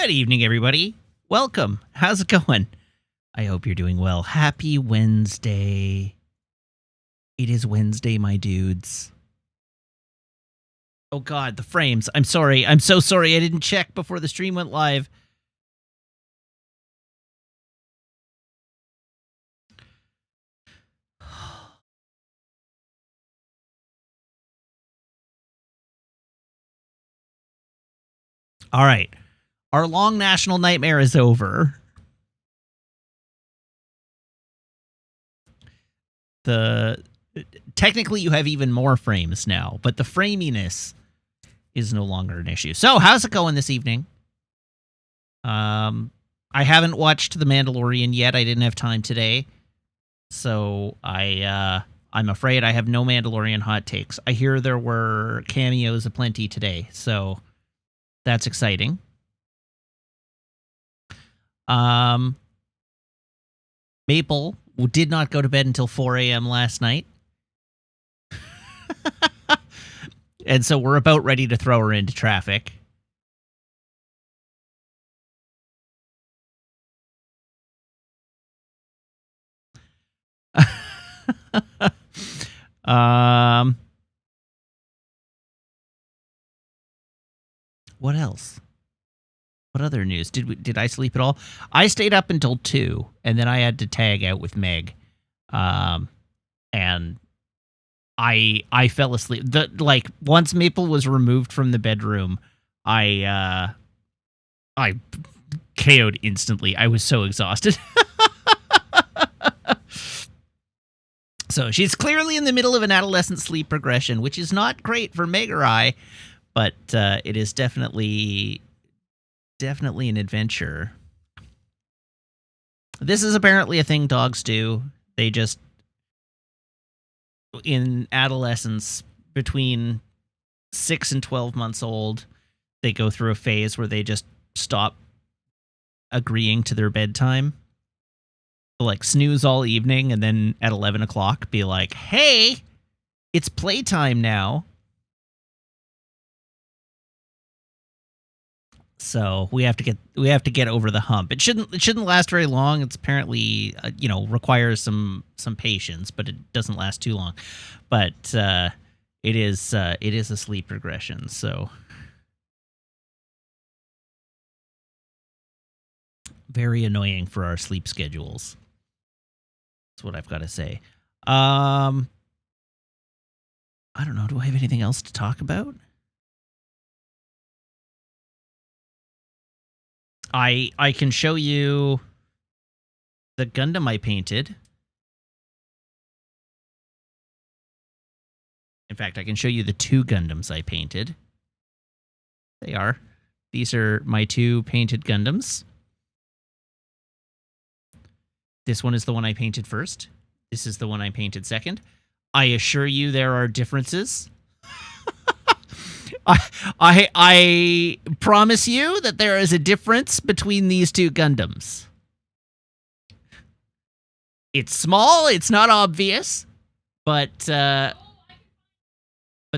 Good evening, everybody. Welcome. How's it going? I hope you're doing well. Happy Wednesday. It is Wednesday, my dudes. Oh, God, the frames. I'm sorry. I'm so sorry. I didn't check before the stream went live. All right. Our long national nightmare is over. Technically, you have even more frames now, but the framiness is no longer an issue. So, how's it going this evening? I haven't watched The Mandalorian yet. I didn't have time today. So, I'm afraid I have no Mandalorian hot takes. I hear there were cameos aplenty today, so that's exciting. Maple did not go to bed until 4 a.m. last night. And so we're about ready to throw her into traffic. What else? What other news? Did I sleep at all? I stayed up until 2, and then I had to tag out with Meg. And I fell asleep. Once Maple was removed from the bedroom, I KO'd instantly. I was so exhausted. So she's clearly in the middle of an adolescent sleep progression, which is not great for Meg or I, but it is definitely an adventure. This is apparently a thing dogs do. They just, in adolescence, between 6 and 12 months old, they go through a phase where they just stop agreeing to their bedtime. Like, snooze all evening, and then at 11 o'clock be like, hey, it's playtime now. So we have to get over the hump. It shouldn't last very long. It's apparently requires some patience, but it doesn't last too long. But it is a sleep regression. So very annoying for our sleep schedules. That's what I've got to say. I don't know. Do I have anything else to talk about? I can show you the Gundam I painted. In fact, I can show you the 2 Gundams I painted. These are my 2 painted Gundams. This one is the one I painted first. This is the one I painted second. I assure you there are differences. I promise you that there is a difference between these 2 Gundams. It's small, it's not obvious, but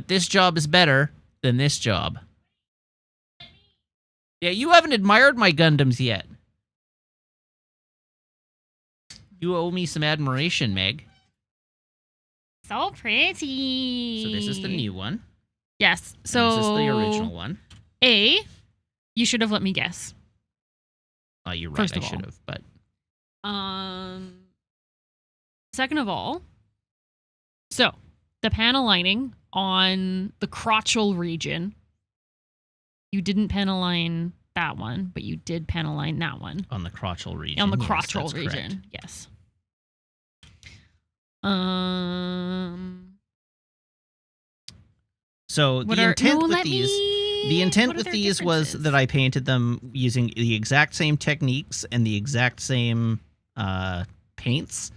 this job is better than this job. Yeah, you haven't admired my Gundams yet. You owe me some admiration, Meg. So pretty. So this is the new one. Yes. So this is the original one. You should have let me guess. Oh, you're right. I should have, but second of all, so the panel lining on the crotchal region, you didn't panel line that one, but you did panel line that one. On the crotchal region. On the crotchal region, correct. yes. So the intent with these was that I painted them using the exact same techniques and the exact same paints,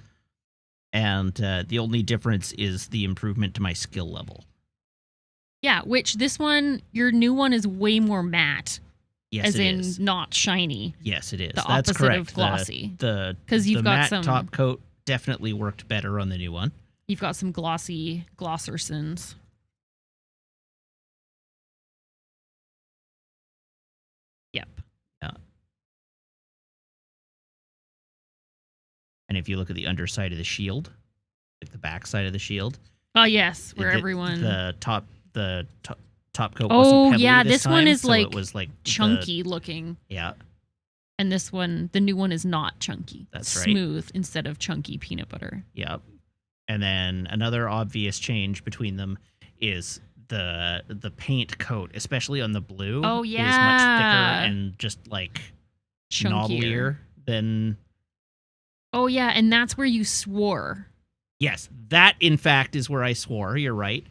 and the only difference is the improvement to my skill level. Yeah, which this one, your new one is way more matte. Yes, as it in is. not shiny. Yes, it is. The That's opposite correct. of glossy. Because you've got matte some top coat definitely worked better on the new one. You've got some glossy Glossersons. Yep. Yeah. And if you look at the underside of the shield, like the back side of the shield, Oh yes, where the, everyone the top coat Oh, wasn't pebbly yeah, this this one time, is, so like, it was like chunky looking, yeah, and this one, the new one, is not chunky. That's right. Smooth instead of chunky peanut butter. yeah. And then another obvious change between them is the paint coat, especially on the blue, Oh, is much yeah. thicker and just like Chunkier. knobblier than. Oh yeah, and that's where you swore. Yes, that in fact is where I swore. You're right.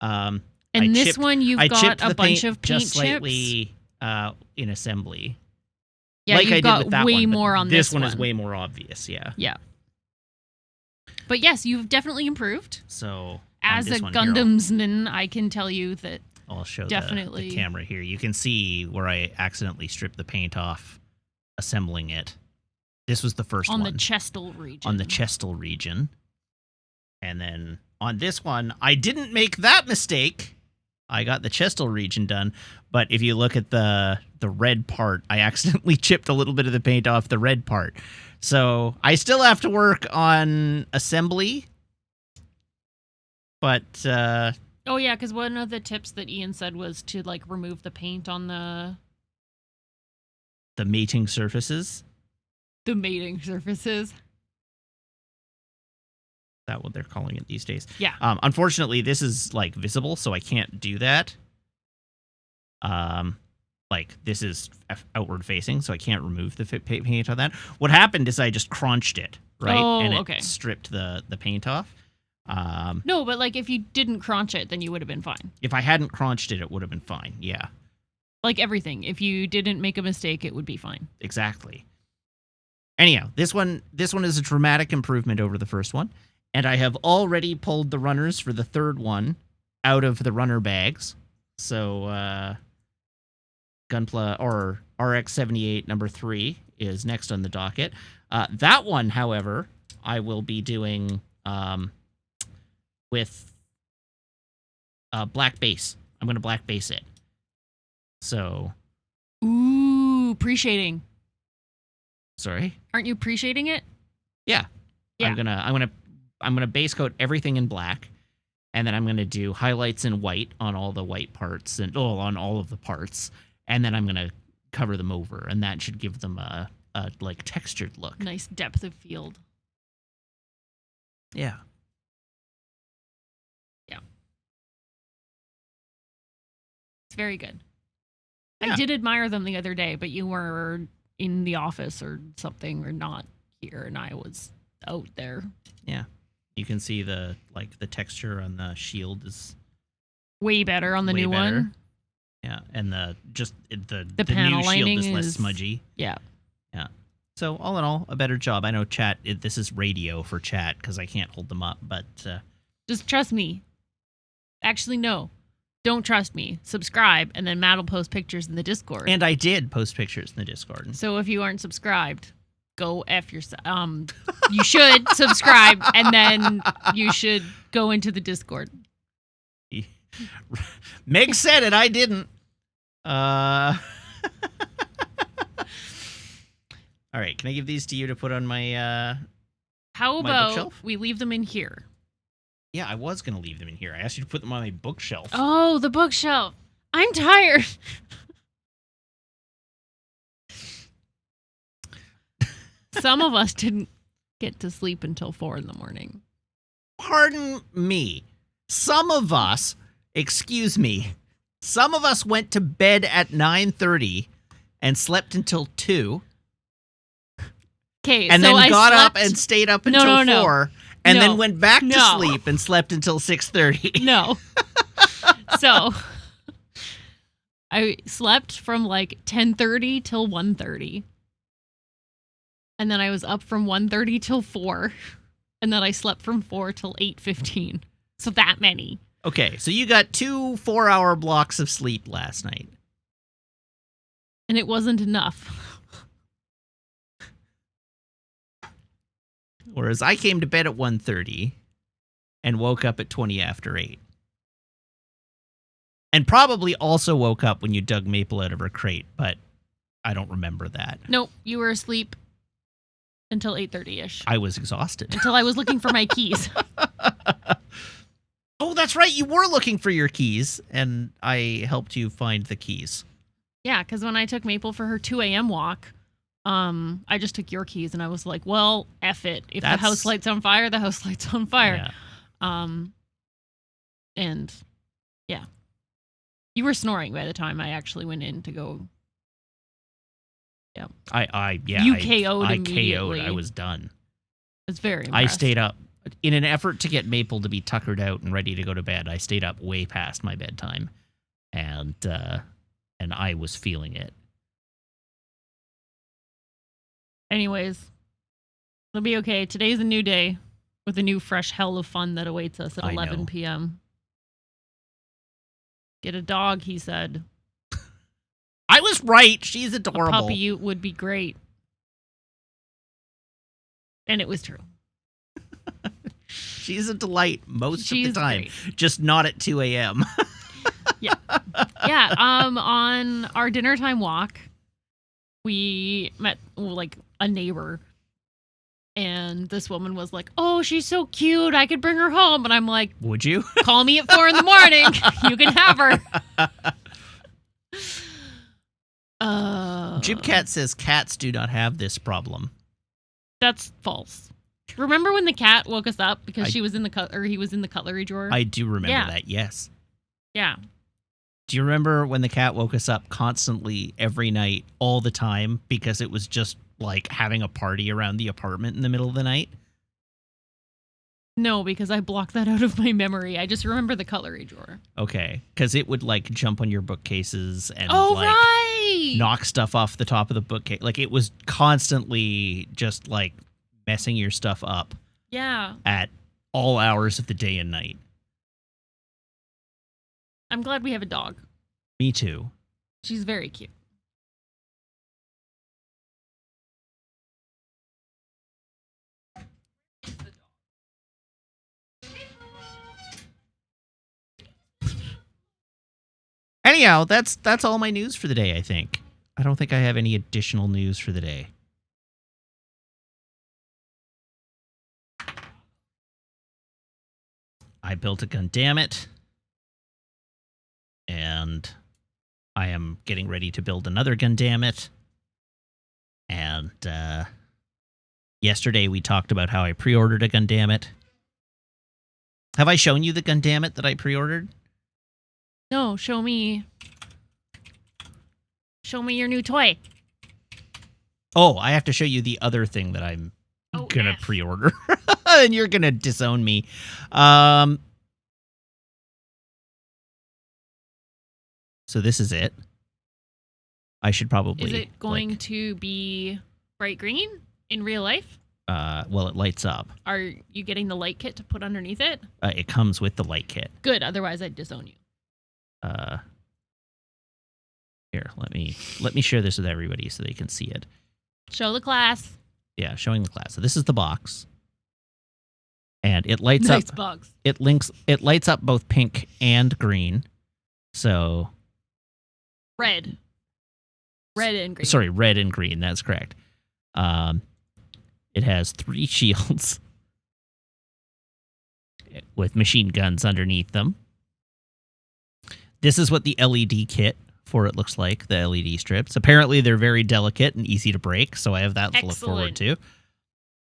And I this chipped- one, you've I got chipped a the bunch paint of paint just chips. slightly in assembly. Yeah, like you've I did got with that way one, but more on this this one. Is way more obvious. Yeah. Yeah. But yes, you've definitely improved. So As on this a one here, Gundamsman, I can tell you that I'll show definitely the camera here. You can see where I accidentally stripped the paint off, assembling it. This was the first on one the chestal region. on the chestal region, and then on this one, I didn't make that mistake. I got the chestal region done, but if you look at the red part, I accidentally chipped a little bit of the paint off the red part. So I still have to work on assembly, but Oh yeah, because one of the tips that Ian said was to like remove the paint on the mating surfaces. the mating surfaces. Is that what they're calling it these days? Yeah. Unfortunately, this is like visible, so I can't do that. Like this is outward facing, so I can't remove the paint on that. What happened is I just crunched it, right? Oh, and it okay. stripped the paint off. No, but like if you didn't crunch it, then you would have been fine. If I hadn't crunched it, it would have been fine. Yeah, Like everything. If you didn't make a mistake, it would be fine. exactly. Anyhow, this one is a dramatic improvement over the first one, and I have already pulled the runners for the third one out of the runner bags. So Gunpla or RX-78 number 3 is next on the docket. That one, however, I will be doing with black base. I'm going to black base it. So, Ooh, appreciating. sorry. Aren't you appreciating it? Yeah. Yeah. I'm gonna base coat everything in black, and then I'm gonna do highlights in white on all the white parts and on all of the parts, and then I'm gonna cover them over, and that should give them a like textured look. Nice depth of field. Yeah. It's very good. Yeah. I did admire them the other day, but you were in the office or something or not here, and I was out there. Yeah. You can see the texture on the shield is Way better on the way new better. one. Yeah, and the panel new shield lining is less is- smudgy. Yeah. Yeah. So all in all, a better job. I know chat. This is radio for chat because I can't hold them up, but Just trust me. Actually, no. Don't trust me. Subscribe, and then Matt will post pictures in the Discord. and I did post pictures in the Discord. So if you aren't subscribed, go F yourself. You should subscribe, and then you should go into the Discord. Meg said it. I didn't. All right. Can I give these to you to put on my? How My about bookshelf? we leave them in here? Yeah, I was gonna leave them in here. I asked you to put them on my bookshelf. Oh, the bookshelf. I'm tired. Some of us didn't get to sleep until 4 a.m. Pardon me. Some of us, excuse me, some of us went to bed at 9:30 and slept until 2, Okay, and so then I got up slept- and stayed up No, until no, no. 4, and No. then went back to No. sleep and slept until 6:30. No. So I slept from like 10:30 till 1:30. And then I was up from 1:30 till 4. And then I slept from 4 till 8:15. So that many. Okay, so you got 2 4-hour blocks of sleep last night. And it wasn't enough. Whereas I came to bed at 1:30 and woke up at 20 after 8. And probably also woke up when you dug Maple out of her crate, but I don't remember that. Nope, you were asleep. until 8:30ish. I was exhausted. Until I was looking for my keys. Oh, that's right. You were looking for your keys, and I helped you find the keys. Yeah, because when I took Maple for her 2 a.m. walk, I just took your keys, and I was like, well, F it. If the house light's on fire, the house light's on fire. Yeah. And, yeah. You were snoring by the time I actually went in to go. Yeah. You KO'd I immediately. KO'd. I was done. It's very impressed. I stayed up. In an effort to get Maple to be tuckered out and ready to go to bed, I stayed up way past my bedtime. And I was feeling it. Anyways, it'll be okay. Today's a new day with a new fresh hell of fun that awaits us at 11 p.m. Get a dog, he said. I was right. She's A adorable. puppy would be great. And it was true. She's a delight most of the time. Great. Just not at 2 a.m. Yeah. Yeah. On our dinner time walk, we met like a neighbor. And this woman was like, oh, she's so cute. I could bring her home. And I'm like, Would you? call me at 4 a.m. You can have her. Jim Cat says cats do not have this problem. That's false. Remember when the cat woke us up because he was in the cutlery drawer? I do remember that, yes. Yeah. Do you remember when the cat woke us up constantly every night, all the time, because it was just like having a party around the apartment in the middle of the night? No, because I blocked that out of my memory. I just remember the cutlery drawer. Okay, because it would like jump on your bookcases and right! knock stuff off the top of the bookcase. Like it was constantly just like messing your stuff up. Yeah. At all hours of the day and night. I'm glad we have a dog. Me too. She's very cute. Anyhow, that's all my news for the day, I think. I don't think I have any additional news for the day. I built a Gundamit. And I am getting ready to build another Gundamit. And yesterday we talked about how I pre-ordered a Gundamit. Have I shown you the Gundamit that I pre-ordered? No, show me your new toy. Oh, I have to show you the other thing that I'm gonna F. pre-order. And you're gonna disown me. So this is it. I should probably... Is it going to be bright green in real life? Well, it lights up. Are you getting the light kit to put underneath it? It comes with the light kit. Good, otherwise I'd disown you. Here, let me share this with everybody so they can see it. Show the class. Yeah, showing the class. So this is the box. And it lights nice up. Box. It lights up both pink and green. So red and green. Sorry, red and green. That's correct. It has 3 shields with machine guns underneath them. This is what the LED kit for it looks like, the LED strips. Apparently, they're very delicate and easy to break, so I have that to look forward to.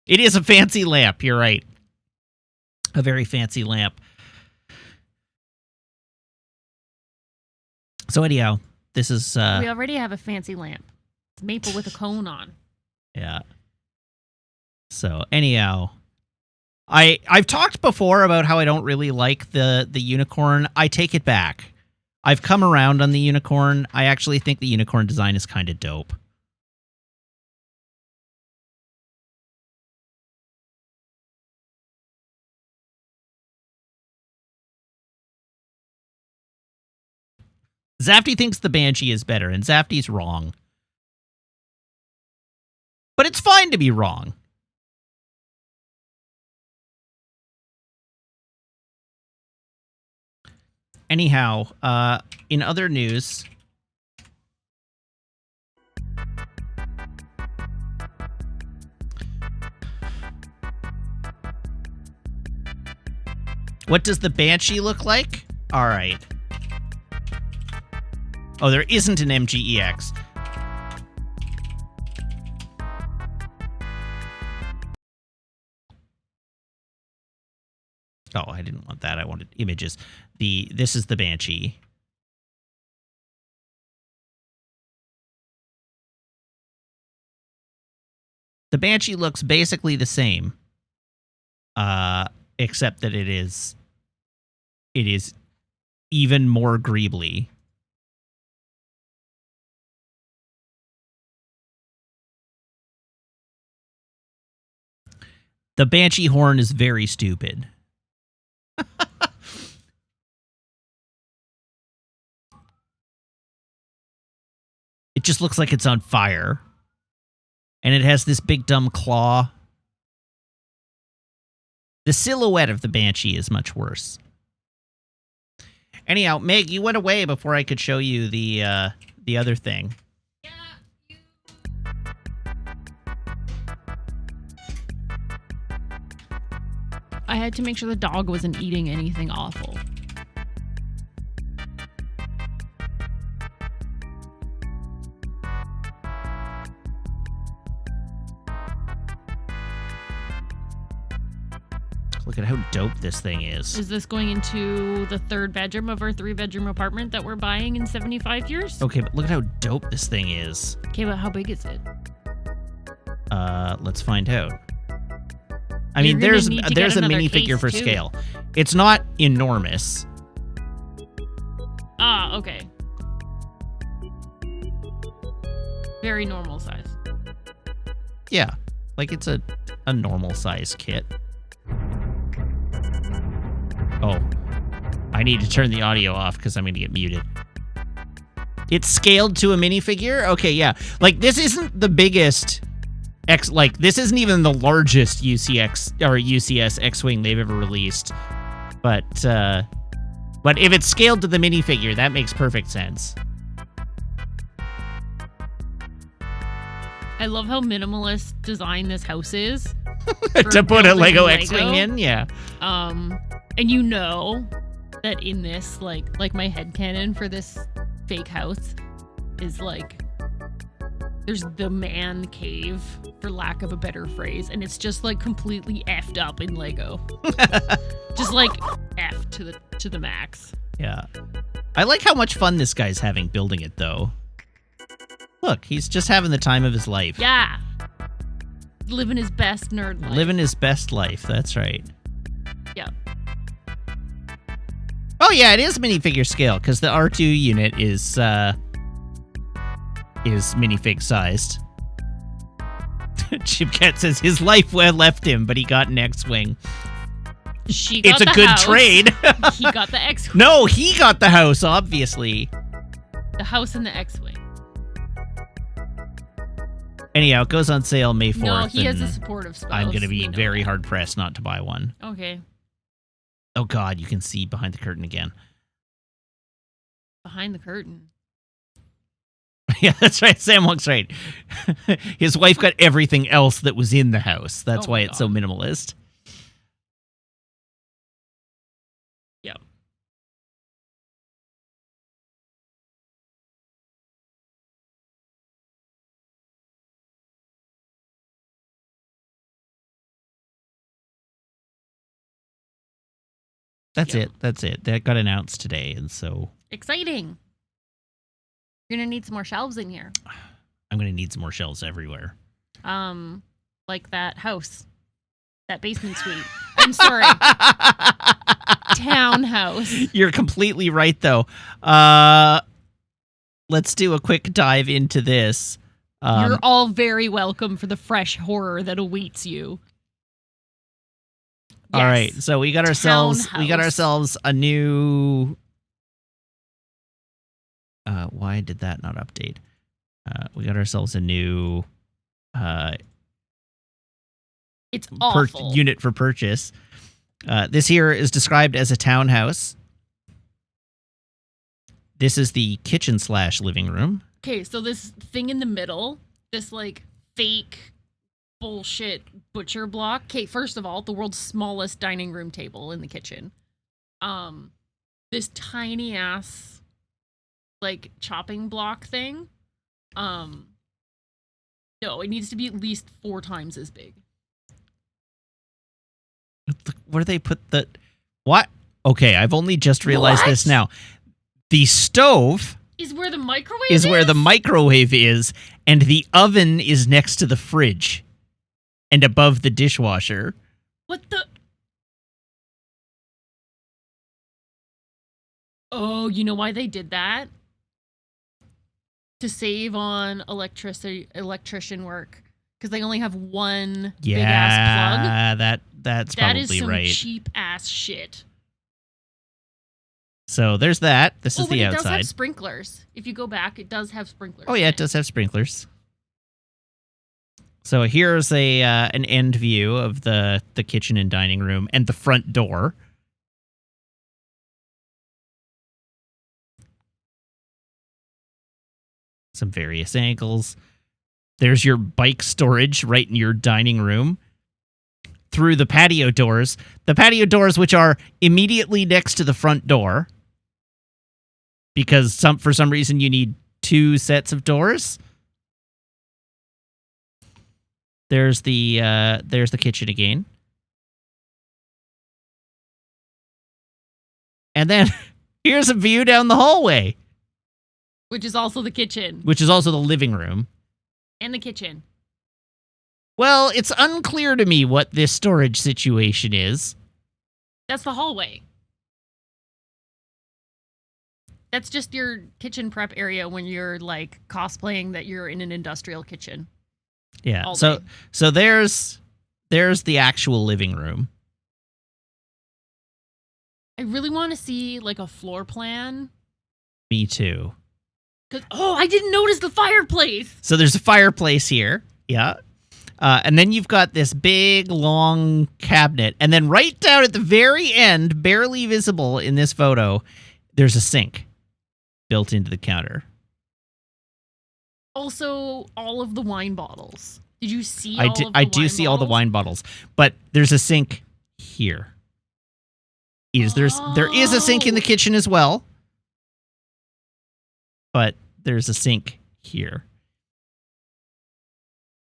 It is a fancy lamp, you're right. A very fancy lamp. So anyhow, this is... we already have a fancy lamp. It's maple with a cone on. Yeah. So anyhow, I've talked before about how I don't really like the unicorn. I take it back. I've come around on the unicorn. I actually think the unicorn design is kind of dope. Zafty thinks the Banshee is better, and Zafty's wrong. But it's fine to be wrong. Anyhow, in other news, What does the Banshee look like? All right. Oh, there isn't an MGEX. Oh, I didn't want that. I wanted images. This is the Banshee. The Banshee looks basically the same, except that it is even more greebly. The Banshee horn is very stupid. It just looks like it's on fire. And it has this big dumb claw. The silhouette of the Banshee is much worse. Anyhow, Meg, you went away before I could show you the other thing. Yeah, I had to make sure the dog wasn't eating anything awful. Look at how dope this thing is. Is this going into the 3rd bedroom of our 3-bedroom apartment that we're buying in 75 years? Okay, but look at how dope this thing is. Okay, but how big is it? Let's find out. I mean, there's a minifigure for scale. It's not enormous. Ah, okay. Very normal size. Yeah, like it's a normal size kit. Oh, I need to turn the audio off because I'm going to get muted. It's scaled to a minifigure? Okay, yeah. Like, this isn't the biggest this isn't even the largest UCX or UCS X-Wing they've ever released. But if it's scaled to the minifigure, that makes perfect sense. I love how minimalist design this house is. To put a Lego X-Wing in, yeah. And you know that in this, like my headcanon for this fake house is like, there's the man cave, for lack of a better phrase, and it's just like completely effed up in Lego. Just like F to the max. Yeah. I like how much fun this guy's having building it, though. Look, he's just having the time of his life. Yeah. Living his best nerd life. Living his best life, that's right. Yeah. Oh, yeah, it is minifigure scale, because the R2 unit is minifig sized. Chipcat says his life well left him, but he got an X-Wing. It's a good trade. He got the X-Wing. No, he got the house, obviously. The house and the X-Wing. Anyhow, it goes on sale May 4th. No, he has a supportive spouse. I'm going to be very hard-pressed not to buy one. Okay. Oh, God, you can see behind the curtain again. Behind the curtain. Yeah, that's right. Sam Wong's right. His wife got everything else that was in the house. That's why it's so minimalist. Yeah. That's it. That's it. That got announced today, and so... Exciting. You're going to need some more shelves in here. I'm going to need some more shelves everywhere. Like that house. That basement suite. I'm sorry. Townhouse. You're completely right, though. Let's do a quick dive into this. You're all very welcome for the fresh horror that awaits you. All right, so we got ourselves a new. Why did that not update? We got ourselves a new. It's awful. Unit for purchase. This here is described as a townhouse. This is the kitchen / living room. Okay, so this thing in the middle, this like fake bullshit butcher block. Okay, first of all, the world's smallest dining room table in the kitchen. this tiny ass like chopping block thing. No, it needs to be at least 4 times as big. Where do they put the... What? Okay, I've only just realized this now. The stove is where the microwave is, and the oven is next to the fridge and above the dishwasher. What the... Oh, you know why they did that? To save on electrician work. Because they only have one big ass plug. Yeah, that's probably right. That is some cheap ass shit. So there's that. This is the outside. It does have sprinklers. If you go back, it does have sprinklers. Oh yeah, it does have sprinklers. So here's an end view of the kitchen and dining room and the front door. Some various angles. There's your bike storage right in your dining room. Through the patio doors. The patio doors which are immediately next to the front door. Because for some reason you need 2 sets of doors. There's the kitchen again. And then here's a view down the hallway. Which is also the kitchen. Which is also the living room. And the kitchen. Well, it's unclear to me what this storage situation is. That's the hallway. That's just your kitchen prep area when you're like cosplaying that you're in an industrial kitchen. Yeah. So there's the actual living room. I really want to see like a floor plan. Me too. I didn't notice the fireplace. So there's a fireplace here. Yeah. And then you've got this big, long cabinet. And then right down at the very end, barely visible in this photo, there's a sink built into the counter. Also, all of the wine bottles. Did you see I do see all the wine bottles. But there's a sink here. There is a sink in the kitchen as well. But there's a sink here.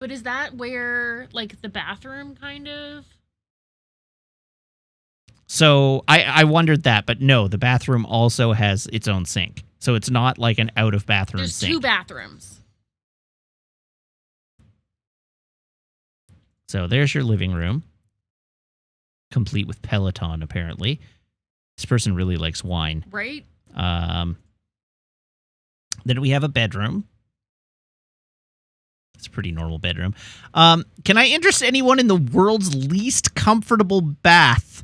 But is that where, like, the bathroom kind of? So I wondered that, but no, the bathroom also has its own sink. So it's not like an out-of-bathroom sink. There's 2 bathrooms. So there's your living room. Complete with Peloton, apparently. This person really likes wine. Right? Then we have a bedroom. It's a pretty normal bedroom. Can I interest anyone in the world's least comfortable bath?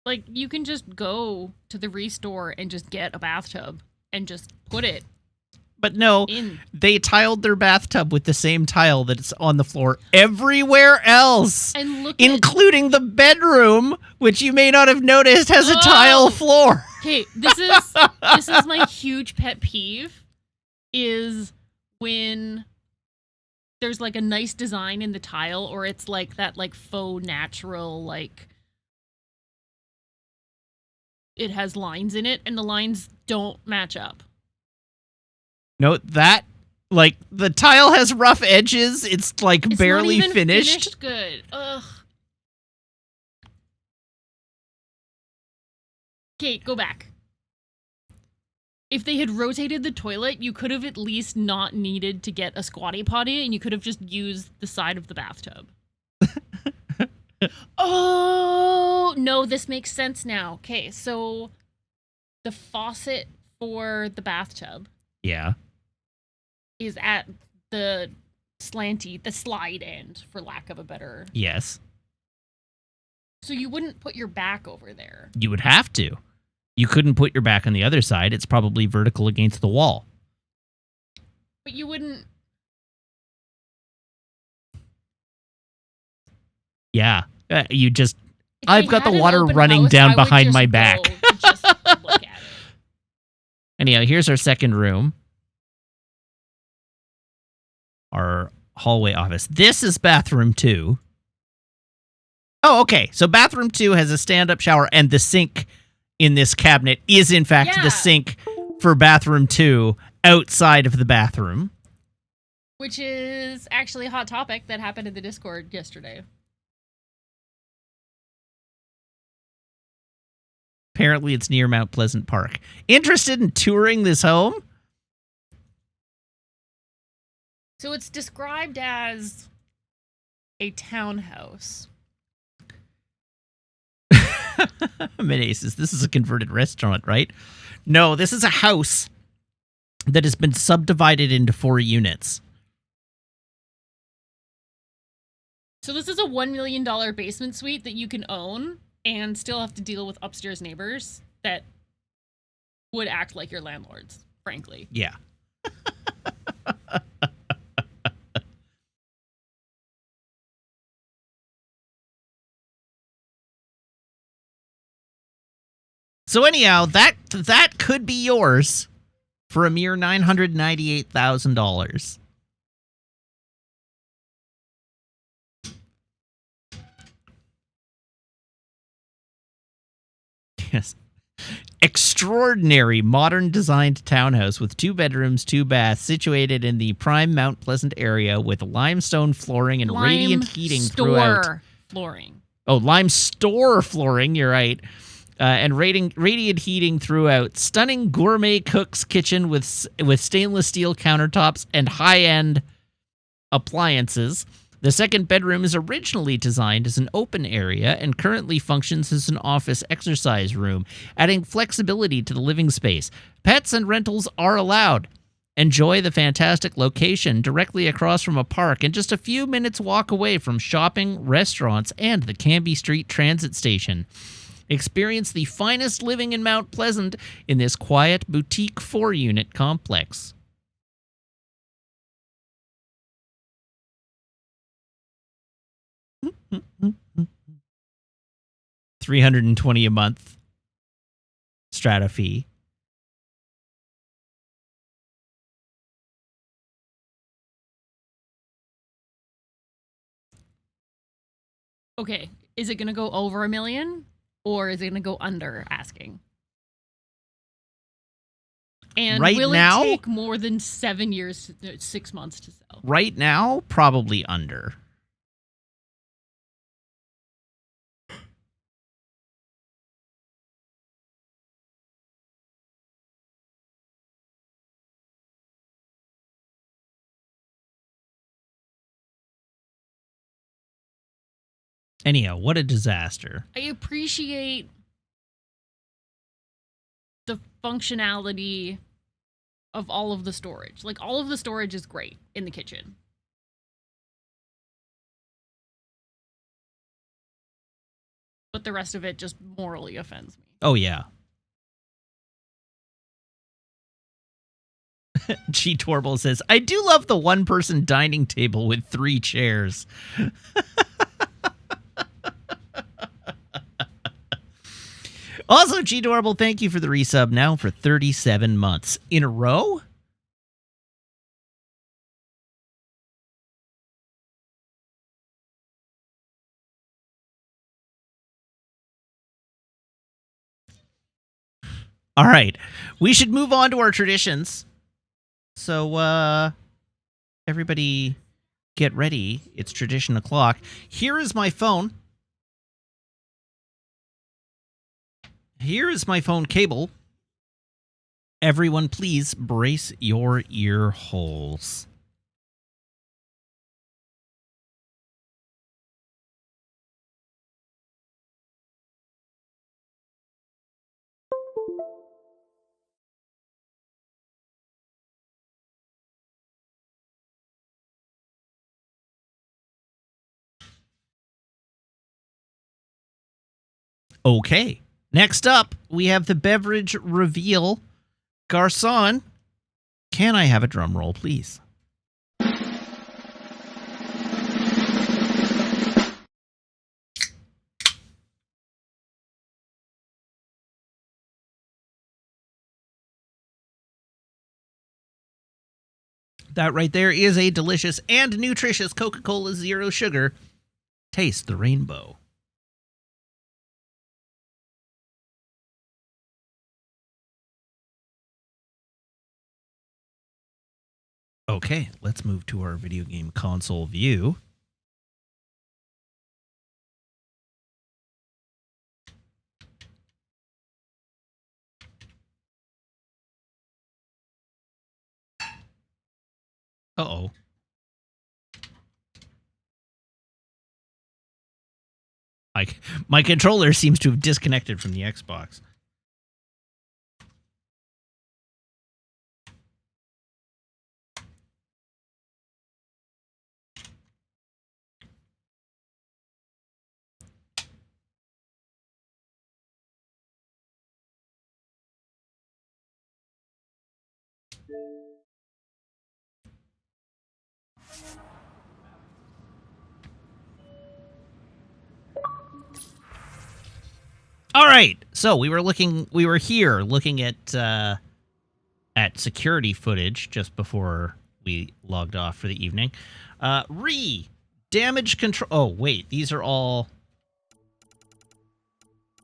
Like, you can just go to the Restore and just get a bathtub and just put it. But no, they tiled their bathtub with the same tile that's on the floor everywhere else, and including the bedroom, which you may not have noticed has a tile floor. Okay, this is my huge pet peeve, is when there's like a nice design in the tile, or it's like that like faux natural, like it has lines in it and the lines don't match up. Note that, like, the tile has rough edges. It's like barely not even finished. Good. Ugh. Okay, go back. If they had rotated the toilet, you could have at least not needed to get a squatty potty, and you could have just used the side of the bathtub. Oh, no, this makes sense now. Okay, so the faucet for the bathtub. Yeah. Is at the slide end, for lack of a better. Yes. So you wouldn't put your back over there. You would have to. You couldn't put your back on the other side. It's probably vertical against the wall. But you wouldn't. Yeah. You just. I've got the water running down behind my back. Just look at it. Anyhow, here's our second room. our hallway office. This is bathroom 2. Oh, okay. So bathroom 2 has a stand-up shower, and the sink in this cabinet is, in fact, Yeah. the sink for bathroom 2 outside of the bathroom. Which is actually a hot topic that happened in the Discord yesterday. Apparently, it's near Mount Pleasant Park. Interested in touring this home? So it's described as a townhouse. Menaces, this is a converted restaurant, right? No, this is a house that has been subdivided into 4 units. So this is a $1 million basement suite that you can own and still have to deal with upstairs neighbors that would act like your landlords, frankly. Yeah. So anyhow, that could be yours for a mere $998,000. Yes. Extraordinary modern designed townhouse with 2 bedrooms, 2 baths, situated in the prime Mount Pleasant area with limestone flooring and radiant heating throughout. Flooring. Oh, lime store flooring, you're right. And radiant heating throughout. Stunning gourmet cook's kitchen with stainless steel countertops and high-end appliances. The second bedroom is originally designed as an open area and currently functions as an office exercise room, adding flexibility to the living space. Pets and rentals are allowed. Enjoy the fantastic location directly across from a park and just a few minutes walk away from shopping, restaurants, and the Canby Street Transit Station. Experience the finest living in Mount Pleasant in this quiet boutique 4-unit complex. $320 a month strata fee. Okay, is it going to go over $1 million or is it going to go under asking? And right will now, it take more than 7 years, 6 months to sell? Right now, probably under. Anyhow, what a disaster. I appreciate the functionality of all of the storage. Like, all of the storage is great in the kitchen. But the rest of it just morally offends me. Oh, yeah. G. Torble says, I do love the 1-person dining table with 3 chairs. Also, G. Torble, thank you for the resub now for 37 months in a row. All right. We should move on to our traditions. So, everybody get ready. It's tradition o'clock. Here is my phone. Here is my phone cable. Everyone, please brace your ear holes. Okay. Next up, we have the beverage reveal. Garçon, can I have a drum roll, please? That right there is a delicious and nutritious Coca-Cola Zero Sugar. Taste the rainbow. Okay, let's move to our video game console view. Uh-oh. My controller seems to have disconnected from the Xbox. All right, so we were here looking at security footage just before we logged off for the evening. Damage control. Oh wait, these are all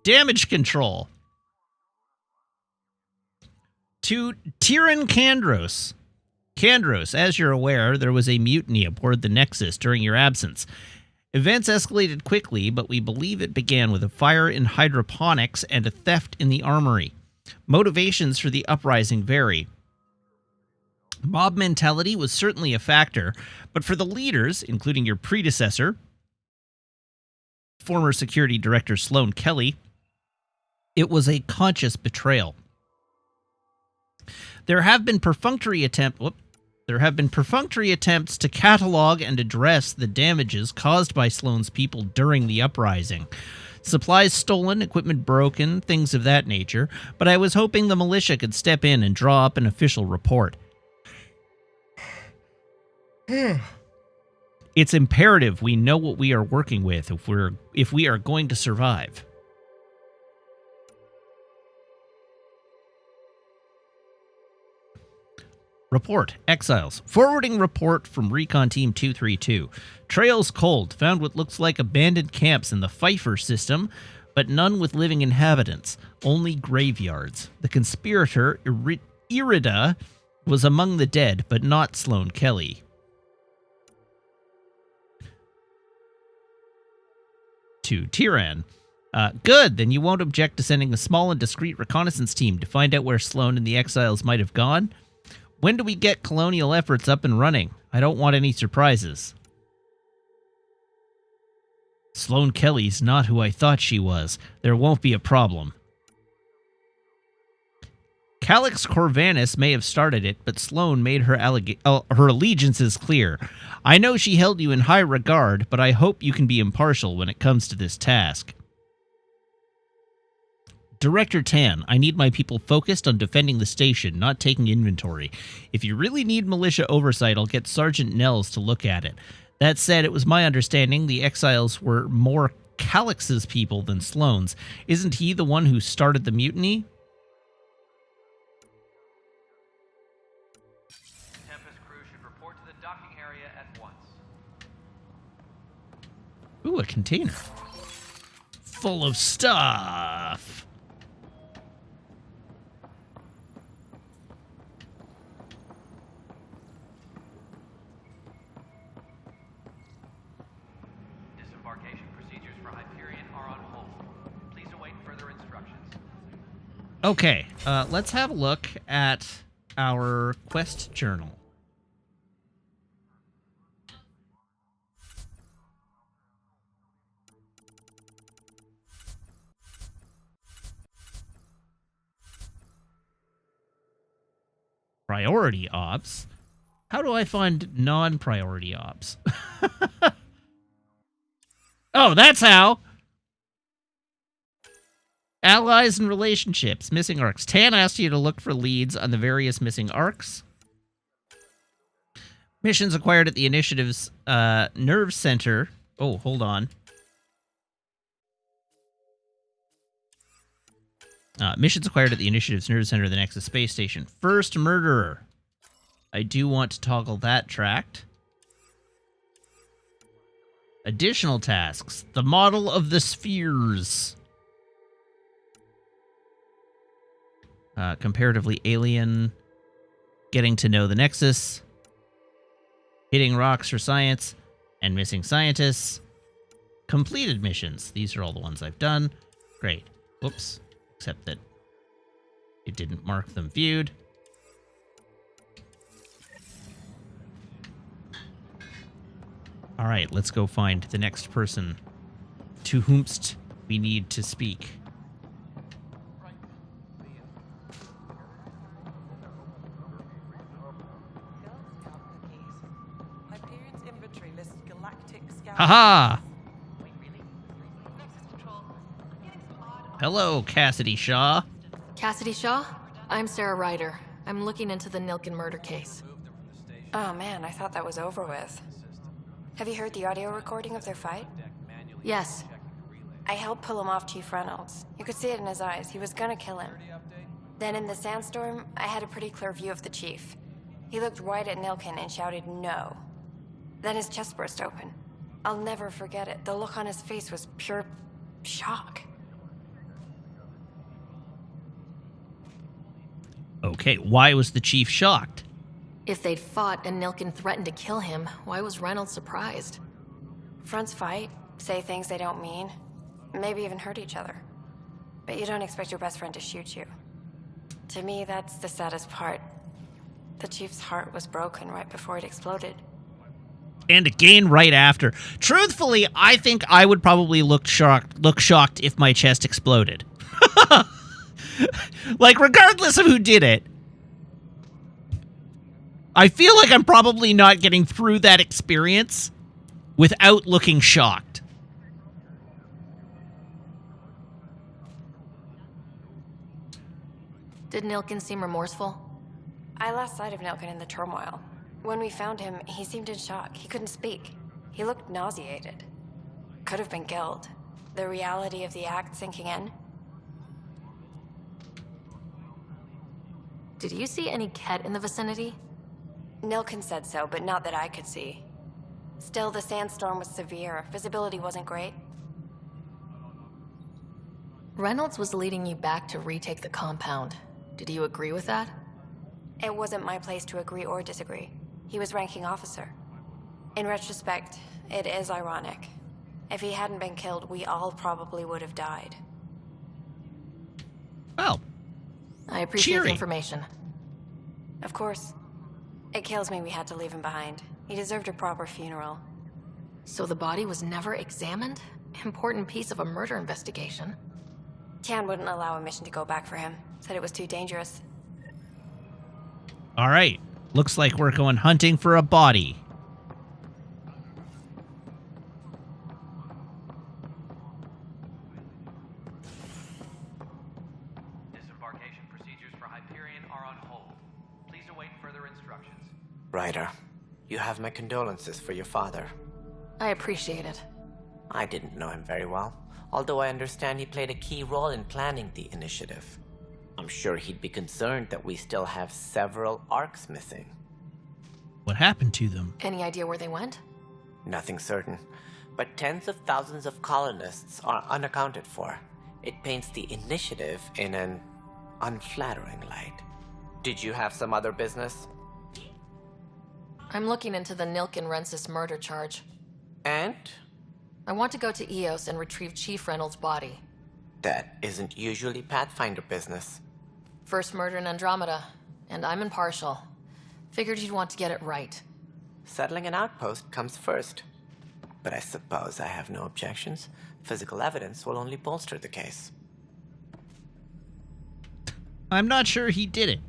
damage control to Tyran Kandros. Kandros, as you're aware, there was a mutiny aboard the Nexus during your absence. Events escalated quickly, but we believe it began with a fire in hydroponics and a theft in the armory. Motivations for the uprising vary. Mob mentality was certainly a factor, but for the leaders, including your predecessor, former security director Sloan Kelly, it was a conscious betrayal. There have been perfunctory attempts to catalog and address the damages caused by Sloan's people during the uprising. Supplies stolen, equipment broken, things of that nature, but I was hoping the militia could step in and draw up an official report. It's imperative we know what we are working with if we are going to survive. Report. Exiles. Forwarding report from Recon Team 232. Trails cold. Found what looks like abandoned camps in the Pfeiffer system, but none with living inhabitants. Only graveyards. The conspirator, Irida, was among the dead, but not Sloan Kelly. To Tyran. Good, then you won't object to sending a small and discreet reconnaissance team to find out where Sloan and the exiles might have gone? When do we get colonial efforts up and running? I don't want any surprises. Sloan Kelly's not who I thought she was. There won't be a problem. Calix Corvanus may have started it, but Sloan made her allegiances clear. I know she held you in high regard, but I hope you can be impartial when it comes to this task. Director Tan, I need my people focused on defending the station, not taking inventory. If you really need militia oversight, I'll get Sergeant Nels to look at it. That said, it was my understanding the exiles were more Calix's people than Sloan's. Isn't he the one who started the mutiny? Tempest crew should report to the docking area at once. Ooh, a container. Full of stuff. Disembarkation procedures for Hyperion are on hold. Please await further instructions. Okay, let's have a look at our quest journal. Priority ops? How do I find non-priority ops? Oh, that's how! Allies and relationships. Missing arcs. Tan asked you to look for leads on the various missing arcs. Missions acquired at the initiative's nerve center. Oh, hold on. Missions acquired at the initiative's nerve center of the Nexus space station. First murderer. I do want to toggle that tracked. Additional tasks. The model of the spheres. Comparatively alien. Getting to know the Nexus. Hitting rocks for science. And missing scientists. Completed missions. These are all the ones I've done. Great. Whoops. Except that it didn't mark them viewed. All right, let's go find the next person to whomst we need to speak. Haha! Hello, Cassidy Shaw. Cassidy Shaw? I'm Sarah Ryder. I'm looking into the Nilkin murder case. Oh man, I thought that was over with. Have you heard the audio recording of their fight? Yes. I helped pull him off Chief Reynolds. You could see it in his eyes. He was gonna kill him. Then in the sandstorm, I had a pretty clear view of the chief. He looked right at Nilkin and shouted no. Then his chest burst open. I'll never forget it. The look on his face was pure shock. Okay, why was the chief shocked? If they'd fought and Nilkin threatened to kill him, why was Reynolds surprised? Fronts fight, say things they don't mean, maybe even hurt each other. But you don't expect your best friend to shoot you. To me, that's the saddest part. The chief's heart was broken right before it exploded. And again right after. Truthfully, I think I would probably look shocked if my chest exploded. Like, regardless of who did it, I feel like I'm probably not getting through that experience without looking shocked. Did Nilkin seem remorseful? I lost sight of Nilkin in the turmoil. When we found him, he seemed in shock. He couldn't speak. He looked nauseated. Could have been killed. The reality of the act sinking in. Did you see any Ket in the vicinity? Nilkin said so, but not that I could see. Still, the sandstorm was severe. Visibility wasn't great. Reynolds was leading you back to retake the compound. Did you agree with that? It wasn't my place to agree or disagree. He was ranking officer. In retrospect, it is ironic. If he hadn't been killed, we all probably would have died. Well, I appreciate cheery the information. Of course. It kills me we had to leave him behind. He deserved a proper funeral. So the body was never examined? Important piece of a murder investigation. Tian wouldn't allow a mission to go back for him. Said it was too dangerous. all right. Looks like we're going hunting for a body. Disembarkation procedures for Hyperion are on hold. Please await further instructions. Ryder, you have my condolences for your father. I appreciate it. I didn't know him very well, although I understand he played a key role in planning the initiative. I'm sure he'd be concerned that we still have several arcs missing. What happened to them? Any idea where they went? Nothing certain, but tens of thousands of colonists are unaccounted for. It paints the initiative in an unflattering light. Did you have some other business? I'm looking into the Nilkin Rensis murder charge. And? I want to go to EOS and retrieve Chief Reynolds' body. That isn't usually Pathfinder business. First murder in Andromeda, and I'm impartial. Figured you'd want to get it right. Settling an outpost comes first. But I suppose I have no objections. Physical evidence will only bolster the case. I'm not sure he did it.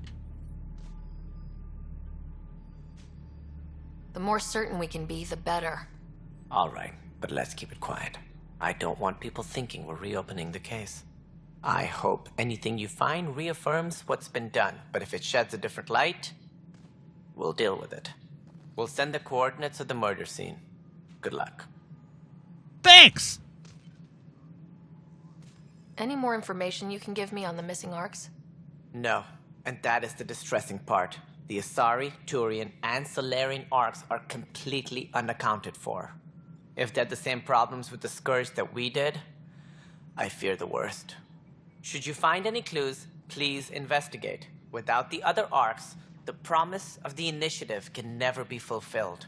The more certain we can be, the better. All right, but let's keep it quiet. I don't want people thinking we're reopening the case. I hope anything you find reaffirms what's been done, but if it sheds a different light, we'll deal with it. We'll send the coordinates of the murder scene. Good luck. Thanks! Any more information you can give me on the missing arcs? No, and that is the distressing part. The Asari, Turian, and Solarian arcs are completely unaccounted for. If they had the same problems with the Scourge that we did, I fear the worst. Should you find any clues, please investigate. Without the other arcs, the promise of the Initiative can never be fulfilled.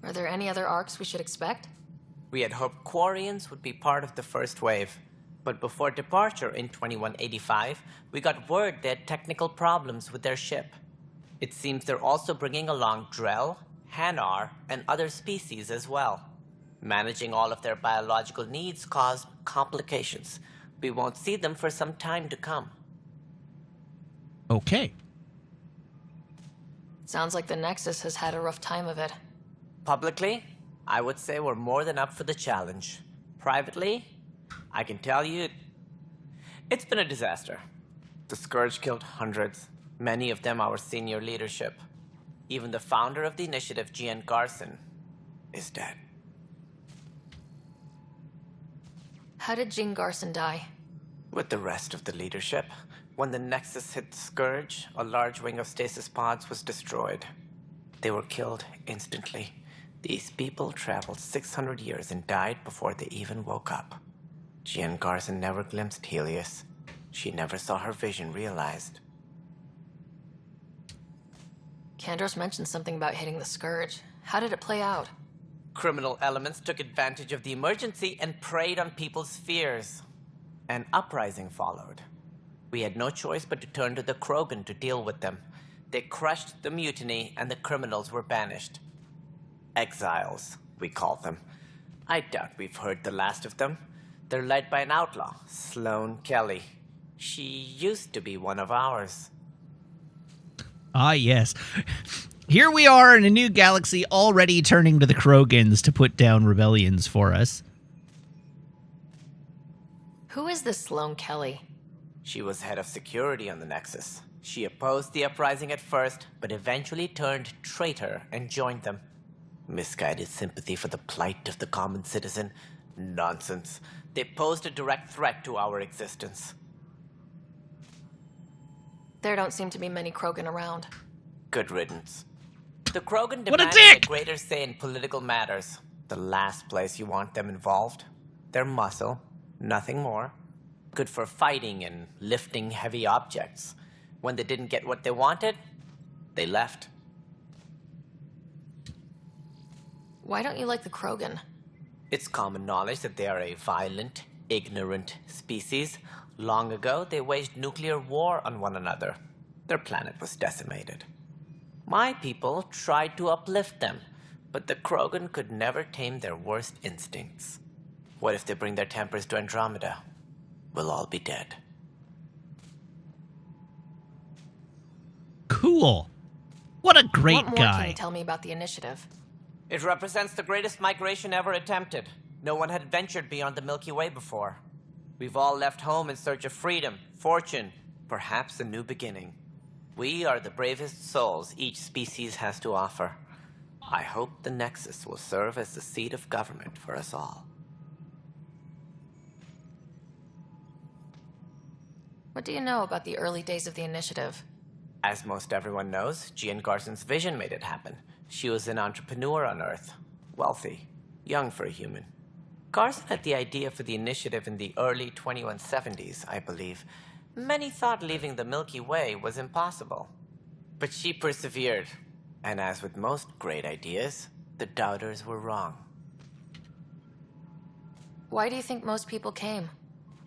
Are there any other arcs we should expect? We had hoped Quarians would be part of the first wave, but before departure in 2185, we got word they had technical problems with their ship. It seems they're also bringing along Drell, Hanar, and other species as well. Managing all of their biological needs caused complications. We won't see them for some time to come. Okay. Sounds like the Nexus has had a rough time of it. Publicly, I would say we're more than up for the challenge. Privately, I can tell you, it's been a disaster. The Scourge killed hundreds, many of them our senior leadership. Even the founder of the initiative, Gian Garson, is dead. How did Jean Garson die? With the rest of the leadership, when the Nexus hit the Scourge, a large wing of stasis pods was destroyed. They were killed instantly. These people traveled 600 years and died before they even woke up. Jean Garson never glimpsed Helios. She never saw her vision realized. Kandros mentioned something about hitting the Scourge. How did it play out? Criminal elements took advantage of the emergency and preyed on people's fears. An uprising followed. We had no choice but to turn to the Krogan to deal with them. They crushed the mutiny and the criminals were banished. Exiles, we call them. I doubt we've heard the last of them. They're led by an outlaw, Sloane Kelly. She used to be one of ours. Ah, yes. Here we are in a new galaxy, already turning to the Krogans to put down rebellions for us. Who is this Sloane Kelly? She was head of security on the Nexus. She opposed the uprising at first, but eventually turned traitor and joined them. Misguided sympathy for the plight of the common citizen? Nonsense. They posed a direct threat to our existence. There don't seem to be many Krogan around. Good riddance. The Krogan What a demand dick! a greater say in political matters. The last place you want them involved. They're muscle, nothing more. Good for fighting and lifting heavy objects. When they didn't get what they wanted, they left. Why don't you like the Krogan? It's common knowledge that they are a violent, ignorant species. Long ago, they waged nuclear war on one another. Their planet was decimated. My people tried to uplift them, but the Krogan could never tame their worst instincts. What if they bring their tempers to Andromeda? We'll all be dead. Cool. What a great What more can guy. you tell me about the initiative? It represents the greatest migration ever attempted. No one had ventured beyond the Milky Way before. We've all left home in search of freedom, fortune, perhaps a new beginning. We are the bravest souls each species has to offer. I hope the Nexus will serve as the seat of government for us all. What do you know about the early days of the initiative? As most everyone knows, Gian Garson's vision made it happen. She was an entrepreneur on Earth. Wealthy. Young for a human. Garson had the idea for the initiative in the early 2170s, I believe. Many thought leaving the Milky Way was impossible. But she persevered. And as with most great ideas, the doubters were wrong. Why do you think most people came?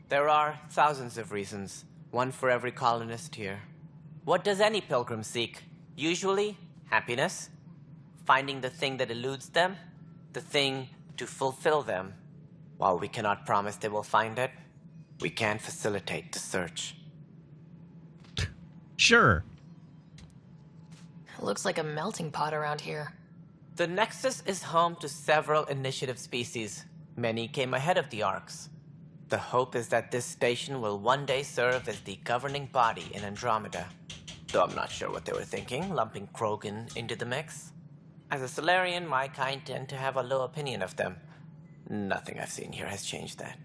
There are thousands of reasons, one for every colonist here. What does any pilgrim seek? Usually, happiness. Finding the thing that eludes them, the thing to fulfill them. While we cannot promise they will find it, we can facilitate the search. Sure. It looks like a melting pot around here. The Nexus is home to several initiative species. Many came ahead of the Arcs. The hope is that this station will one day serve as the governing body in Andromeda. Though I'm not sure what they were thinking, lumping Krogan into the mix. As a Solarian, my kind tend to have a low opinion of them. Nothing I've seen here has changed that.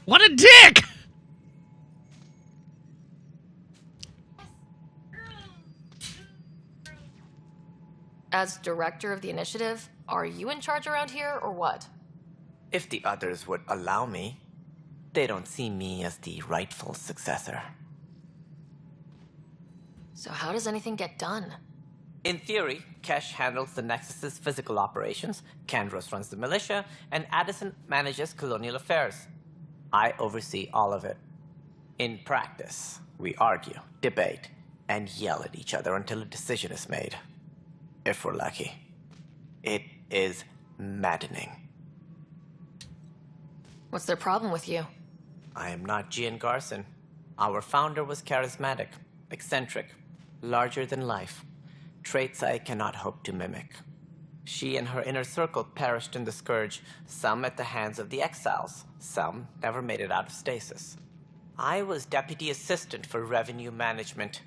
What a dick! As director of the initiative, are you in charge around here or what? If the others would allow me, they don't see me as the rightful successor. So how does anything get done? In theory, Kesh handles the Nexus's physical operations, Kandros runs the militia, and Addison manages colonial affairs. I oversee all of it. In practice, we argue, debate, and yell at each other until a decision is made. If we're lucky. It is maddening. What's their problem with you? I am not Gian Garson. Our founder was charismatic, eccentric, larger than life. Traits I cannot hope to mimic. She and her inner circle perished in the Scourge, some at the hands of the Exiles, some never made it out of stasis. I was deputy assistant for revenue management.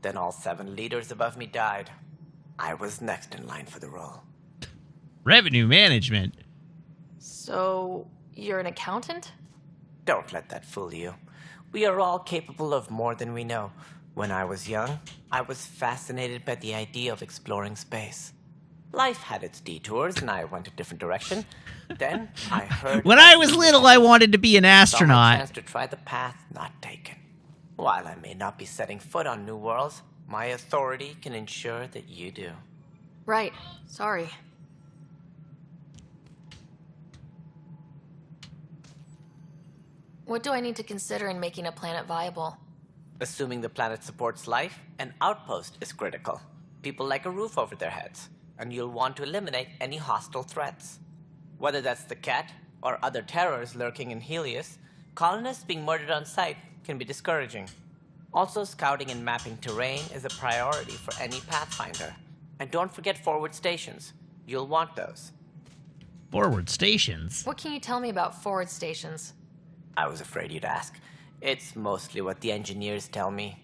Then all 7 leaders above me died. I was next in line for the role. Revenue management. So, you're an accountant? Don't let that fool you. We are all capable of more than we know. When I was young, I was fascinated by the idea of exploring space. Life had its detours, and I went a different direction. Then I heard... When I was little, I wanted to be an saw my astronaut. chance to try the path not taken. While I may not be setting foot on new worlds, my authority can ensure that you do. Right. Sorry. What do I need to consider in making a planet viable? Assuming the planet supports life, an outpost is critical. People like a roof over their heads, and you'll want to eliminate any hostile threats. Whether that's the cat or other terrors lurking in Helios, colonists being murdered on sight can be discouraging. Also, scouting and mapping terrain is a priority for any Pathfinder. And don't forget forward stations. You'll want those. Forward stations. What can you tell me about forward stations? I was afraid you'd ask. It's mostly what the engineers tell me.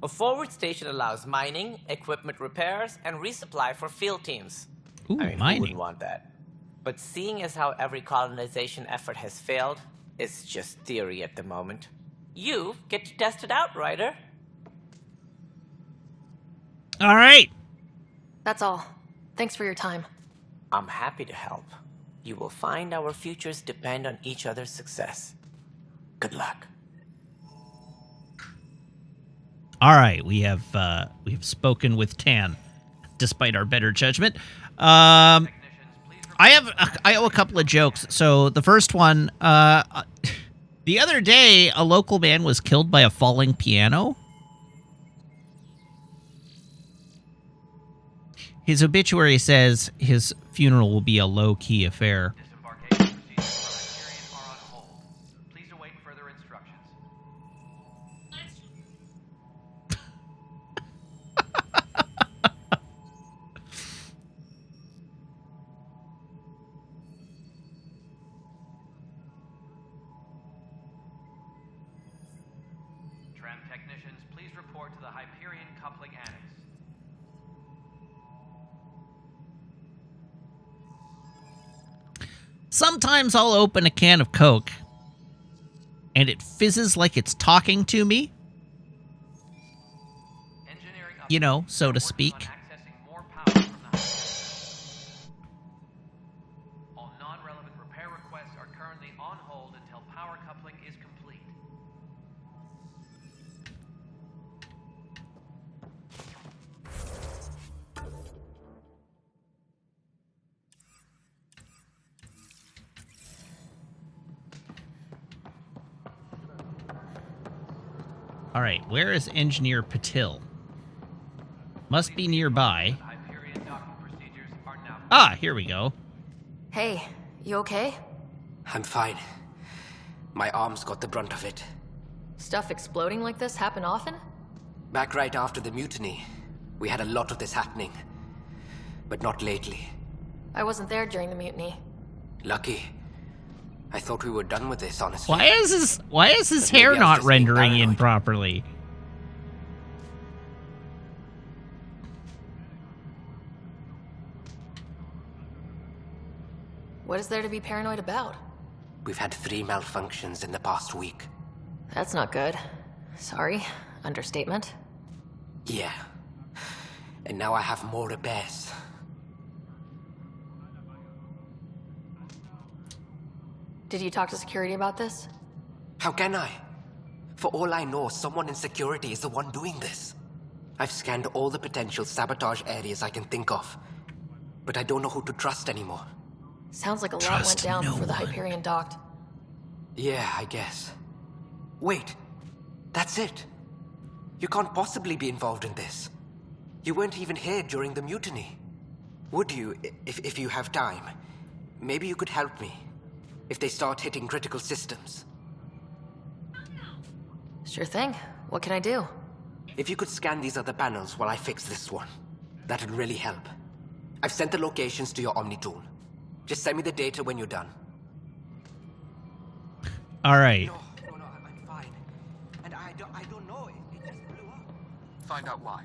A forward station allows mining, equipment repairs, and resupply for field teams. Ooh, I mean, who mining. wouldn't want that? But seeing as how every colonization effort has failed, it's just theory at the moment. You get to test it out, Ryder. All right. That's all. Thanks for your time. I'm happy to help. You will find our futures depend on each other's success. Good luck. All right. We have spoken with Tan, despite our better judgment. I owe a couple of jokes. So the first one, the other day, a local man was killed by a falling piano. His obituary says his funeral will be a low-key affair. Disembarkation procedures for Hyperion are on hold. Please await further instructions. Tram technicians, please report to the Hyperion coupling annex. Sometimes I'll open a can of Coke, and it fizzes like it's talking to me, Engineering you know, upgrades so to are working speak. on accessing more power from the All non-relevant repair requests are currently on hold until power coupling is complete. All right, where is Engineer Patil? Must be nearby. Hyperion docking procedures are now Ah, here we go. Hey, you okay? I'm fine. My arms got the brunt of it. Stuff exploding like this happen often? Back right after the mutiny, we had a lot of this happening. But not lately. I wasn't there during the mutiny. Lucky. I thought we were done with this, honestly. Why is his But maybe hair I was not just being rendering in paranoid. properly? What is there to be paranoid about? We've had 3 malfunctions in the past week. That's not good. Sorry. Understatement. Yeah. And now I have more repairs. Did you talk to security about this? How can I? For all I know, someone in security is the one doing this. I've scanned all the potential sabotage areas I can think of, but I don't know who to trust anymore. Sounds like a lot Trust went down no before the one. Hyperion docked. Yeah, I guess. Wait, that's it. You can't possibly be involved in this. You weren't even here during the mutiny. Would you, if you have time? Maybe you could help me. If they start hitting critical systems. Sure thing. What can I do? If you could scan these other panels while I fix this one, that'd really help. I've sent the locations to your Omni tool. Just send me the data when you're done. All right. No, I'm fine. And I don't know. It just blew up. Find out why.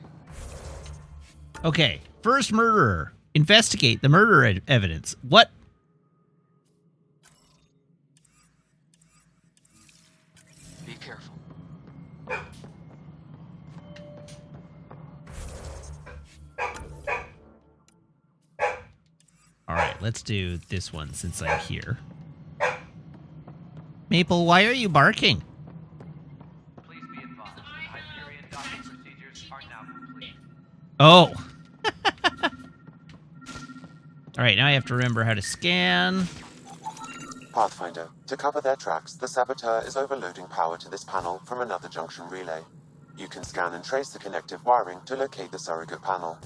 Okay. First murderer. Investigate the murder evidence. What? Be careful. All right, let's do this one since I'm here. Maple, why are you barking? Please be advised that Hyperion docking procedures are now complete. Oh. All right, now I have to remember how to scan. Pathfinder, to cover their tracks, the saboteur is overloading power to this panel from another junction relay. You can scan and trace the connective wiring to locate the surrogate panel.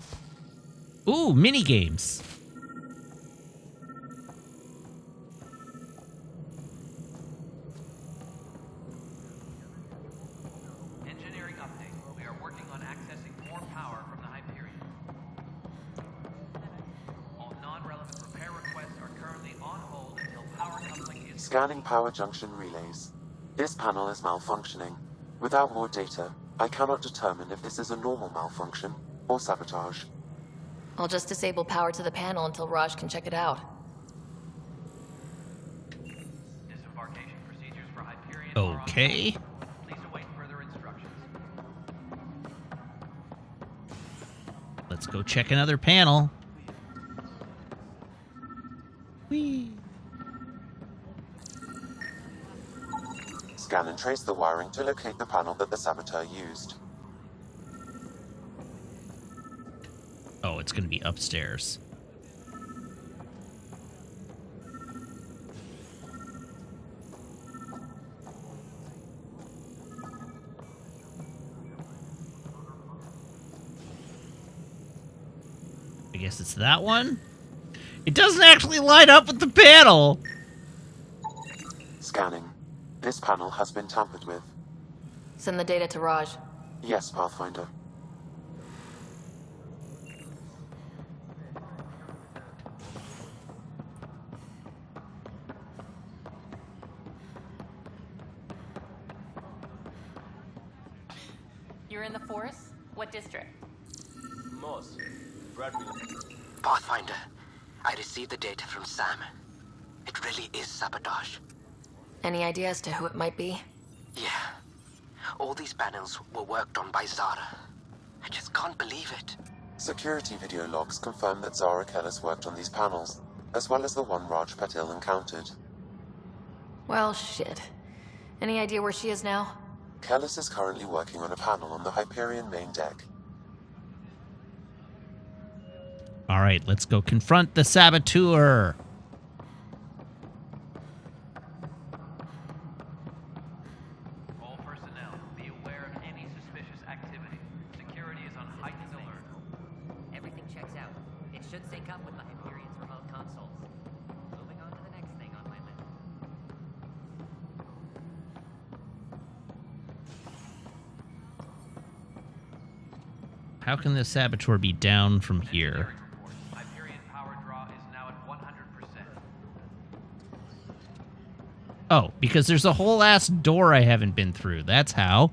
Ooh, mini games. Engineering update. We are working on accessing more power from the Hyperion. All non-relevant repair requests are currently on hold until power coupling is... Scanning power junction relays. This panel is malfunctioning. Without more data, I cannot determine if this is a normal malfunction or sabotage. I'll just disable power to the panel until Raj can check it out. Disembarkation procedures for Hyperion are on Okay. hold. Please await further instructions. Let's go check another panel. Whee. Scan and trace the wiring to locate the panel that the saboteur used. Oh, it's going to be upstairs. I guess it's that one. It doesn't actually line up with the panel. Scanning. This panel has been tampered with. Send the data to Raj. Yes, Pathfinder. You're in the force? What district? Moss. Bradley. Pathfinder, I received the data from Sam. It really is sabotage. Any idea as to who it might be? Yeah. All these panels were worked on by Zara. I just can't believe it. Security video logs confirm that Zara Kellis worked on these panels, as well as the one Raj Patil encountered. Well, shit. Any idea where she is now? Kellis is currently working on a panel on the Hyperion main deck. All right, let's go confront the saboteur. All personnel, be aware of any suspicious activity. Security is on heightened alert. Everything checks out. It should sync up with the Hyperion's remote consoles. Moving on to the next thing on my list. How can the saboteur be down from here? Hyperion power draw is now at 100%. Oh, because there's a whole ass door I haven't been through. That's how.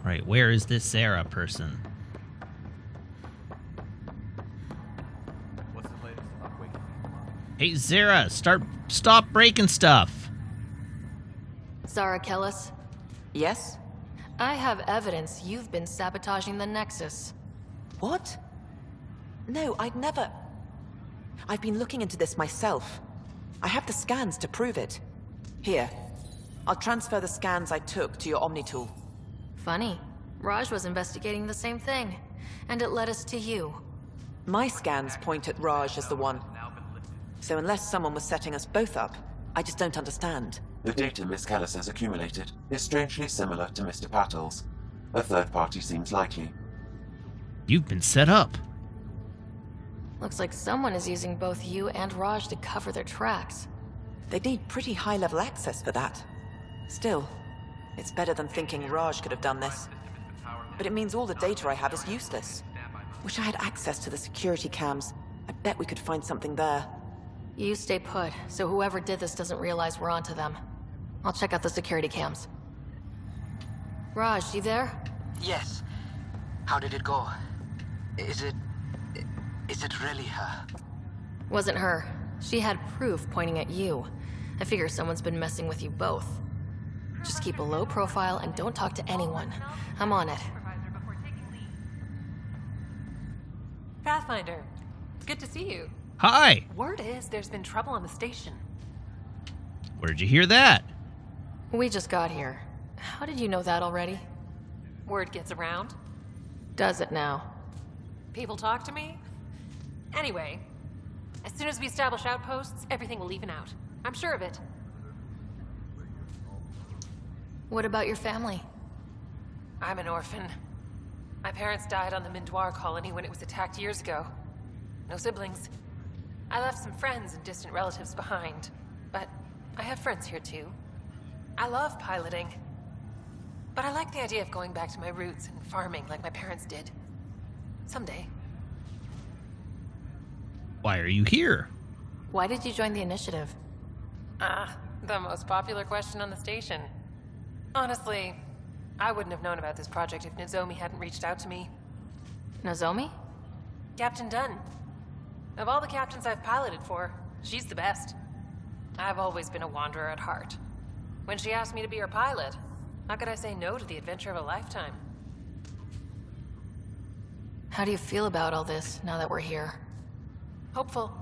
Right, where is this Sarah person? What's the latest about waking me? Hey, Zara, stop breaking stuff. Zara Kellis, Yes? I have evidence you've been sabotaging the Nexus. What? No, I'd never. I've been looking into this myself. I have the scans to prove it. Here. I'll transfer the scans I took to your Omni tool. Funny. Raj was investigating the same thing, and it led us to you. My scans point at Raj as the one. So unless someone was setting us both up, I just don't understand. The data Miss Kellis has accumulated is strangely similar to Mr. Patel's. A third party seems likely. You've been set up. Looks like someone is using both you and Raj to cover their tracks. They'd need pretty high-level access for that. Still, it's better than thinking Raj could have done this. But it means all the data I have is useless. Wish I had access to the security cams. I bet we could find something there. You stay put, so whoever did this doesn't realize we're onto them. I'll check out the security cams. Raj, you there? Yes. How did it go? Is it really her? Wasn't her. She had proof pointing at you. I figure someone's been messing with you both. Just keep a low profile and don't talk to anyone. I'm on it. Pathfinder, it's good to see you. Hi. Word is there's been trouble on the station. Where'd you hear that? We just got here. How did you know that already? Word gets around. Does it now? People talk to me. Anyway, as soon as we establish outposts, everything will even out. I'm sure of it. What about your family? I'm an orphan. My parents died on the Mindoir colony when it was attacked years ago. No siblings. I left some friends and distant relatives behind, but I have friends here too. I love piloting, but I like the idea of going back to my roots and farming like my parents did. Someday. Why are you here? Why did you join the initiative? The most popular question on the station. Honestly, I wouldn't have known about this project if Nozomi hadn't reached out to me. Nozomi? Captain Dunn. Of all the captains I've piloted for, she's the best. I've always been a wanderer at heart. When she asked me to be her pilot, how could I say no to the adventure of a lifetime? How do you feel about all this now that we're here? Hopeful.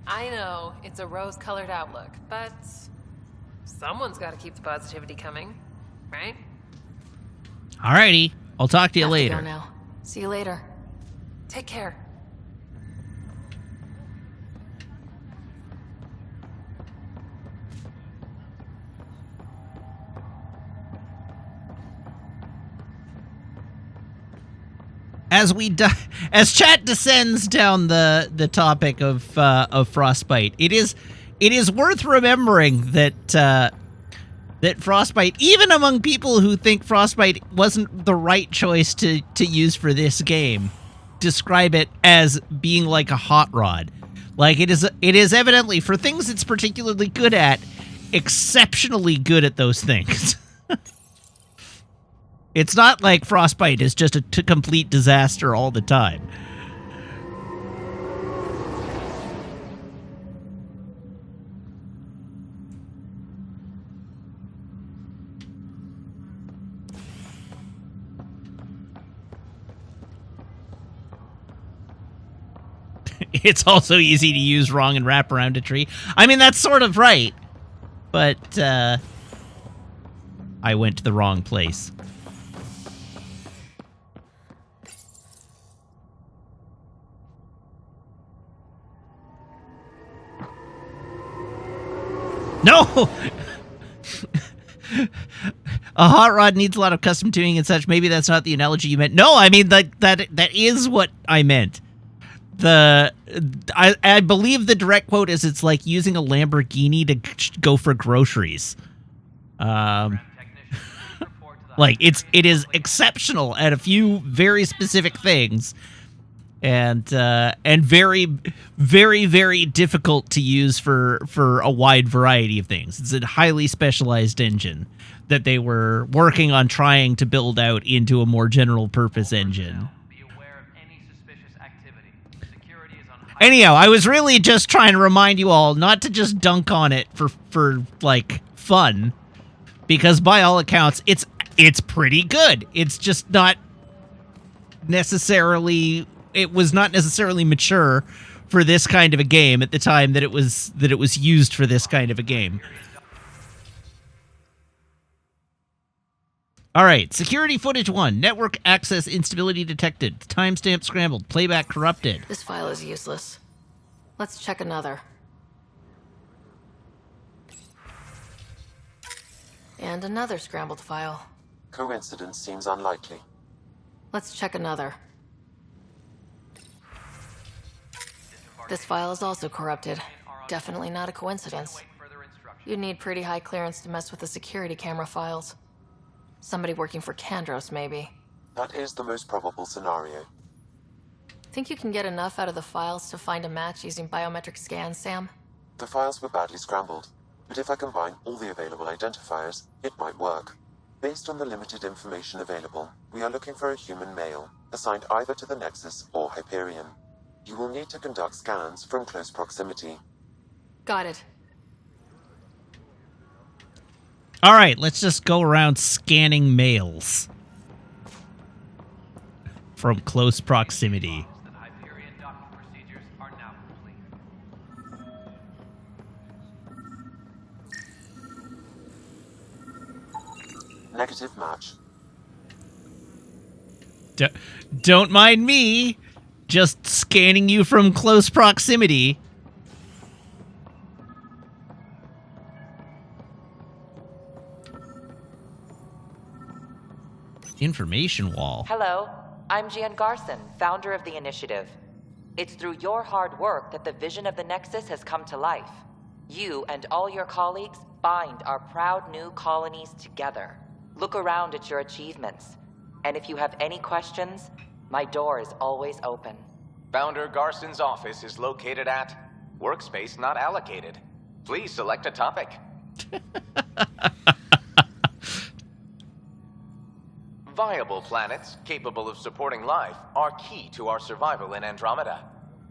I know it's a rose-colored outlook, but someone's got to keep the positivity coming, right? Alrighty. I'll talk to you Have later. to go now. See you later. Take care. As chat descends down the topic of frostbite, it is worth remembering that frostbite, even among people who think frostbite wasn't the right choice to use for this game, describe it as being like a hot rod. Like it is evidently, for things it's particularly good at, exceptionally good at those things. It's not like frostbite is just a complete disaster all the time. It's also easy to use wrong and wrap around a tree. I mean, that's sort of right. But, I went to the wrong place. No! A hot rod needs a lot of custom tuning and such. Maybe that's not the analogy you meant. No, I mean, that is what I meant. I believe the direct quote is it's like using a Lamborghini to go for groceries. Like it is exceptional at a few very specific things, and very, very, very difficult to use for a wide variety of things. It's a highly specialized engine that they were working on trying to build out into a more general purpose engine. Be aware of any suspicious activity. Security is on high Anyhow, I was really just trying to remind you all not to just dunk on it for like fun, because by all accounts it's pretty good. It's just not necessarily, it was not necessarily mature for this kind of a game at the time that it was used for this kind of a game. All right, security footage 1. Network access instability detected. Timestamp scrambled. Playback corrupted. This file is useless. Let's check another. And another scrambled file. Coincidence seems unlikely. Let's check another. This file is also corrupted. Definitely not a coincidence. You'd need pretty high clearance to mess with the security camera files. Somebody working for Kandros, maybe. That is the most probable scenario. Think you can get enough out of the files to find a match using biometric scans, Sam? The files were badly scrambled, but if I combine all the available identifiers, it might work. Based on the limited information available, we are looking for a human male, assigned either to the Nexus or Hyperion. You will need to conduct scans from close proximity. Got it. All right, let's just go around scanning males from close proximity. that Hyperion docking procedures are now complete. Negative match. Don't mind me, just scanning you from close proximity. Information wall. Hello, I'm Gian Garson, founder of the initiative. It's through your hard work that the vision of the Nexus has come to life. You and all your colleagues bind our proud new colonies together. Look around at your achievements. And if you have any questions, my door is always open. Founder Garson's office is located at Workspace Not Allocated. Please select a topic. Viable planets capable of supporting life are key to our survival in Andromeda.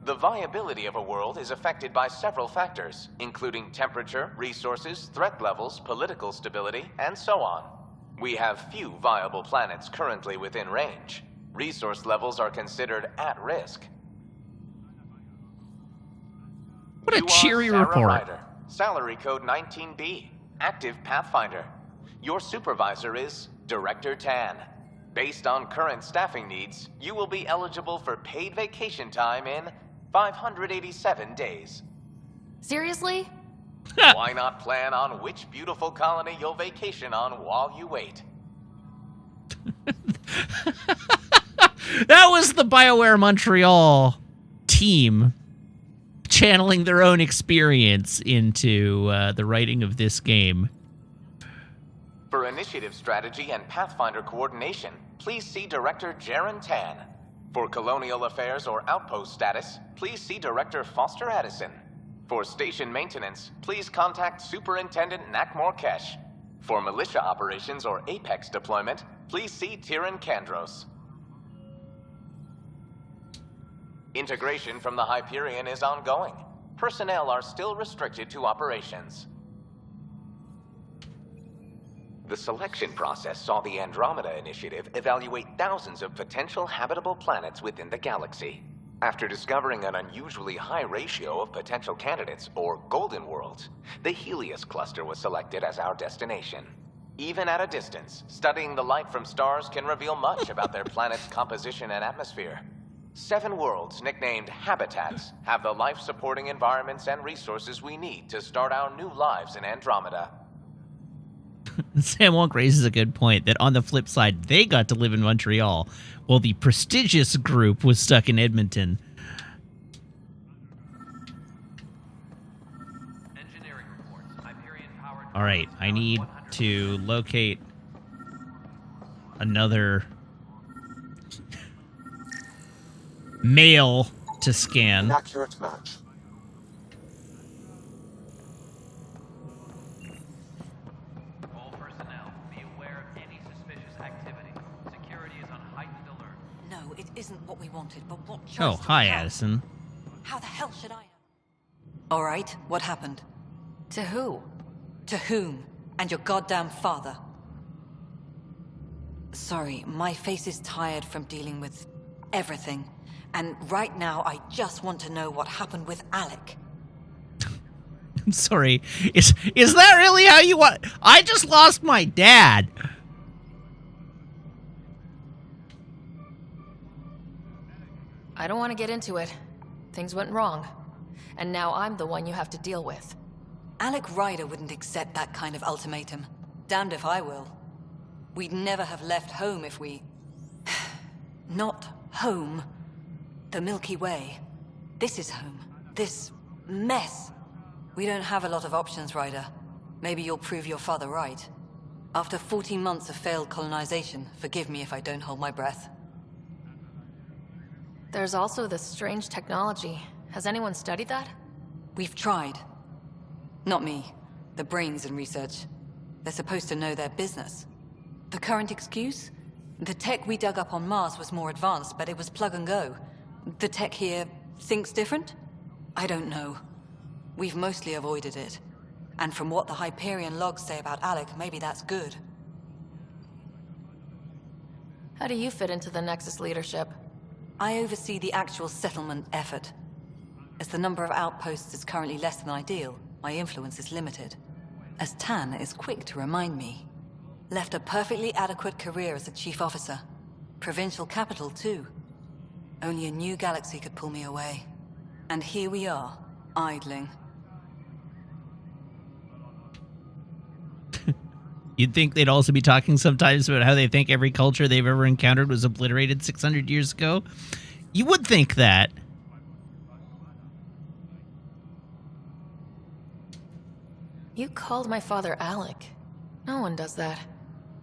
The viability of a world is affected by several factors, including temperature, resources, threat levels, political stability, and so on. We have few viable planets currently within range. Resource levels are considered at risk. What a You are cheery Sarah report. Ryder, salary code 19B, active Pathfinder. Your supervisor is Director Tan. Based on current staffing needs, you will be eligible for paid vacation time in 587 days. Seriously? Why not plan on which beautiful colony you'll vacation on while you wait? That was the BioWare Montreal team channeling their own experience into the writing of this game. For initiative strategy and Pathfinder coordination, please see Director Jaren Tan. For colonial affairs or outpost status, please see Director Foster Addison. For station maintenance, please contact Superintendent Nakmor Kesh. For militia operations or Apex deployment, please see Tyran Kandros. Integration from the Hyperion is ongoing. Personnel are still restricted to operations. The selection process saw the Andromeda Initiative evaluate thousands of potential habitable planets within the galaxy. After discovering an unusually high ratio of potential candidates, or golden worlds, the Helios cluster was selected as our destination. Even at a distance, studying the light from stars can reveal much about their planet's composition and atmosphere. 7 worlds, nicknamed habitats, have the life-supporting environments and resources we need to start our new lives in Andromeda. Sam Wonk raises a good point that on the flip side, they got to live in Montreal, while the prestigious group was stuck in Edmonton. Engineering reports. Hyperion-powered. All right, I need to locate another mail to scan. An accurate match. All personnel, be aware of any suspicious activity. Security is on heightened alert. No, it isn't what we wanted, but what choice Oh, do we hi, have? Addison. How the hell should I have? All right, what happened? To who? To whom? And your goddamn father. Sorry, my face is tired from dealing with everything. And right now, I just want to know what happened with Alec. I'm sorry. Is that really how you want? I just lost my dad. I don't want to get into it. Things went wrong. And now I'm the one you have to deal with. Alec Ryder wouldn't accept that kind of ultimatum. Damned if I will. We'd never have left home if we... Not home. The Milky Way. This is home. This mess. We don't have a lot of options, Ryder. Maybe you'll prove your father right. After 14 months of failed colonization, forgive me if I don't hold my breath. There's also this strange technology. Has anyone studied that? We've tried. Not me. The brains in research. They're supposed to know their business. The current excuse? The tech we dug up on Mars was more advanced, but it was plug and go. The tech here thinks different? I don't know. We've mostly avoided it. And from what the Hyperion logs say about Alec, maybe that's good. How do you fit into the Nexus leadership? I oversee the actual settlement effort. As the number of outposts is currently less than ideal, my influence is limited. As Tan is quick to remind me. Left a perfectly adequate career as a chief officer. Provincial capital, too. Only a new galaxy could pull me away. And here we are, idling. You'd think they'd also be talking sometimes about how they think every culture they've ever encountered was obliterated 600 years ago. You would think that. You called my father Alec. No one does that.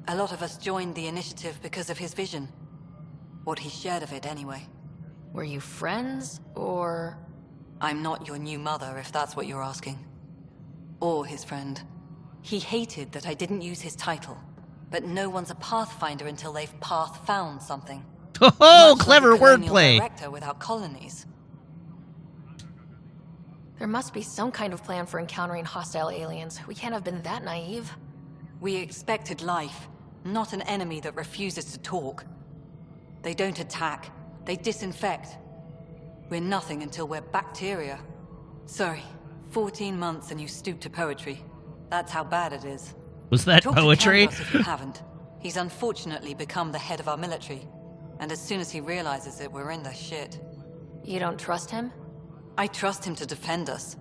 A lot of us joined the initiative because of his vision. What he shared of it, anyway. Were you friends, or...? I'm not your new mother, if that's what you're asking. Or his friend. He hated that I didn't use his title. But no one's a Pathfinder until they've path-found something. Oh, clever Much like a colonial wordplay. director without colonies. There must be some kind of plan for encountering hostile aliens. We can't have been that naive. We expected life, not an enemy that refuses to talk. They don't attack. They disinfect. We're nothing until we're bacteria. Sorry, 14 months and you stoop to poetry. That's how bad it is. Was that Talk poetry? To Kandros if you haven't. He's unfortunately become the head of our military. And as soon as he realizes it, we're in the shit. You don't trust him? I trust him to defend us.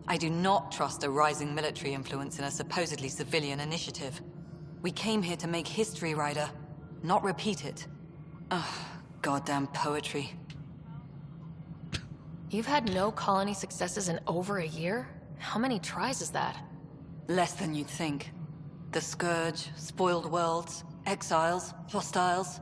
I do not trust a rising military influence in a supposedly civilian initiative. We came here to make history, Ryder, not repeat it. Ugh, goddamn poetry. You've had no colony successes in over a year? How many tries is that? Less than you'd think. The Scourge, spoiled worlds, exiles, hostiles.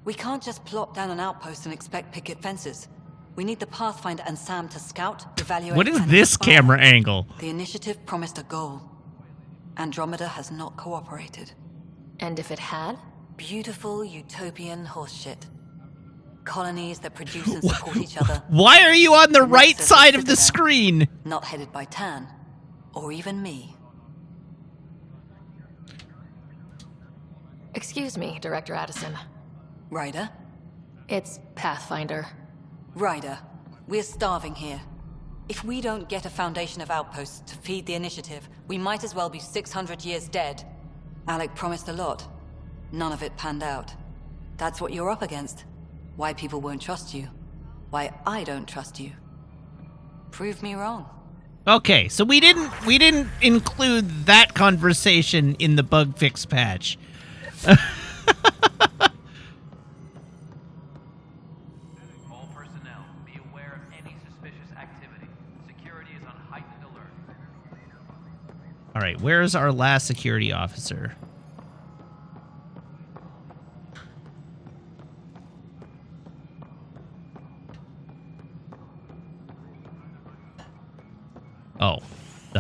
We can't just plop down an outpost and expect picket fences. We need the Pathfinder and Sam to scout, evaluate... What is and this inspire. camera angle? The initiative promised a goal. Andromeda has not cooperated. And if it had? Beautiful utopian horseshit. Colonies that produce and support each other. Why are you on the right Nexus side of the citadel, screen? Not headed by Tan. Or even me. Excuse me, Director Addison. Ryder? It's Pathfinder. Ryder, we're starving here. If we don't get a foundation of outposts to feed the initiative, we might as well be 600 years dead. Alec promised a lot. None of it panned out. That's what you're up against. Why people won't trust you. Why I don't trust you. Prove me wrong. Okay, so we didn't include that conversation in the bug fix patch. All personnel, be aware of any suspicious activity. Security is on heightened alert. All right, where's our last security officer?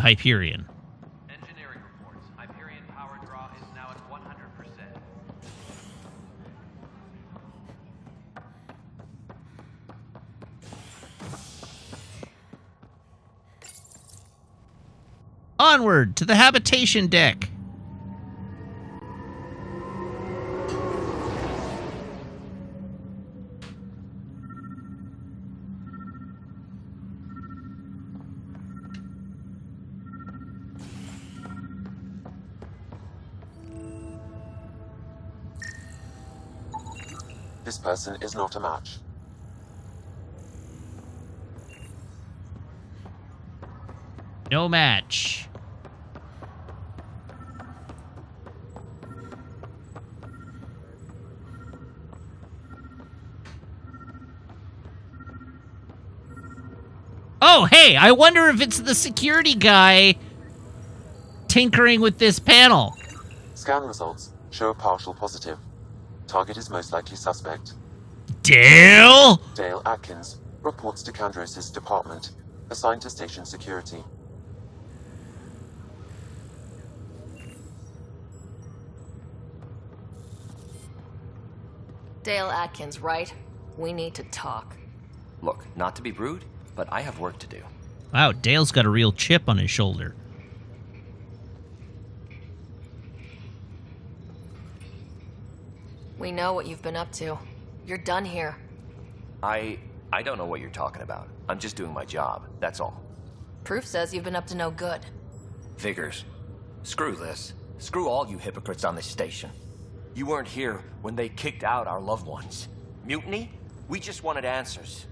Hyperion. Engineering reports. Hyperion power draw is now at 100%. Onward to the habitation deck. This person is not a match. No match. Oh, hey, I wonder if it's the security guy tinkering with this panel. Scan results show a partial positive. Target is most likely suspect. Dale? Dale Atkins reports to Kandros' department, assigned to station security. Dale Atkins, right? We need to talk. Look, not to be rude, but I have work to do. Wow, Dale's got a real chip on his shoulder. We know what you've been up to. You're done here. I don't know what you're talking about. I'm just doing my job, that's all. Proof says you've been up to no good. Figures. Screw this. Screw all you hypocrites on this station. You weren't here when they kicked out our loved ones. Mutiny? We just wanted answers.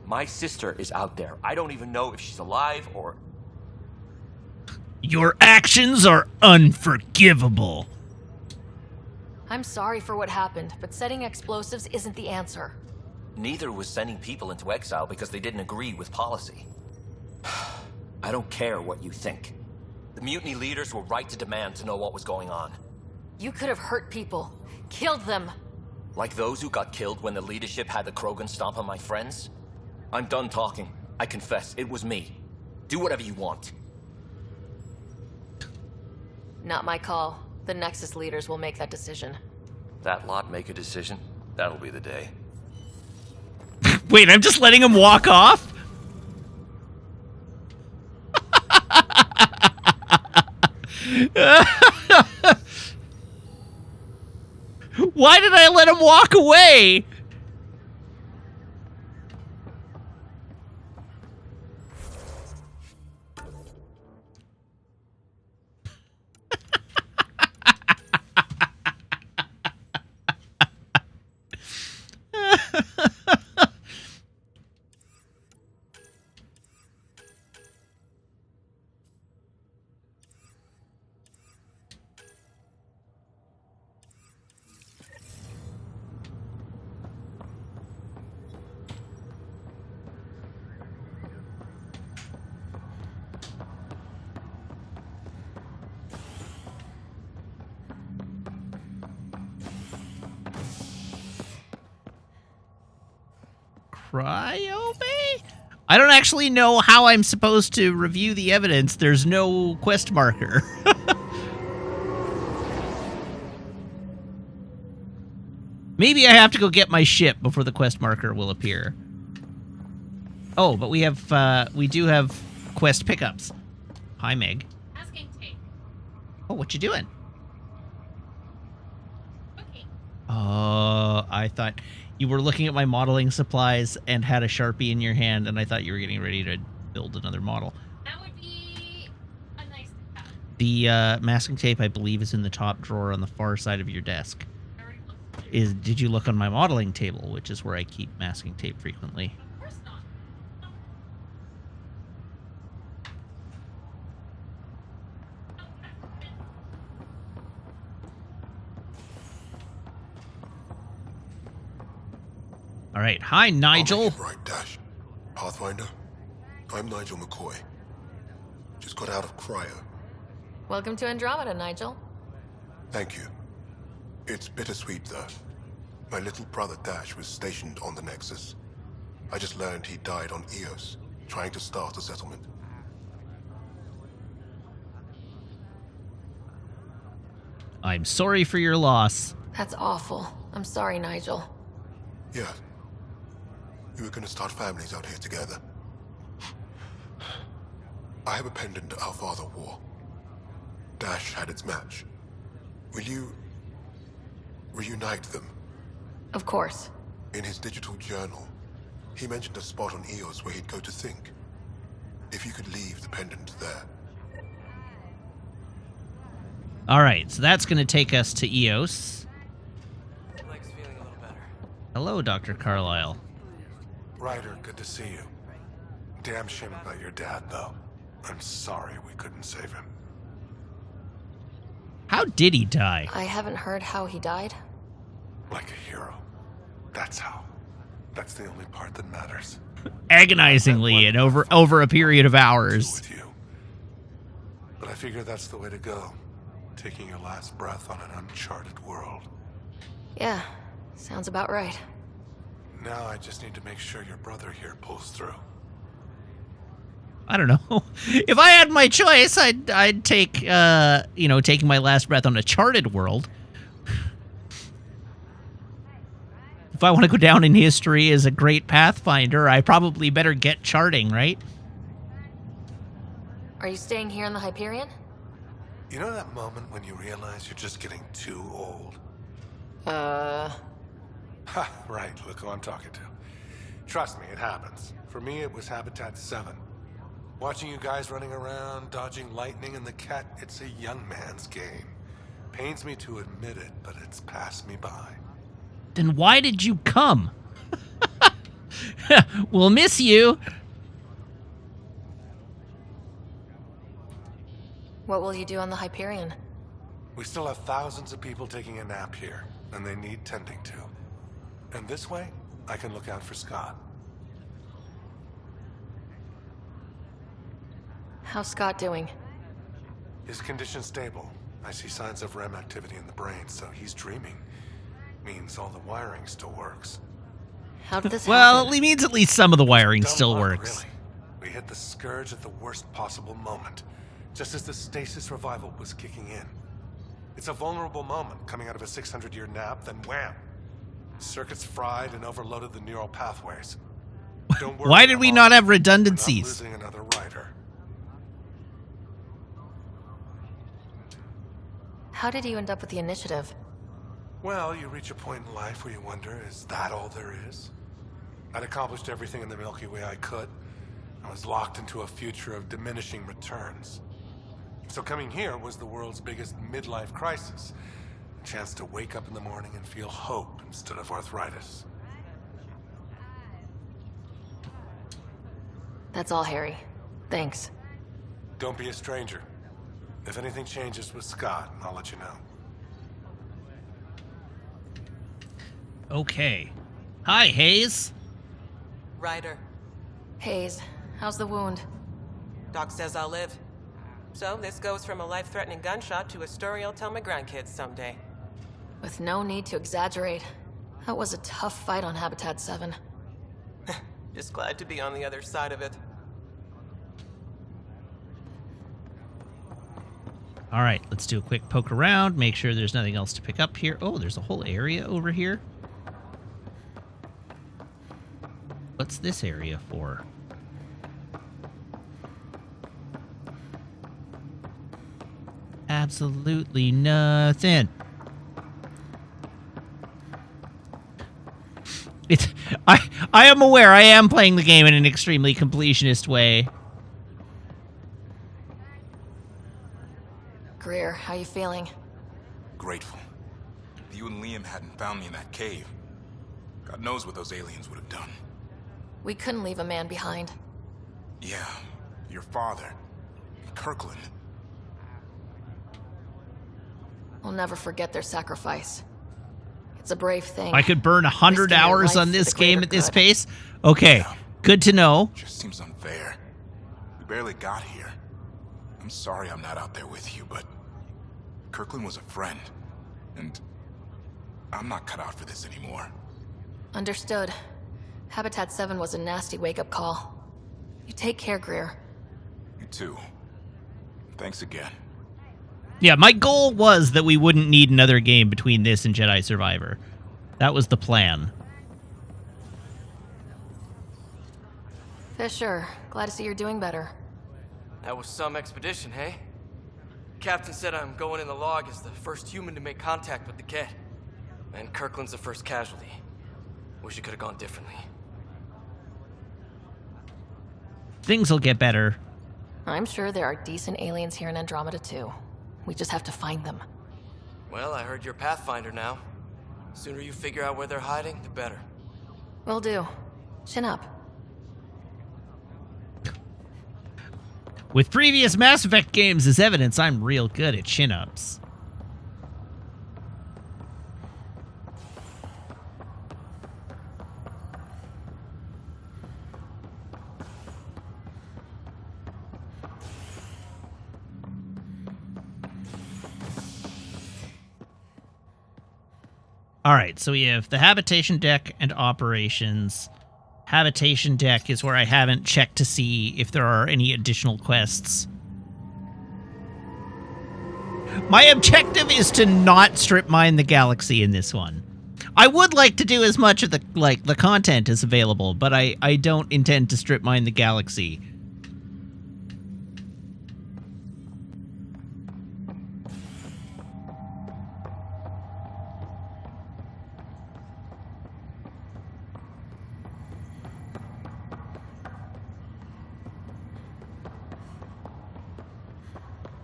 My sister is out there. I don't even know if she's alive or... Your actions are unforgivable. I'm sorry for what happened, but setting explosives isn't the answer. Neither was sending people into exile because they didn't agree with policy. I don't care what you think. The mutiny leaders were right to demand to know what was going on. You could have hurt people. Killed them. Like those who got killed when the leadership had the Krogan stomp on my friends? I'm done talking. I confess, it was me. Do whatever you want. Not my call. The Nexus leaders will make that decision. That lot make a decision? That'll be the day. Wait, I'm just letting him walk off? Why did I let him walk away? Cryo Bay? I don't actually know how I'm supposed to review the evidence. There's no quest marker. Maybe I have to go get my ship before the quest marker will appear. Oh, but we do have quest pickups. Hi, Meg. Masking tape. Oh, what you doing? Okay. I thought you were looking at my modeling supplies and had a Sharpie in your hand, and I thought you were getting ready to build another model. That would be a nice to have. The masking tape, I believe, is in the top drawer on the far side of your desk. I already looked. Did you look on my modeling table, which is where I keep masking tape frequently? Of course not. All right. Hi, Nigel. Right, Dash. Pathfinder, I'm Nigel McCoy. Just got out of cryo. Welcome to Andromeda, Nigel. Thank you. It's bittersweet, though. My little brother Dash was stationed on the Nexus. I just learned he died on Eos, trying to start a settlement. I'm sorry for your loss. That's awful. I'm sorry, Nigel. Yeah. We were gonna start families out here together. I have a pendant our father wore. Dash had its match. Will you reunite them? Of course. In his digital journal, he mentioned a spot on Eos where he'd go to think. If you could leave the pendant there. All right, so that's going to take us to Eos. Leg's feeling a little better. Hello, Dr. Carlyle. Ryder, good to see you. Damn shame about your dad, though. I'm sorry we couldn't save him. How did he die? I haven't heard how he died. Like a hero. That's how. That's the only part that matters. Agonizingly and over a period of hours. With you. But I figure that's the way to go. Taking your last breath on an uncharted world. Yeah, sounds about right. Now I just need to make sure your brother here pulls through. I don't know. If I had my choice, I'd take, taking my last breath on a charted world. If I want to go down in history as a great Pathfinder, I probably better get charting, right? Are you staying here in the Hyperion? You know that moment when you realize you're just getting too old? Ha, right, look who I'm talking to. Trust me, it happens. For me, it was Habitat 7. Watching you guys running around, dodging lightning and the cat, it's a young man's game. Pains me to admit it, but it's passed me by. Then why did you come? We'll miss you. What will you do on the Hyperion? We still have thousands of people taking a nap here, and they need tending to. And this way, I can look out for Scott. How's Scott doing? His condition's stable. I see signs of REM activity in the brain, so he's dreaming. Means all the wiring still works. How did this Well, happen? it means at least some of the wiring Dumb still luck, works. Really. We hit the Scourge at the worst possible moment, just as the stasis revival was kicking in. It's a vulnerable moment coming out of a 600-year nap, then wham! Circuits fried and overloaded the neural pathways. Don't worry, Why did we not have redundancies? We're not losing another rider. How did you end up with the initiative? Well, you reach a point in life where you wonder, is that all there is? I'd accomplished everything in the Milky Way I could. I was locked into a future of diminishing returns. So coming here was the world's biggest midlife crisis. A chance to wake up in the morning and feel hope instead of arthritis. That's all, Harry. Thanks. Don't be a stranger. If anything changes with Scott, I'll let you know. Okay. Hi, Hayes. Ryder. Hayes, how's the wound? Doc says I'll live. So this goes from a life-threatening gunshot to a story I'll tell my grandkids someday. With no need to exaggerate. That was a tough fight on Habitat 7. Just glad to be on the other side of it. All right, let's do a quick poke around, make sure there's nothing else to pick up here. Oh, there's a whole area over here. What's this area for? Absolutely nothing. I am aware I am playing the game in an extremely completionist way. Greer, how you feeling? Grateful. If you and Liam hadn't found me in that cave, God knows what those aliens would have done. We couldn't leave a man behind. Yeah, your father, Kirkland. We'll never forget their sacrifice. It's a brave thing. I could burn 100 Risking your hours life on for this the greater game at this good. pace. Okay, good to know. Just seems unfair. We barely got here. I'm sorry I'm not out there with you, but Kirkland was a friend, and I'm not cut out for this anymore. Understood. Habitat 7 was a nasty wake-up call. You take care, Greer. You too. Thanks again. Yeah, my goal was that we wouldn't need another game between this and Jedi Survivor. That was the plan. Fisher, glad to see you're doing better. That was some expedition, hey? Captain said I'm going in the log as the first human to make contact with the Kett. And Kirkland's the first casualty. Wish it could have gone differently. Things will get better. I'm sure there are decent aliens here in Andromeda too. We just have to find them. Well, I heard you're Pathfinder now. Sooner you figure out where they're hiding, the better. Will do. Chin up. With previous Mass Effect games as evidence, I'm real good at chin-ups. All right, so we have the habitation deck and operations. Habitation deck is where I haven't checked to see if there are any additional quests. My objective is to not strip mine the galaxy in this one. I would like to do as much of the content as available, but I don't intend to strip mine the galaxy.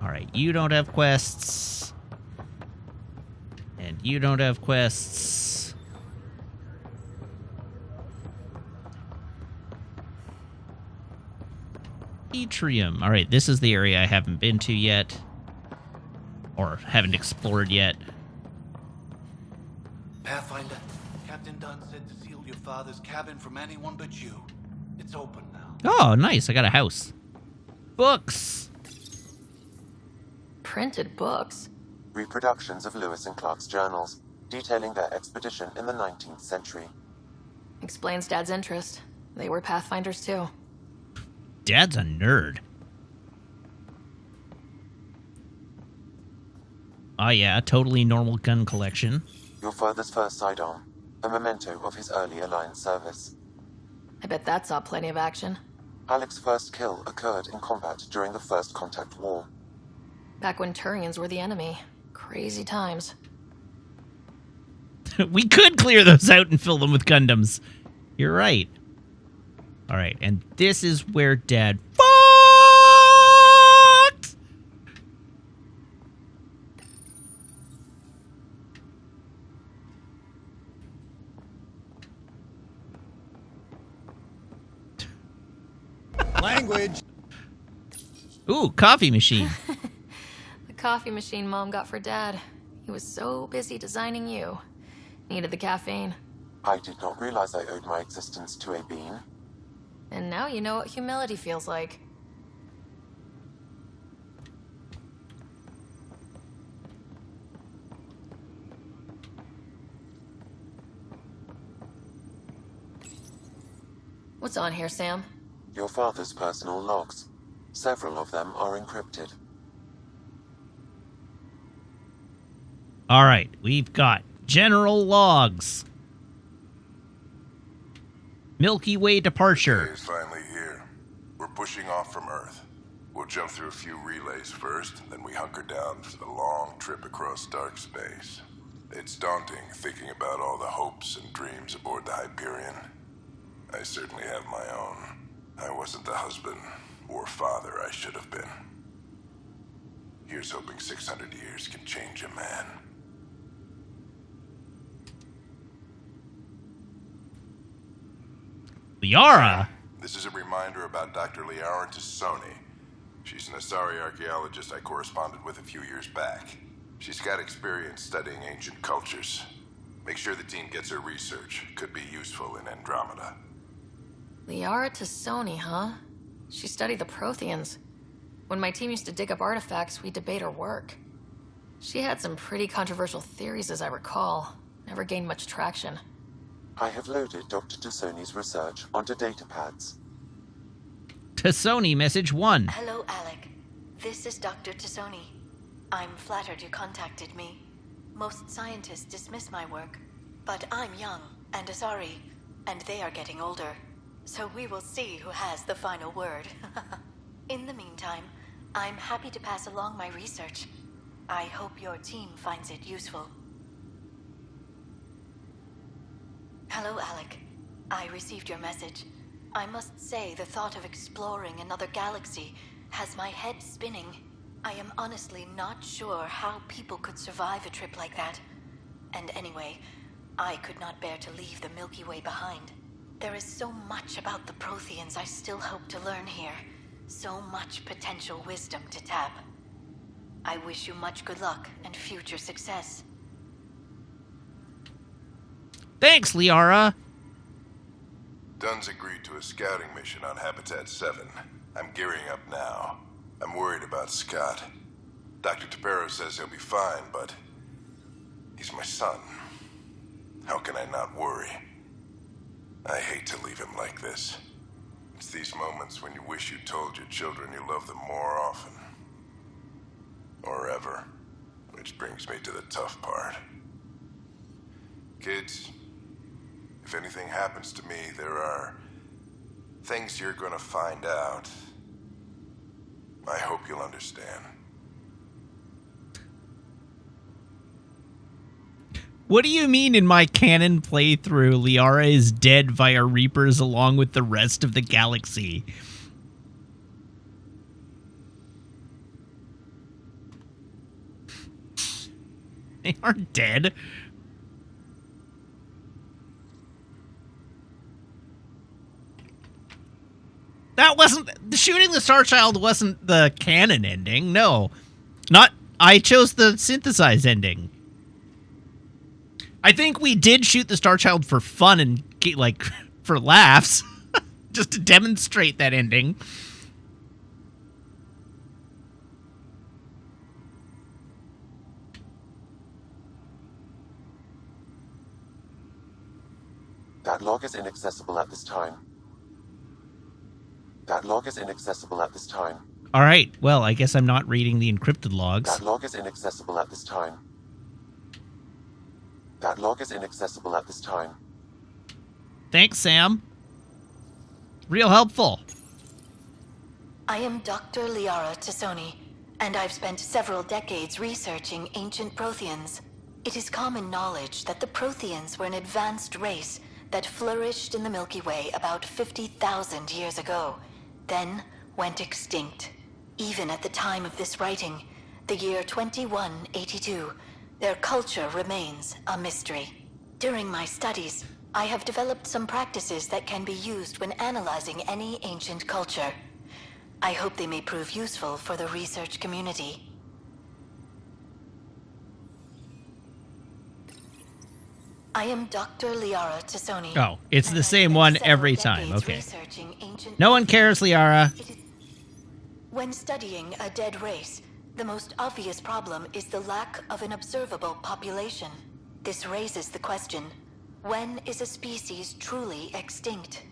Alright, you don't have quests. And you don't have quests. Atrium. Alright, this is the area I haven't been to yet. Or haven't explored yet. Pathfinder, Captain Dunn said to seal your father's cabin from anyone but you. It's open now. Oh, nice. I got a house. Books. Printed books? Reproductions of Lewis and Clark's journals, detailing their expedition in the 19th century. Explains Dad's interest. They were Pathfinders too. Dad's a nerd. Oh yeah, totally normal gun collection. Your father's first sidearm, a memento of his early Alliance service. I bet that saw plenty of action. Alec's first kill occurred in combat during the First Contact War. Back when Turians were the enemy. Crazy times. We could clear those out and fill them with Gundams. You're right. Alright, and this is where Dad fucked! Language! Ooh, coffee machine. The coffee machine Mom got for Dad. He was so busy designing you. Needed the caffeine. I did not realize I owed my existence to a bean. And now you know what humility feels like. What's on here, Sam? Your father's personal logs. Several of them are encrypted. All right, we've got general logs. Milky Way departure. The day is finally here. We're pushing off from Earth. We'll jump through a few relays first, then we hunker down for the long trip across dark space. It's daunting thinking about all the hopes and dreams aboard the Hyperion. I certainly have my own. I wasn't the husband or father I should have been. Here's hoping 600 years can change a man. Liara? This is a reminder about Dr. Liara Tassoni. She's an Asari archaeologist I corresponded with a few years back. She's got experience studying ancient cultures. Make sure the team gets her research. Could be useful in Andromeda. Liara Tassoni, huh? She studied the Protheans. When my team used to dig up artifacts, we'd debate her work. She had some pretty controversial theories, as I recall. Never gained much traction. I have loaded Dr. Tassoni's research onto datapads. Tassoni, message 1. Hello, Alec. This is Dr. Tassoni. I'm flattered you contacted me. Most scientists dismiss my work, but I'm young and Asari, and they are getting older. So we will see who has the final word. In the meantime, I'm happy to pass along my research. I hope your team finds it useful. Hello, Alec. I received your message. I must say the thought of exploring another galaxy has my head spinning. I am honestly not sure how people could survive a trip like that. And anyway, I could not bear to leave the Milky Way behind. There is so much about the Protheans I still hope to learn here. So much potential wisdom to tap. I wish you much good luck and future success. Thanks, Liara. Dunn's agreed to a scouting mission on Habitat 7. I'm gearing up now. I'm worried about Scott. Dr. Tapero says he'll be fine, but he's my son. How can I not worry? I hate to leave him like this. It's these moments when you wish you told your children you love them more often. Or ever. Which brings me to the tough part. Kids, if anything happens to me, there are things you're gonna find out. I hope you'll understand. What do you mean in my canon playthrough, Liara is dead via Reapers along with the rest of the galaxy? They aren't dead. That wasn't... Shooting the Star Child wasn't the canon ending. No. Not... I chose the synthesized ending. I think we did shoot the Star Child for fun and, like, for laughs. Just to demonstrate that ending. That log is inaccessible at this time. That log is inaccessible at this time. All right. Well, I guess I'm not reading the encrypted logs. That log is inaccessible at this time. That log is inaccessible at this time. Thanks, Sam. Real helpful. I am Dr. Liara Tassoni, and I've spent several decades researching ancient Protheans. It is common knowledge that the Protheans were an advanced race that flourished in the Milky Way about 50,000 years ago, then went extinct. Even at the time of this writing, the year 2182, their culture remains a mystery. During my studies, I have developed some practices that can be used when analyzing any ancient culture. I hope they may prove useful for the research community. I am Dr. Liara Tassoni. Oh, it's the same one every time. Okay. No one cares, Liara. When studying a dead race, the most obvious problem is the lack of an observable population. This raises the question, when is a species truly extinct?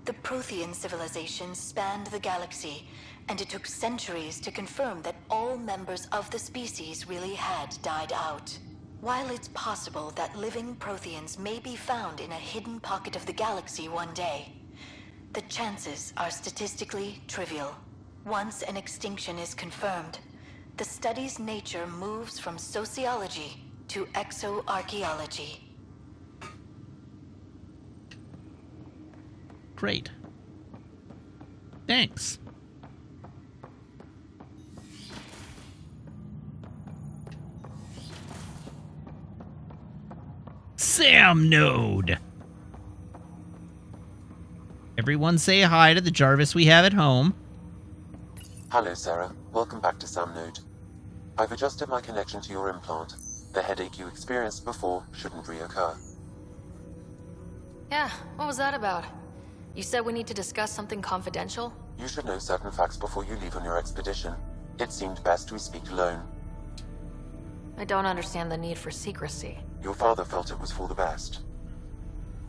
The Prothean civilization spanned the galaxy, and it took centuries to confirm that all members of the species really had died out. While it's possible that living Protheans may be found in a hidden pocket of the galaxy one day, the chances are statistically trivial. Once an extinction is confirmed, the study's nature moves from sociology to exoarchaeology. Great. Thanks. Sam Node. Everyone say hi to the Jarvis we have at home. Hello, Sarah. Welcome back to Sam Node. I've adjusted my connection to your implant. The headache you experienced before shouldn't reoccur. Yeah, what was that about? You said we need to discuss something confidential? You should know certain facts before you leave on your expedition. It seemed best we speak alone. I don't understand the need for secrecy. Your father felt it was for the best.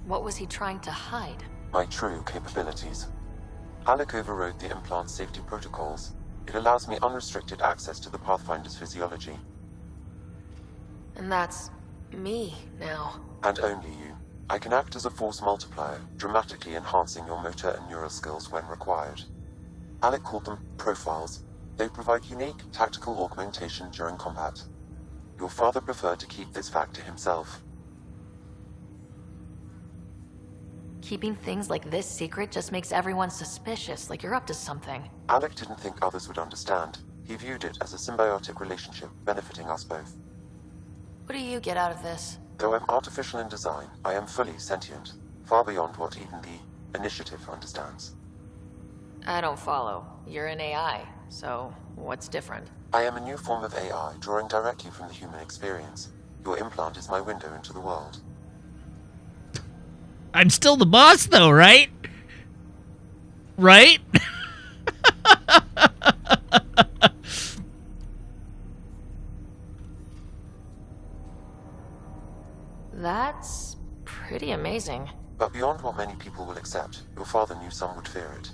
What was he trying to hide? My true capabilities. Alec overrode the implant safety protocols. It allows me unrestricted access to the Pathfinder's physiology. And that's me now. And only you. I can act as a force multiplier, dramatically enhancing your motor and neural skills when required. Alec called them profiles. They provide unique tactical augmentation during combat. Your father preferred to keep this fact to himself. Keeping things like this secret just makes everyone suspicious, like you're up to something. Alec didn't think others would understand. He viewed it as a symbiotic relationship benefiting us both. What do you get out of this? Though I'm artificial in design, I am fully sentient, far beyond what even the Initiative understands. I don't follow. You're an AI, so what's different? I am a new form of AI, drawing directly from the human experience. Your implant is my window into the world. I'm still the boss, though, right? Right? That's pretty amazing. But beyond what many people will accept, your father knew some would fear it.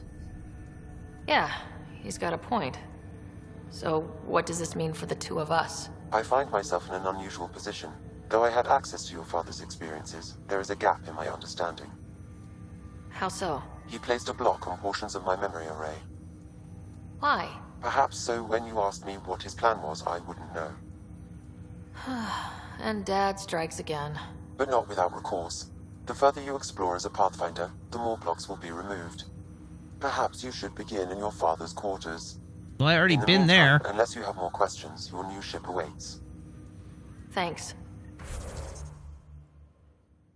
Yeah, he's got a point. So, what does this mean for the two of us? I find myself in an unusual position. Though I had access to your father's experiences, there is a gap in my understanding. How so? He placed a block on portions of my memory array. Why? Perhaps so when you asked me what his plan was, I wouldn't know. And Dad strikes again. But not without recourse. The further you explore as a Pathfinder, the more blocks will be removed. Perhaps you should begin in your father's quarters. Well, I already In the been meantime, there. Unless you have more questions, your new ship awaits. Thanks.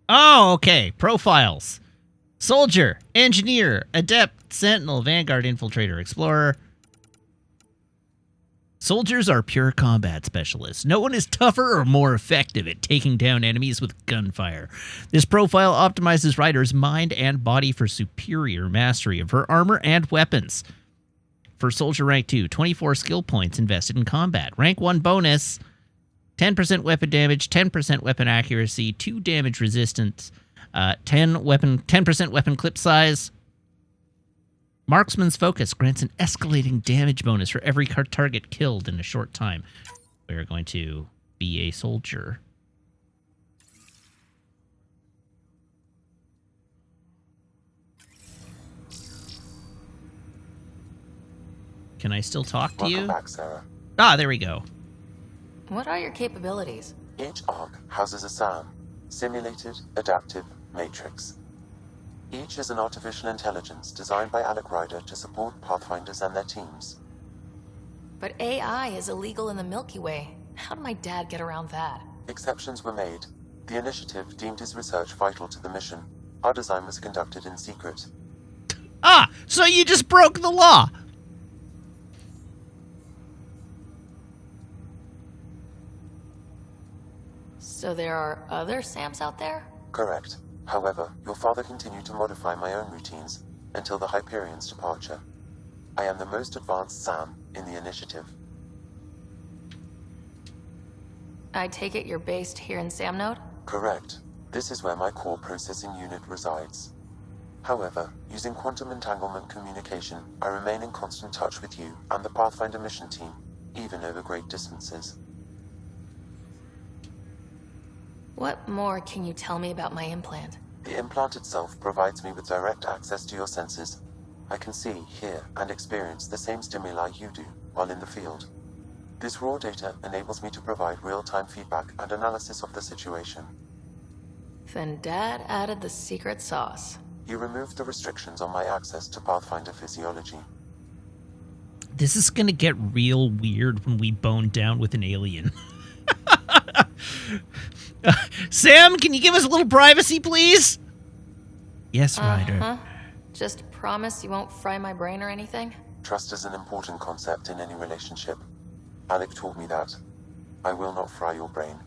Oh, okay. Profiles. Soldier, Engineer, Adept, Sentinel, Vanguard, Infiltrator, Explorer. Soldiers are pure combat specialists. No one is tougher or more effective at taking down enemies with gunfire. This profile optimizes Ryder's mind and body for superior mastery of her armor and weapons. For Soldier Rank 2, 24 skill points invested in combat. Rank 1 bonus, 10% weapon damage, 10% weapon accuracy, 2 damage resistance, 10% weapon clip size. Marksman's Focus grants an escalating damage bonus for every target killed in a short time. We're going to be a soldier. Can I still talk to you? Welcome back, Sarah. Ah, there we go. What are your capabilities? Each arc houses a SAM, Simulated Adaptive Matrix. Each is an artificial intelligence designed by Alec Ryder to support Pathfinders and their teams. But AI is illegal in the Milky Way. How did my dad get around that? Exceptions were made. The Initiative deemed his research vital to the mission. Our design was conducted in secret. Ah, so you just broke the law. So there are other SAMs out there? Correct. However, your father continued to modify my own routines until the Hyperion's departure. I am the most advanced SAM in the Initiative. I take it you're based here in Samnode? Correct. This is where my core processing unit resides. However, using quantum entanglement communication, I remain in constant touch with you and the Pathfinder mission team, even over great distances. What more can you tell me about my implant? The implant itself provides me with direct access to your senses. I can see, hear, and experience the same stimuli you do while in the field. This raw data enables me to provide real-time feedback and analysis of the situation. Then Dad added the secret sauce. He removed the restrictions on my access to Pathfinder physiology. This is gonna get real weird when we bone down with an alien. Sam, can you give us a little privacy, please? Yes, Ryder. Just promise you won't fry my brain or anything? Trust is an important concept in any relationship. Alec taught me that. I will not fry your brain.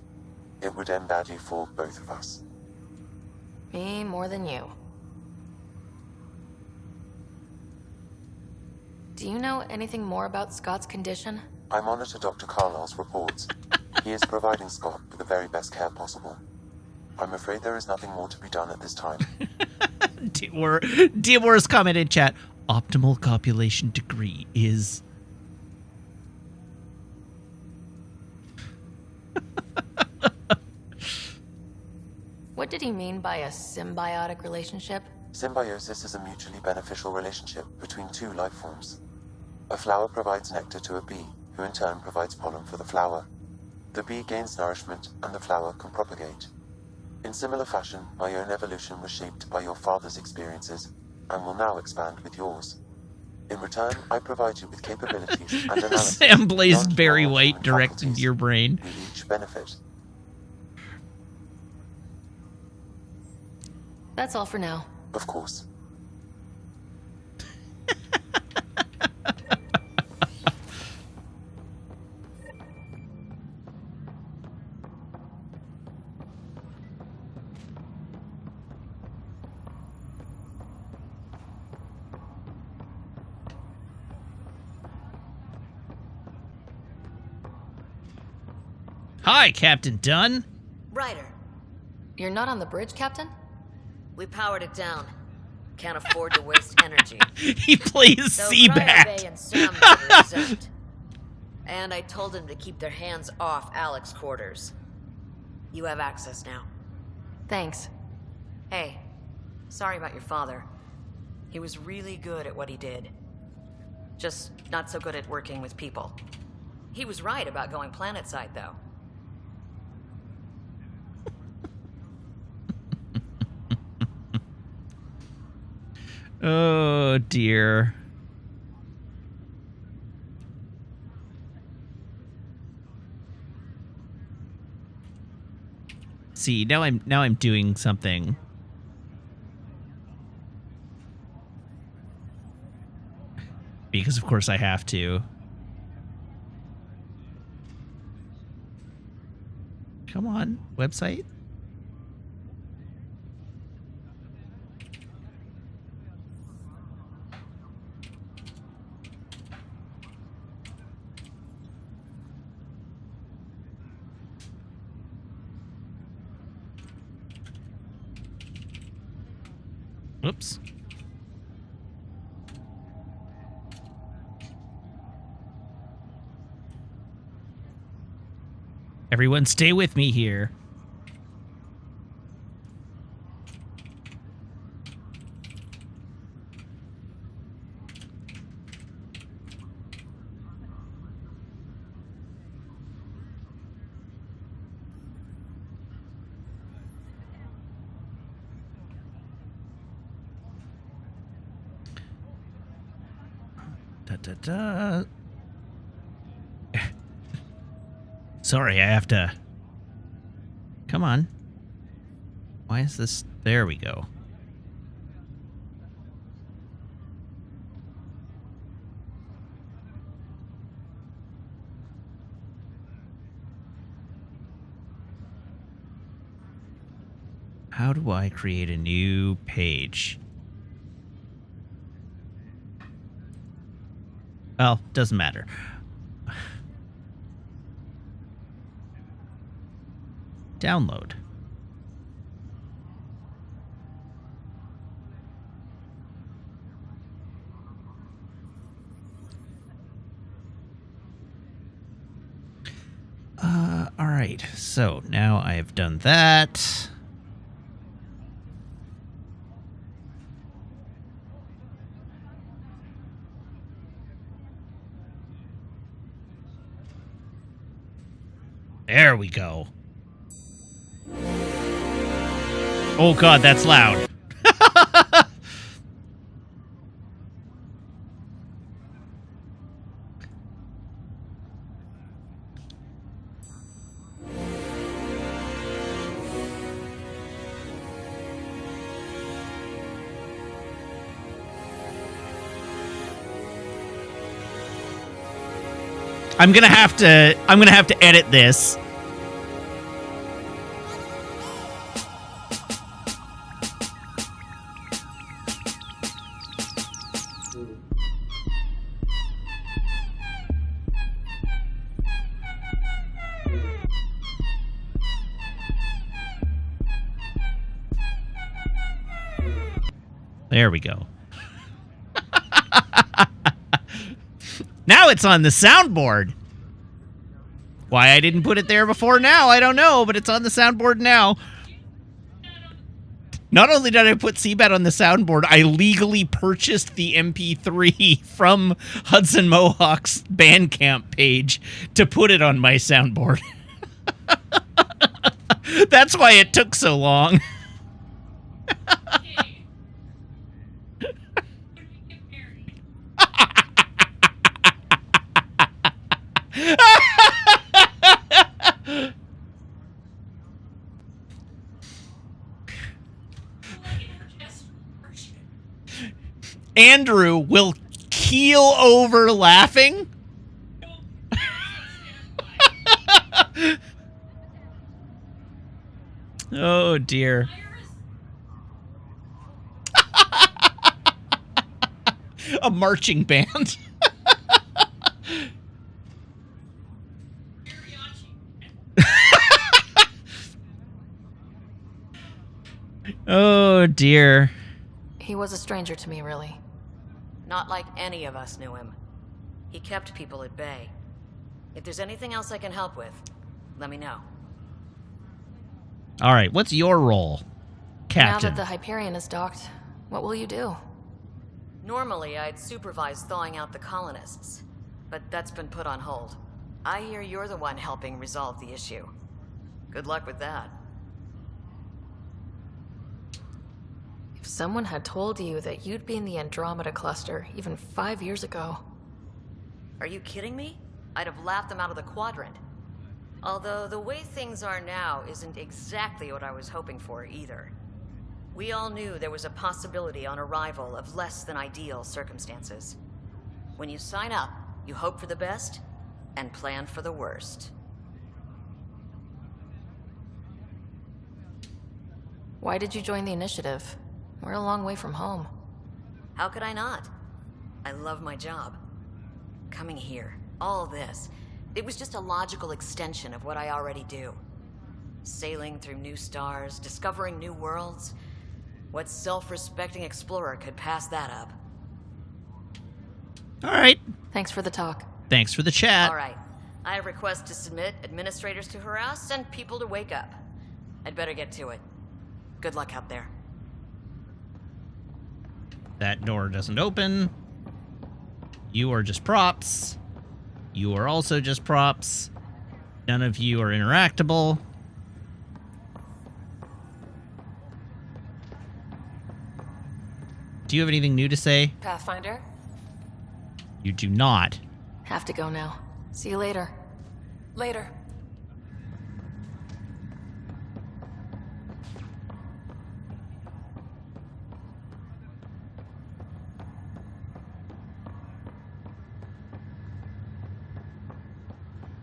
It would end badly for both of us. Me more than you. Do you know anything more about Scott's condition? I monitor Dr. Carlisle's reports. He is providing Scott with the very best care possible. I'm afraid there is nothing more to be done at this time. Dimor's comment in chat. Optimal copulation degree is What did he mean by a symbiotic relationship? Symbiosis is a mutually beneficial relationship between two life forms. A flower provides nectar to a bee, who in turn provides pollen for the flower. The bee gains nourishment, and the flower can propagate. In similar fashion, my own evolution was shaped by your father's experiences, and will now expand with yours. In return, I provide you with capabilities and analysis. Sam Blaze beyond Barry normal White human direct faculties. into your brain. We each benefit. That's all for now. Of course. Hi, Captain Dunn. Ryder, You're not on the bridge, Captain? we powered it down. Can't afford to waste energy. He plays So Seabat. Cryo Bay and Sam are exempt. And I told them to keep their hands off Alec's quarters. You have access now. Thanks. Hey, sorry about your father. He was really good at what he did. Just not so good at working with people. He was right about going planetside, though. Oh dear. See, now I'm doing something. Because of course I have to. Come on, website. Oops. Everyone stay with me here. Da. Sorry, I have to... Come on. Why is this... There we go. How do I create a new page? Well, doesn't matter. Download. All right. So now I have done that. There we go. Oh god, that's loud. I'm gonna have to edit this. There we go. Now it's on the soundboard. Why I didn't put it there before now, I don't know, but it's on the soundboard now. Not only did I put Seabed on the soundboard, I legally purchased the MP3 from Hudson Mohawk's Bandcamp page to put it on my soundboard. That's why it took so long. Andrew will keel over laughing. Oh, dear. A marching band. Oh, dear. He was a stranger to me, really. Not like any of us knew him. He kept people at bay. If there's anything else I can help with, let me know. All right, what's your role, Captain? Now that the Hyperion is docked, what will you do? Normally, I'd supervise thawing out the colonists, but that's been put on hold. I hear you're the one helping resolve the issue. Good luck with that. If someone had told you that you'd be in the Andromeda cluster even 5 years ago... Are you kidding me? I'd have laughed them out of the quadrant. Although the way things are now isn't exactly what I was hoping for either. We all knew there was a possibility on arrival of less than ideal circumstances. When you sign up, you hope for the best and plan for the worst. Why did you join the initiative? We're a long way from home. How could I not? I love my job. Coming here, all this, it was just a logical extension of what I already do. Sailing through new stars, discovering new worlds. What self-respecting explorer could pass that up? All right. Thanks for the talk. Thanks for the chat. All right. I have requests to submit, administrators to harass, and people to wake up. I'd better get to it. Good luck out there. That door doesn't open. You are just props. You are also just props. None of you are interactable. Do you have anything new to say? Pathfinder? You do not. Have to go now. See you later. Later.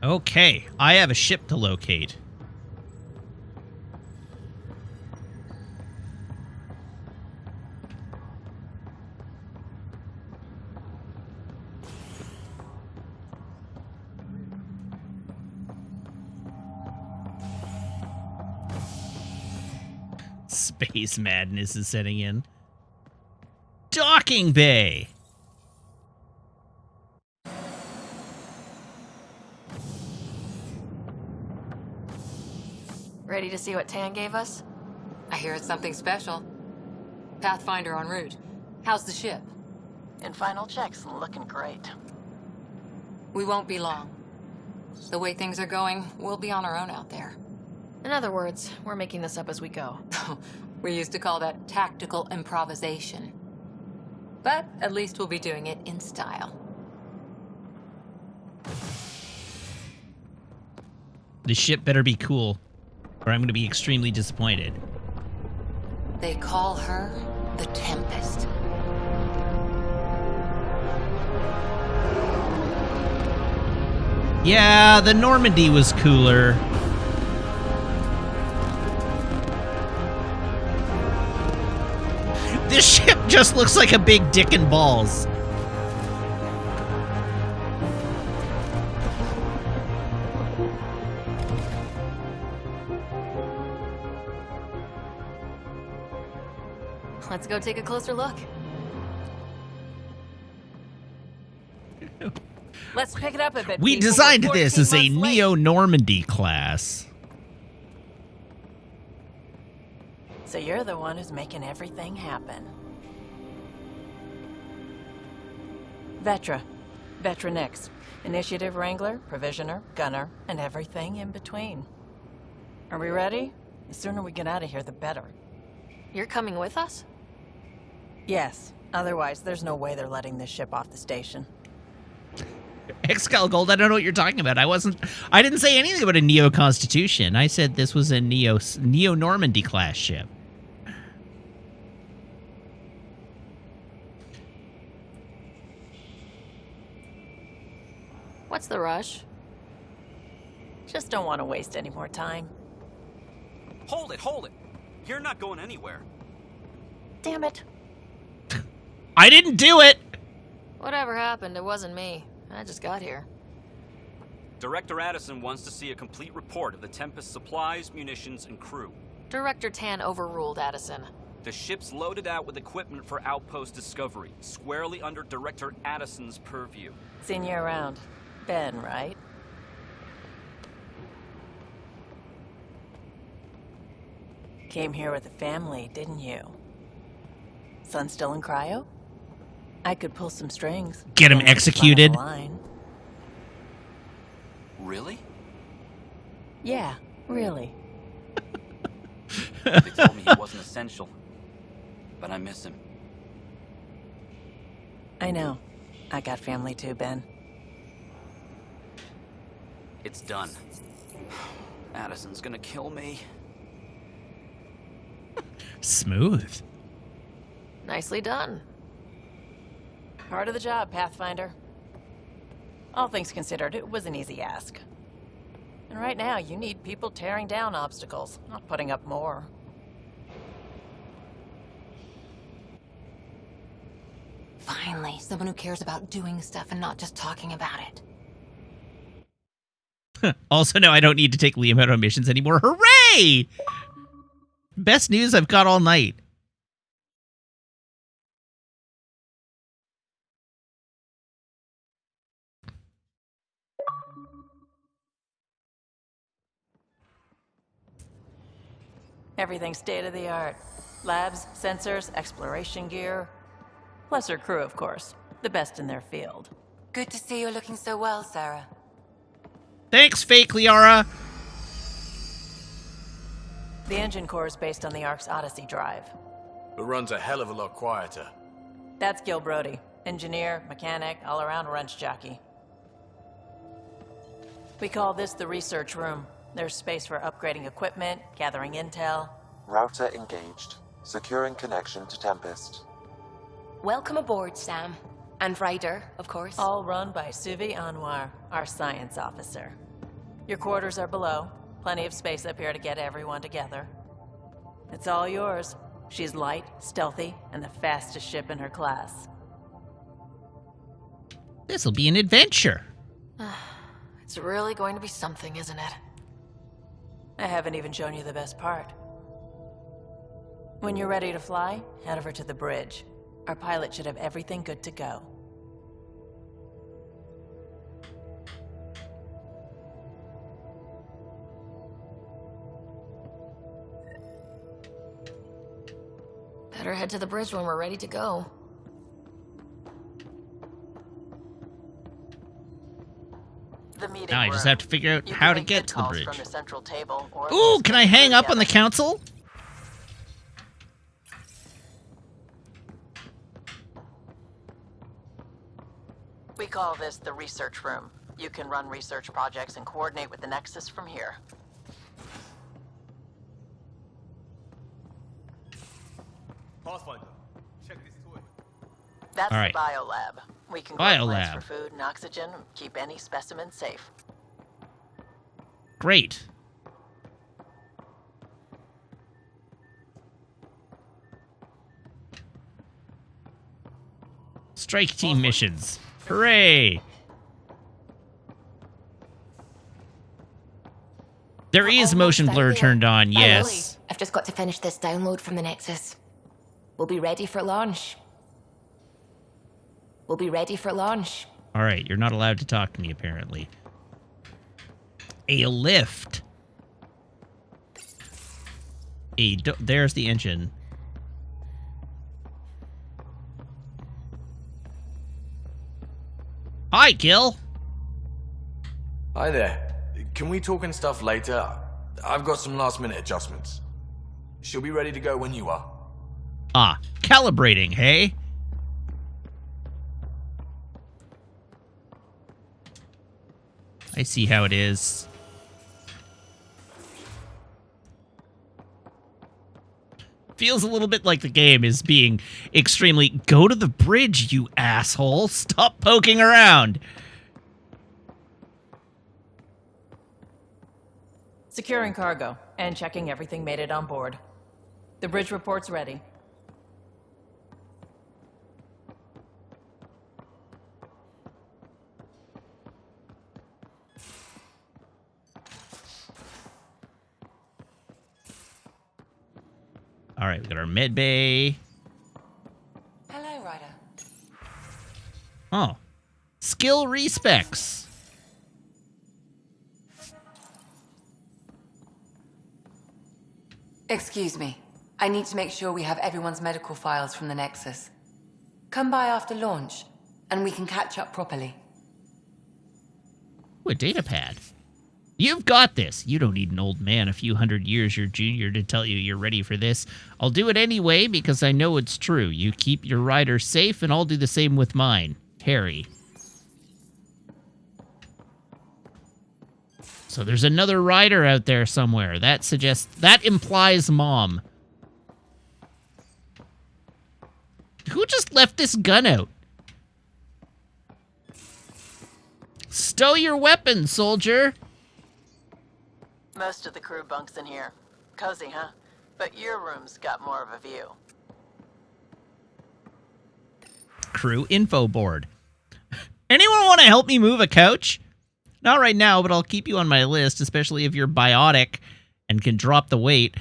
Okay, I have a ship to locate. Space madness is setting in. Docking bay. Ready to see what Tan gave us? I hear it's something special. Pathfinder en route. How's the ship? In final checks, looking great. We won't be long. The way things are going, we'll be on our own out there. In other words, we're making this up as we go. We used to call that tactical improvisation. But at least we'll be doing it in style. The ship better be cool, or I'm going to be extremely disappointed. They call her the Tempest. Yeah, the Normandy was cooler. This ship just looks like a big dick and balls. Let's go take a closer look. Let's pick it up a bit. We people. designed We're this 14 as a months late. Neo-Normandy class. So you're the one who's making everything happen. Vetra. Vetra Nix. Initiative Wrangler, Provisioner, Gunner, and everything in between. Are we ready? The sooner we get out of here, the better. You're coming with us? Yes. Otherwise, there's no way they're letting this ship off the station. Excalgold, I don't know what you're talking about. I didn't say anything about a Neo-Constitution. I said this was a Neo-Normandy class ship. What's the rush? Just don't want to waste any more time. Hold it! You're not going anywhere. Damn it. I didn't do it! Whatever happened, it wasn't me. I just got here. Director Addison wants to see a complete report of the Tempest's supplies, munitions, and crew. Director Tan overruled Addison. The ship's loaded out with equipment for outpost discovery, squarely under Director Addison's purview. Seen you around. Ben, right? Came here with a family, didn't you? Son still in cryo? I could pull some strings. Get him executed. Really? Yeah, really. They told me he wasn't essential, but I miss him. I know. I got family too, Ben. It's done. Addison's gonna kill me. Smooth. Nicely done. Part of the job, Pathfinder. All things considered, it was an easy ask. And right now, you need people tearing down obstacles, not putting up more. Finally, someone who cares about doing stuff and not just talking about it. Also, no, I don't need to take Liam out on missions anymore. Hooray! Best news I've got all night. Everything's state-of-the-art. Labs, sensors, exploration gear. Plus her crew, of course. The best in their field. Good to see you looking so well, Sarah. Thanks, fake Liara. The engine core is based on the Ark's Odyssey drive. It runs a hell of a lot quieter. That's Gil Brody. Engineer, mechanic, all-around wrench jockey. We call this the research room. There's space for upgrading equipment, gathering intel. Router engaged. Securing connection to Tempest. Welcome aboard, Sam. And Ryder, of course. All run by Suvi Anwar, our science officer. Your quarters are below. Plenty of space up here to get everyone together. It's all yours. She's light, stealthy, and the fastest ship in her class. This'll be an adventure. It's really going to be something, isn't it? I haven't even shown you the best part. When you're ready to fly, head over to the bridge. Our pilot should have everything good to go. Better head to the bridge when we're ready to go. The meeting Now I just have to figure out You how can to make get good to the calls bridge. From the central table or Ooh, can I hang up on the council? We call this the research room. You can run research projects and coordinate with the Nexus from here. Pathfinder, check this toy. That's All right. the biolab. We can grow plants Biolab. for food and oxygen, keep any specimen safe. Great. Strike team missions. Hooray! There is motion blur turned on, yes. I've just got to finish this download from the Nexus. We'll be ready for launch. We'll be ready for launch. All right, you're not allowed to talk to me, apparently. A lift. There's the engine. Hi, Gil. Hi there. Can we talk and stuff later? I've got some last-minute adjustments. She'll be ready to go when you are. Ah, calibrating, hey? I see how it is. Feels a little bit like the game is being extremely, go to the bridge, you asshole. Stop poking around. Securing cargo and checking everything made it on board. The bridge report's ready. All right, we got our med bay. Hello, Ryder. Oh. Skill respecs. Excuse me. I need to make sure we have everyone's medical files from the Nexus. Come by after launch, and we can catch up properly. Ooh, a data pad. You've got this. You don't need an old man a few hundred years your junior to tell you you're ready for this. I'll do it anyway because I know it's true. You keep your rider safe, and I'll do the same with mine. Harry. So there's another rider out there somewhere. That implies Mom. Who just left this gun out? Stow your weapon, soldier. Most of the crew bunks in here. Cozy, huh? But your room's got more of a view. Crew info board. Anyone want to help me move a couch? Not right now, but I'll keep you on my list, especially if you're biotic and can drop the weight.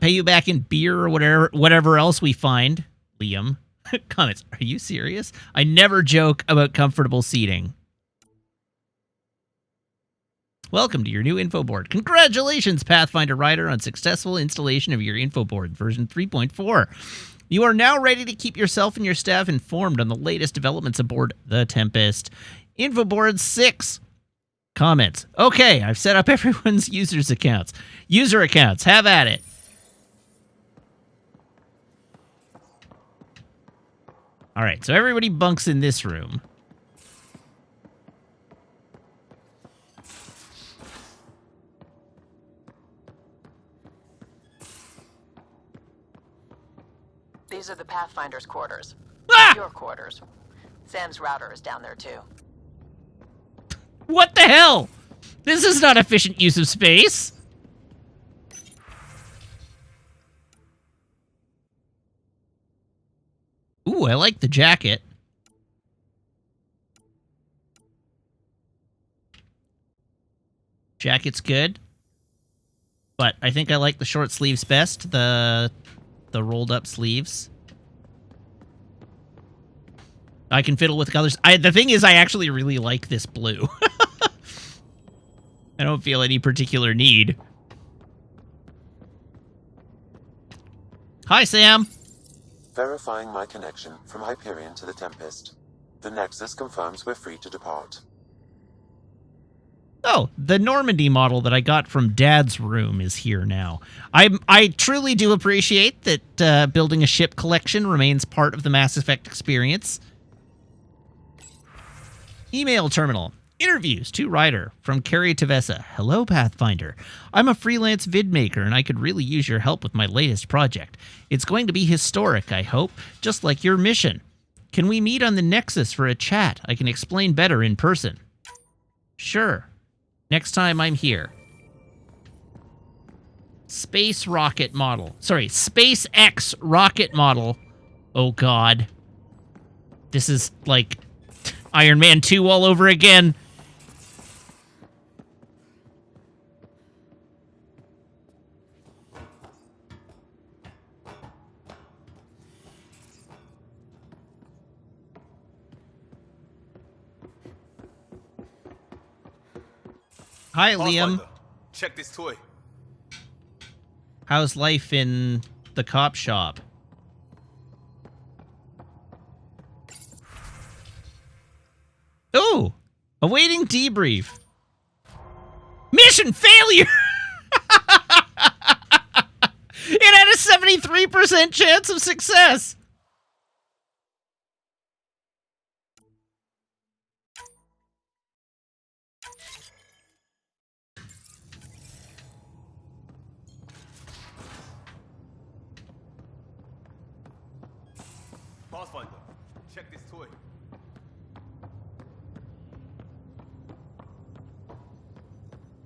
Pay you back in beer or whatever else we find. Liam. Comments. Are you serious? I never joke about comfortable seating. Welcome to your new info board. Congratulations, Pathfinder Rider, on successful installation of your info board, version 3.4. You are now ready to keep yourself and your staff informed on the latest developments aboard the Tempest. Info board 6. Comments. Okay, I've set up everyone's user accounts. Have at it. All right, so everybody bunks in this room. These are the Pathfinder's quarters. Ah! Your quarters. Sam's router is down there too. What the hell? This is not efficient use of space. Ooh, I like the jacket. Jacket's good. But I think I like the short sleeves best. The rolled up sleeves. I can fiddle with colors. The thing is, I actually really like this blue. I don't feel any particular need. Hi, Sam. Verifying my connection from Hyperion to the Tempest. The Nexus confirms we're free to depart. Oh, the Normandy model that I got from Dad's room is here now. I truly do appreciate that building a ship collection remains part of the Mass Effect experience. Email terminal. Interviews to Ryder from Carrie Tavessa. Hello, Pathfinder. I'm a freelance vid maker, and I could really use your help with my latest project. It's going to be historic, I hope, just like your mission. Can we meet on the Nexus for a chat? I can explain better in person. Sure. Next time I'm here. Space rocket model. Sorry, SpaceX rocket model. Oh, God. This is like Iron Man 2 all over again. Hi, Liam. Check this toy. How's life in the cop shop? Ooh! Awaiting debrief. Mission failure! It had a 73% chance of success! Pathfinder, check this toy.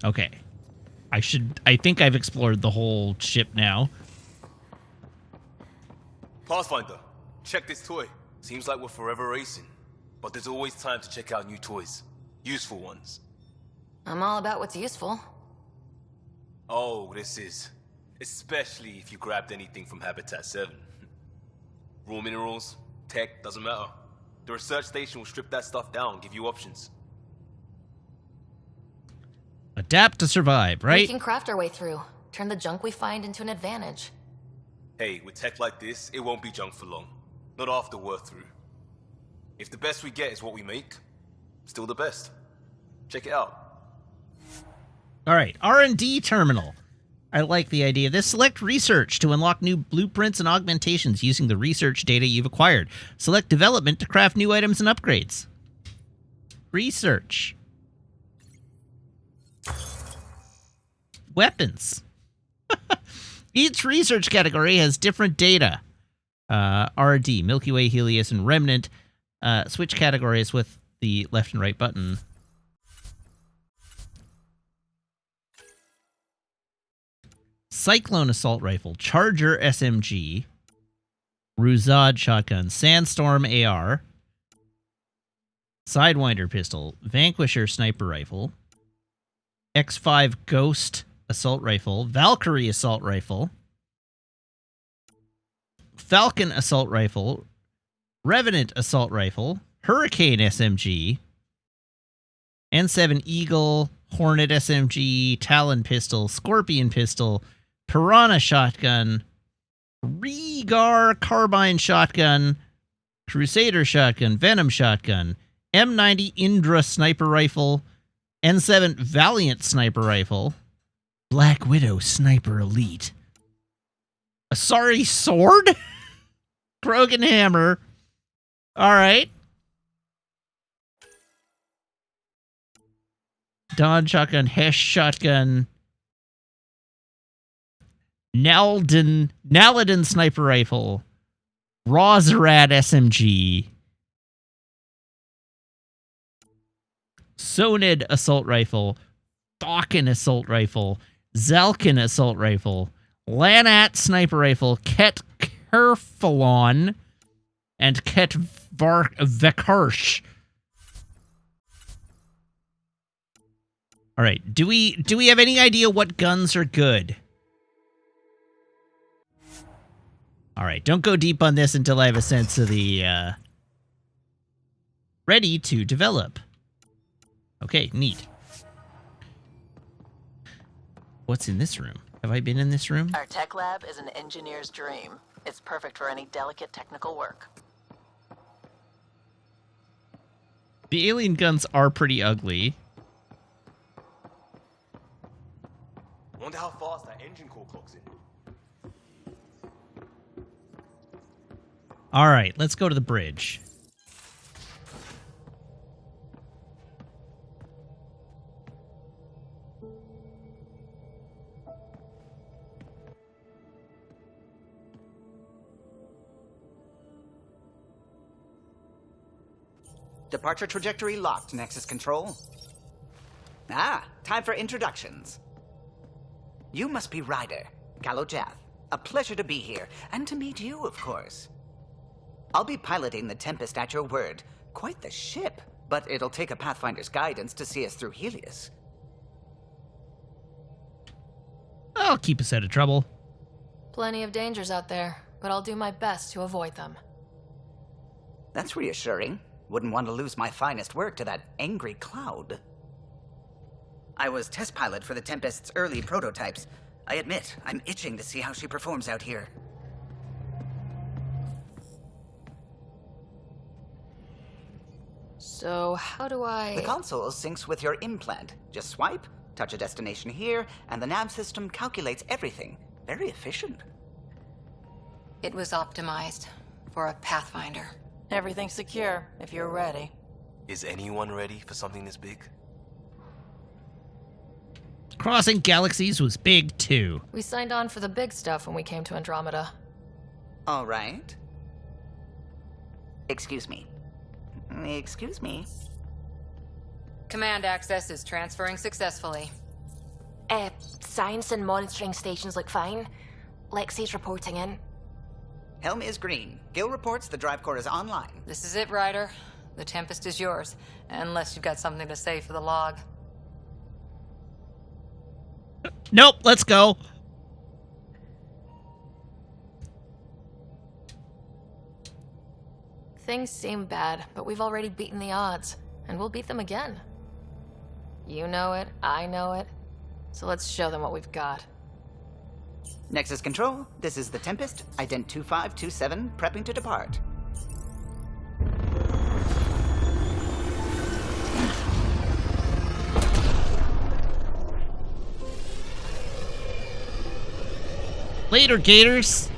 Okay. I think I've explored the whole ship now. Pathfinder, check this toy. Seems like we're forever racing, but there's always time to check out new toys. Useful ones. I'm all about what's useful. Oh, this is. Especially if you grabbed anything from Habitat 7. Raw minerals, tech, doesn't matter. The research station will strip that stuff down and give you options. Adapt to survive, right? We can craft our way through. Turn the junk we find into an advantage. Hey, with tech like this, it won't be junk for long. Not after we're through. If the best we get is what we make, still the best. Check it out. All right, R&D terminal. I like the idea of this. Select research to unlock new blueprints and augmentations using the research data you've acquired. Select development to craft new items and upgrades. Research. Weapons. Each research category has different data. RD, Milky Way, Helios, and Remnant. Switch categories with the left and right button. Cyclone Assault Rifle, Charger SMG, Ruzad Shotgun, Sandstorm AR, Sidewinder Pistol, Vanquisher Sniper Rifle, X5 Ghost Assault Rifle, Valkyrie Assault Rifle, Falcon Assault Rifle, Revenant Assault Rifle, Hurricane SMG, N7 Eagle, Hornet SMG, Talon Pistol, Scorpion Pistol, Piranha Shotgun, Regar Carbine Shotgun, Crusader Shotgun, Venom Shotgun, M90 Indra Sniper Rifle, N7 Valiant Sniper Rifle, Black Widow Sniper Elite, Asari Sword, Krogan Hammer. All right. Dawn Shotgun, Hesh Shotgun, Naladin Sniper Rifle, Rozarad SMG, Sonid Assault Rifle, Thawkin Assault Rifle, Zalkin Assault Rifle, Lanat Sniper Rifle, Ket Kerfalon, and Ket Vekarsh. All right, do we have any idea what guns are good? All right, don't go deep on this until I have a sense of the ready to develop. Okay, neat. What's in this room? Have I been in this room? Our tech lab is an engineer's dream. It's perfect for any delicate technical work. The alien guns are pretty ugly. Wonder how fast that engine core clocks in. All right, let's go to the bridge. Departure trajectory locked, Nexus Control. Ah, time for introductions. You must be Ryder, Kalojath. A pleasure to be here, and to meet you, of course. I'll be piloting the Tempest at your word. Quite the ship, but it'll take a Pathfinder's guidance to see us through Helios. I'll keep us out of trouble. Plenty of dangers out there, but I'll do my best to avoid them. That's reassuring. Wouldn't want to lose my finest work to that angry cloud. I was test pilot for the Tempest's early prototypes. I admit, I'm itching to see how she performs out here. So, how do I... The console syncs with your implant. Just swipe, touch a destination here, and the nav system calculates everything. Very efficient. It was optimized for a Pathfinder. Everything's secure, if you're ready. Is anyone ready for something this big? Crossing galaxies was big, too. We signed on for the big stuff when we came to Andromeda. All right. Excuse me. Excuse me. Command access is transferring successfully. Science and monitoring stations look fine. Lexi's reporting in. Helm is green. Gil reports the drive core is online. This is it, Ryder. The Tempest is yours, unless you've got something to say for the log. Nope, let's go. Things seem bad, but we've already beaten the odds, and we'll beat them again. You know it, I know it, so let's show them what we've got. Nexus Control, this is the Tempest, ident 2527, prepping to depart. Later, Gators.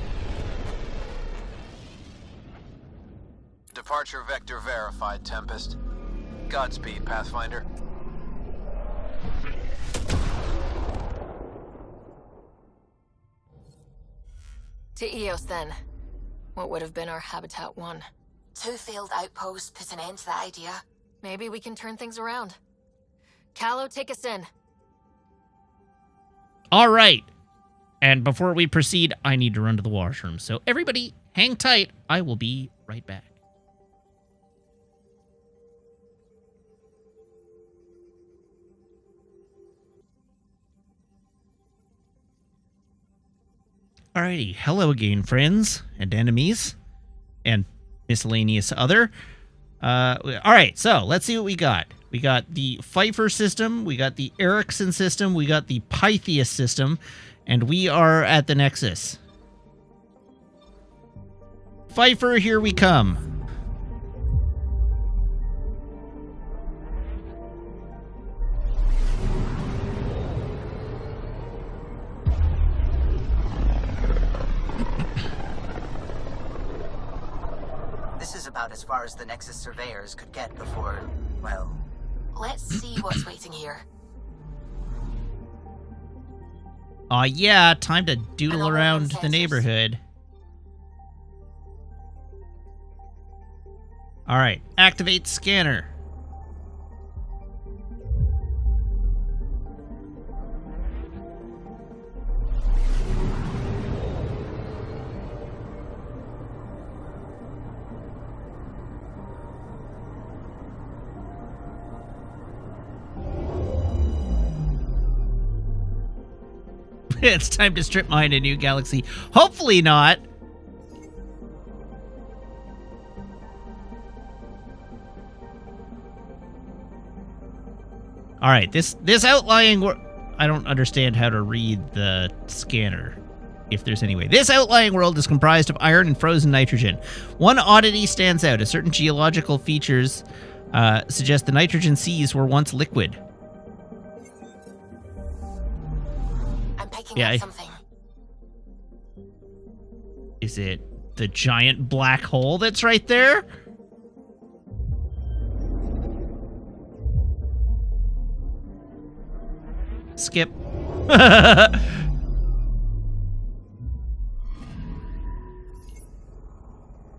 Departure vector verified, Tempest. Godspeed, Pathfinder. To Eos, then. What would have been our Habitat 1. 2 failed outposts put an end to the idea. Maybe we can turn things around. Callow, take us in. All right. And before we proceed, I need to run to the washroom. So everybody, hang tight. I will be right back. Alrighty, hello again, friends and enemies and miscellaneous other. Alright, so let's see what we got. We got the Pfeiffer system, we got the Erickson system, we got the Pythias system, and we are at the Nexus. Pfeiffer, here we come. This is about as far as the Nexus surveyors could get before, well... Let's see what's waiting here. Yeah, time to doodle around the neighborhood. Alright, activate scanner. It's time to strip mine a new galaxy. Hopefully not. All right, this outlying... I don't understand how to read the scanner, if there's any way. This outlying world is comprised of iron and frozen nitrogen. One oddity stands out. A certain geological features suggest the nitrogen seas were once liquid. Yeah. Something. Is it the giant black hole that's right there? Skip.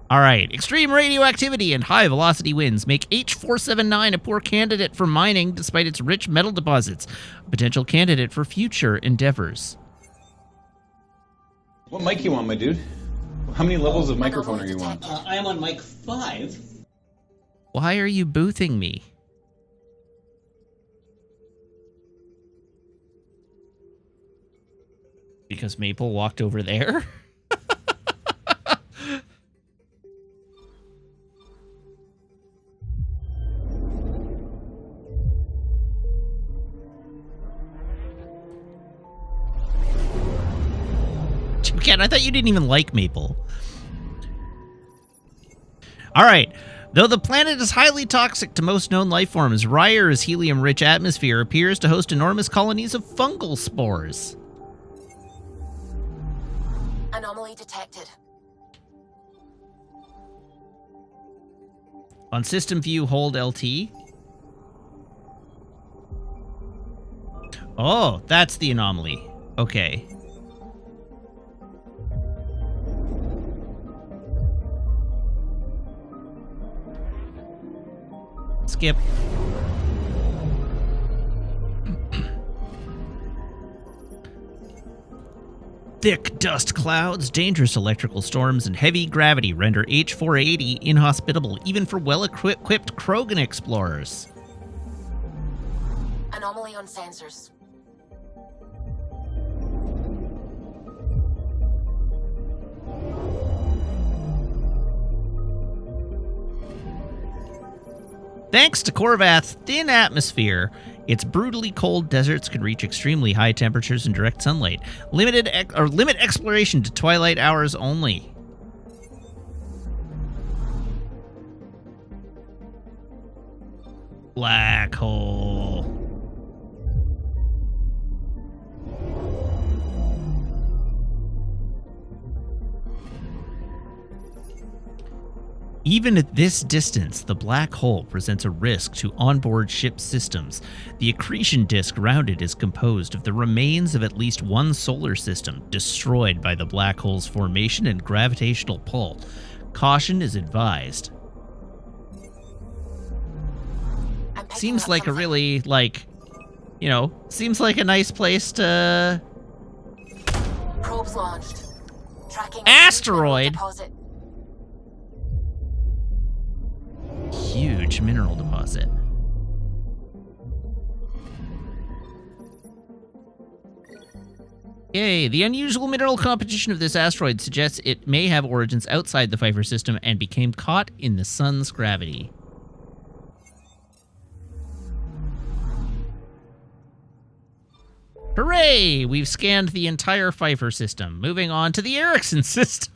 All right. Extreme radioactivity and high velocity winds make H479 a poor candidate for mining despite its rich metal deposits. A potential candidate for future endeavors. What mic you on, my dude? How many levels of microphone are you on? I am on mic 5. Why are you boothing me? Because Maple walked over there? I thought you didn't even like maple. All right. Though the planet is highly toxic to most known life forms, Ryer's helium-rich atmosphere appears to host enormous colonies of fungal spores. Anomaly detected. On system view, hold LT. Oh, that's the anomaly. Okay. Skip. Thick dust clouds, dangerous electrical storms, and heavy gravity render H-480 inhospitable even for well-equipped Krogan explorers. Anomaly on sensors. Thanks to Korvath's thin atmosphere, its brutally cold deserts can reach extremely high temperatures in direct sunlight. Limit exploration to twilight hours only. Black hole. Even at this distance, the black hole presents a risk to onboard ship systems. The accretion disk around it is composed of the remains of at least one solar system, destroyed by the black hole's formation and gravitational pull. Caution is advised. Seems like a really, seems like a nice place to... Probes launched. Tracking asteroid. Deposit. Huge mineral deposit. Yay, the unusual mineral composition of this asteroid suggests it may have origins outside the Pfeiffer system and became caught in the sun's gravity. Hooray! We've scanned the entire Pfeiffer system. Moving on to the Erickson system.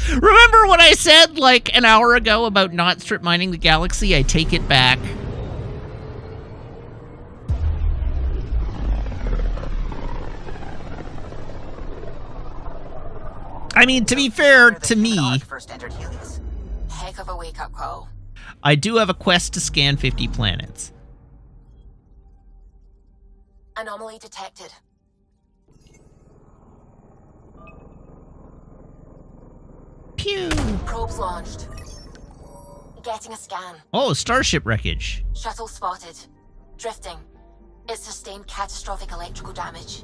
Remember what I said like an hour ago about not strip mining the galaxy? I take it back. I mean, to be fair to me, Heck of a wake-up call. I do have a quest to scan 50 planets. Anomaly detected. Pew! Probes launched. Getting a scan. Oh, starship wreckage. Shuttle spotted. Drifting. It sustained catastrophic electrical damage.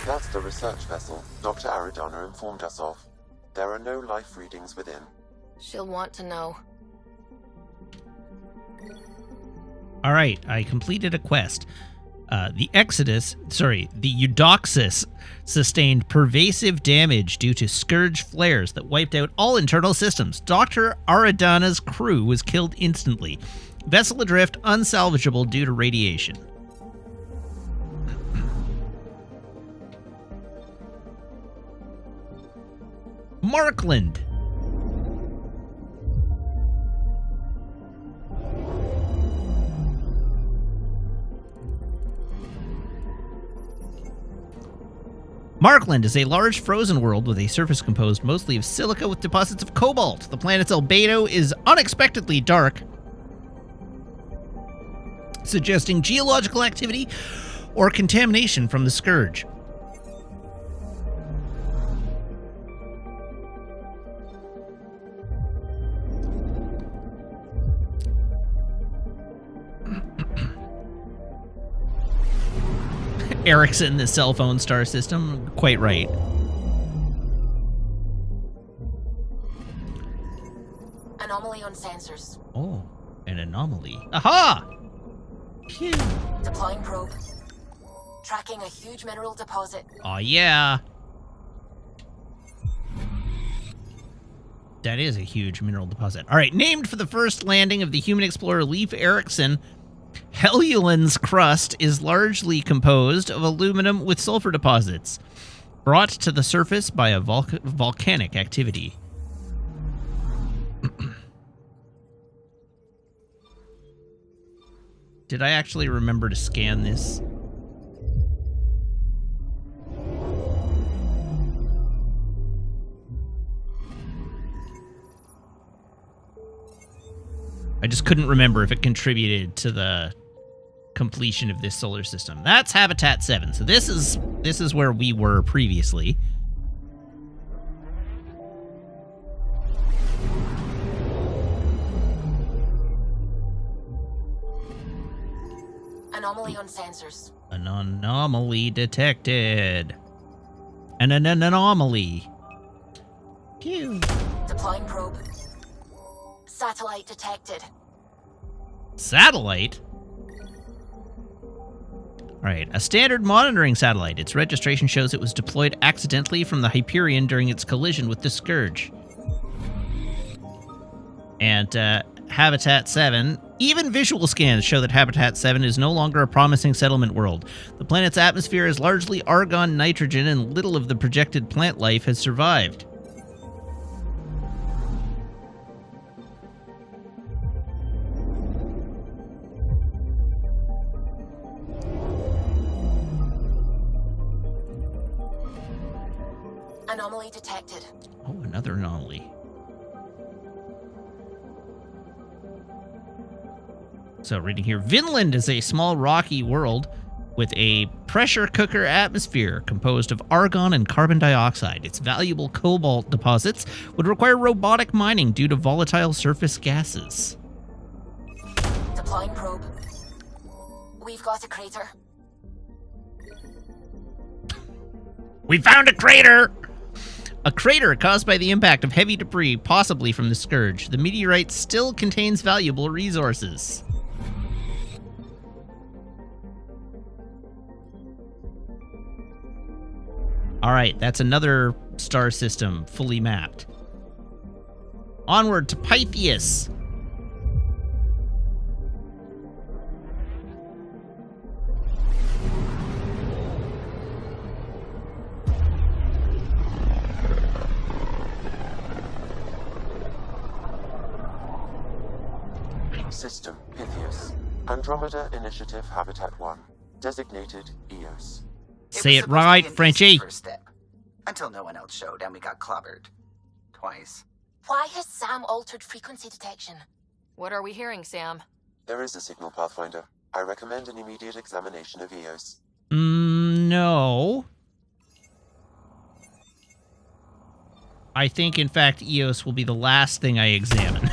That's the research vessel Dr. Aridana informed us of. There are no life readings within. She'll want to know. All right, I completed a quest. The Eudoxus sustained pervasive damage due to scourge flares that wiped out all internal systems. Dr. Aridana's crew was killed instantly. Vessel adrift, unsalvageable due to radiation. Markland. Markland is a large frozen world with a surface composed mostly of silica with deposits of cobalt. The planet's albedo is unexpectedly dark, suggesting geological activity or contamination from the scourge. Erickson, the cell phone star system. Quite right. Anomaly on sensors. Oh, an anomaly. Aha! Phew. Deploying probe. Tracking a huge mineral deposit. Oh, yeah. That is a huge mineral deposit. All right, named for the first landing of the human explorer Leif Erikson, Helluland's crust is largely composed of aluminum with sulfur deposits, brought to the surface by a volcanic activity. Did I actually remember to scan this? I just couldn't remember if it contributed to the completion of this solar system. That's Habitat 7. So this is where we were previously. Anomaly on sensors. An anomaly detected. An anomaly. Pew. Deploying probe. Satellite detected. Satellite? Alright, a standard monitoring satellite. Its registration shows it was deployed accidentally from the Hyperion during its collision with the Scourge. And, Habitat 7. Even visual scans show that Habitat 7 is no longer a promising settlement world. The planet's atmosphere is largely argon nitrogen, and little of the projected plant life has survived. Anomaly detected. Oh, another anomaly. So, reading here, Vinland is a small rocky world with a pressure cooker atmosphere composed of argon and carbon dioxide. Its valuable cobalt deposits would require robotic mining due to volatile surface gases. Deploying probe. We've got a crater. We found a crater! A crater caused by the impact of heavy debris, possibly from the Scourge. The meteorite still contains valuable resources. Alright, that's another star system fully mapped. Onward to Pythias. System Pythias. Andromeda Initiative Habitat 1. Designated EOS. Say it right, Frenchie. First step. Until no one else showed and we got clobbered. Twice. Why has Sam altered frequency detection? What are we hearing, Sam? There is a signal, Pathfinder. I recommend an immediate examination of EOS. No. I think, in fact, EOS will be the last thing I examine.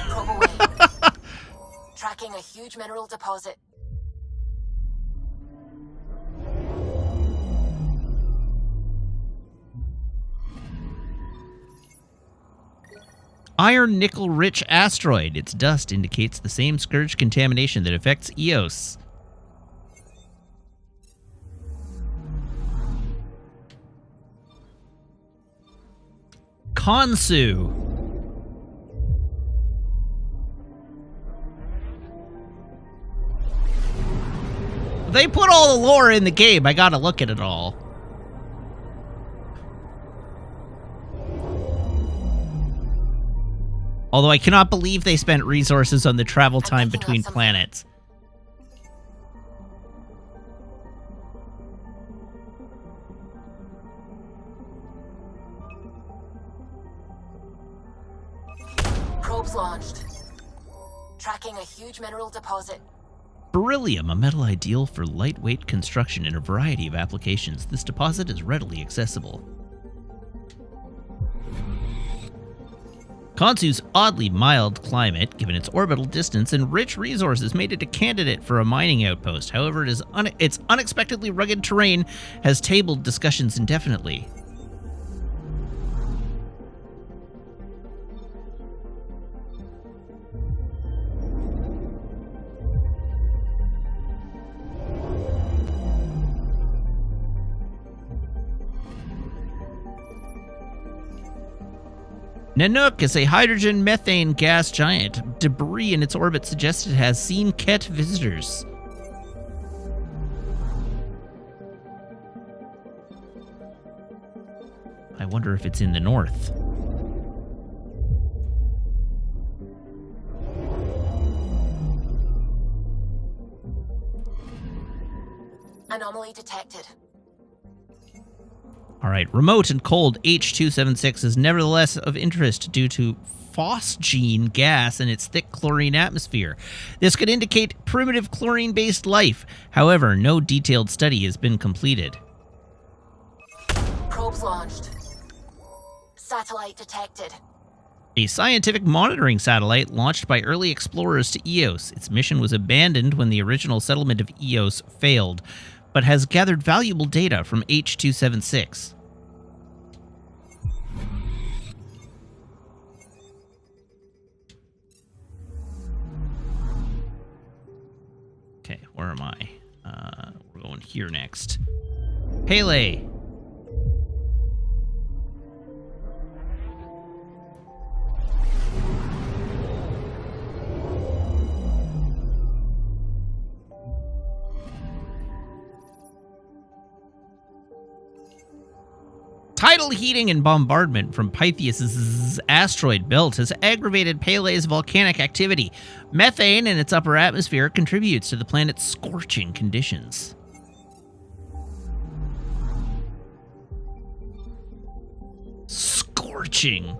Tracking a huge mineral deposit. Iron nickel rich asteroid. Its dust indicates the same Scourge contamination that affects EOS. Khonsu. They put all the lore in the game. I gotta look at it all. Although I cannot believe they spent resources on the travel time between planets. Probes launched. Tracking a huge mineral deposit. Beryllium, a metal ideal for lightweight construction in a variety of applications. This deposit is readily accessible. Khonsu's oddly mild climate, given its orbital distance and rich resources, made it a candidate for a mining outpost. However, its unexpectedly rugged terrain has tabled discussions indefinitely. Nanook is a hydrogen-methane gas giant. Debris in its orbit suggests it has seen Ket visitors. I wonder if it's in the north. Anomaly detected. All right, remote and cold H276 is nevertheless of interest due to phosgene gas in its thick chlorine atmosphere. This could indicate primitive chlorine-based life. However, no detailed study has been completed. Probes launched. Satellite detected. A scientific monitoring satellite launched by early explorers to Eos. Its mission was abandoned when the original settlement of Eos failed, but has gathered valuable data from H276. Okay, where am I? We're going here next. Pele. Tidal heating and bombardment from Pythias' asteroid belt has aggravated Pele's volcanic activity. Methane in its upper atmosphere contributes to the planet's scorching conditions. Scorching.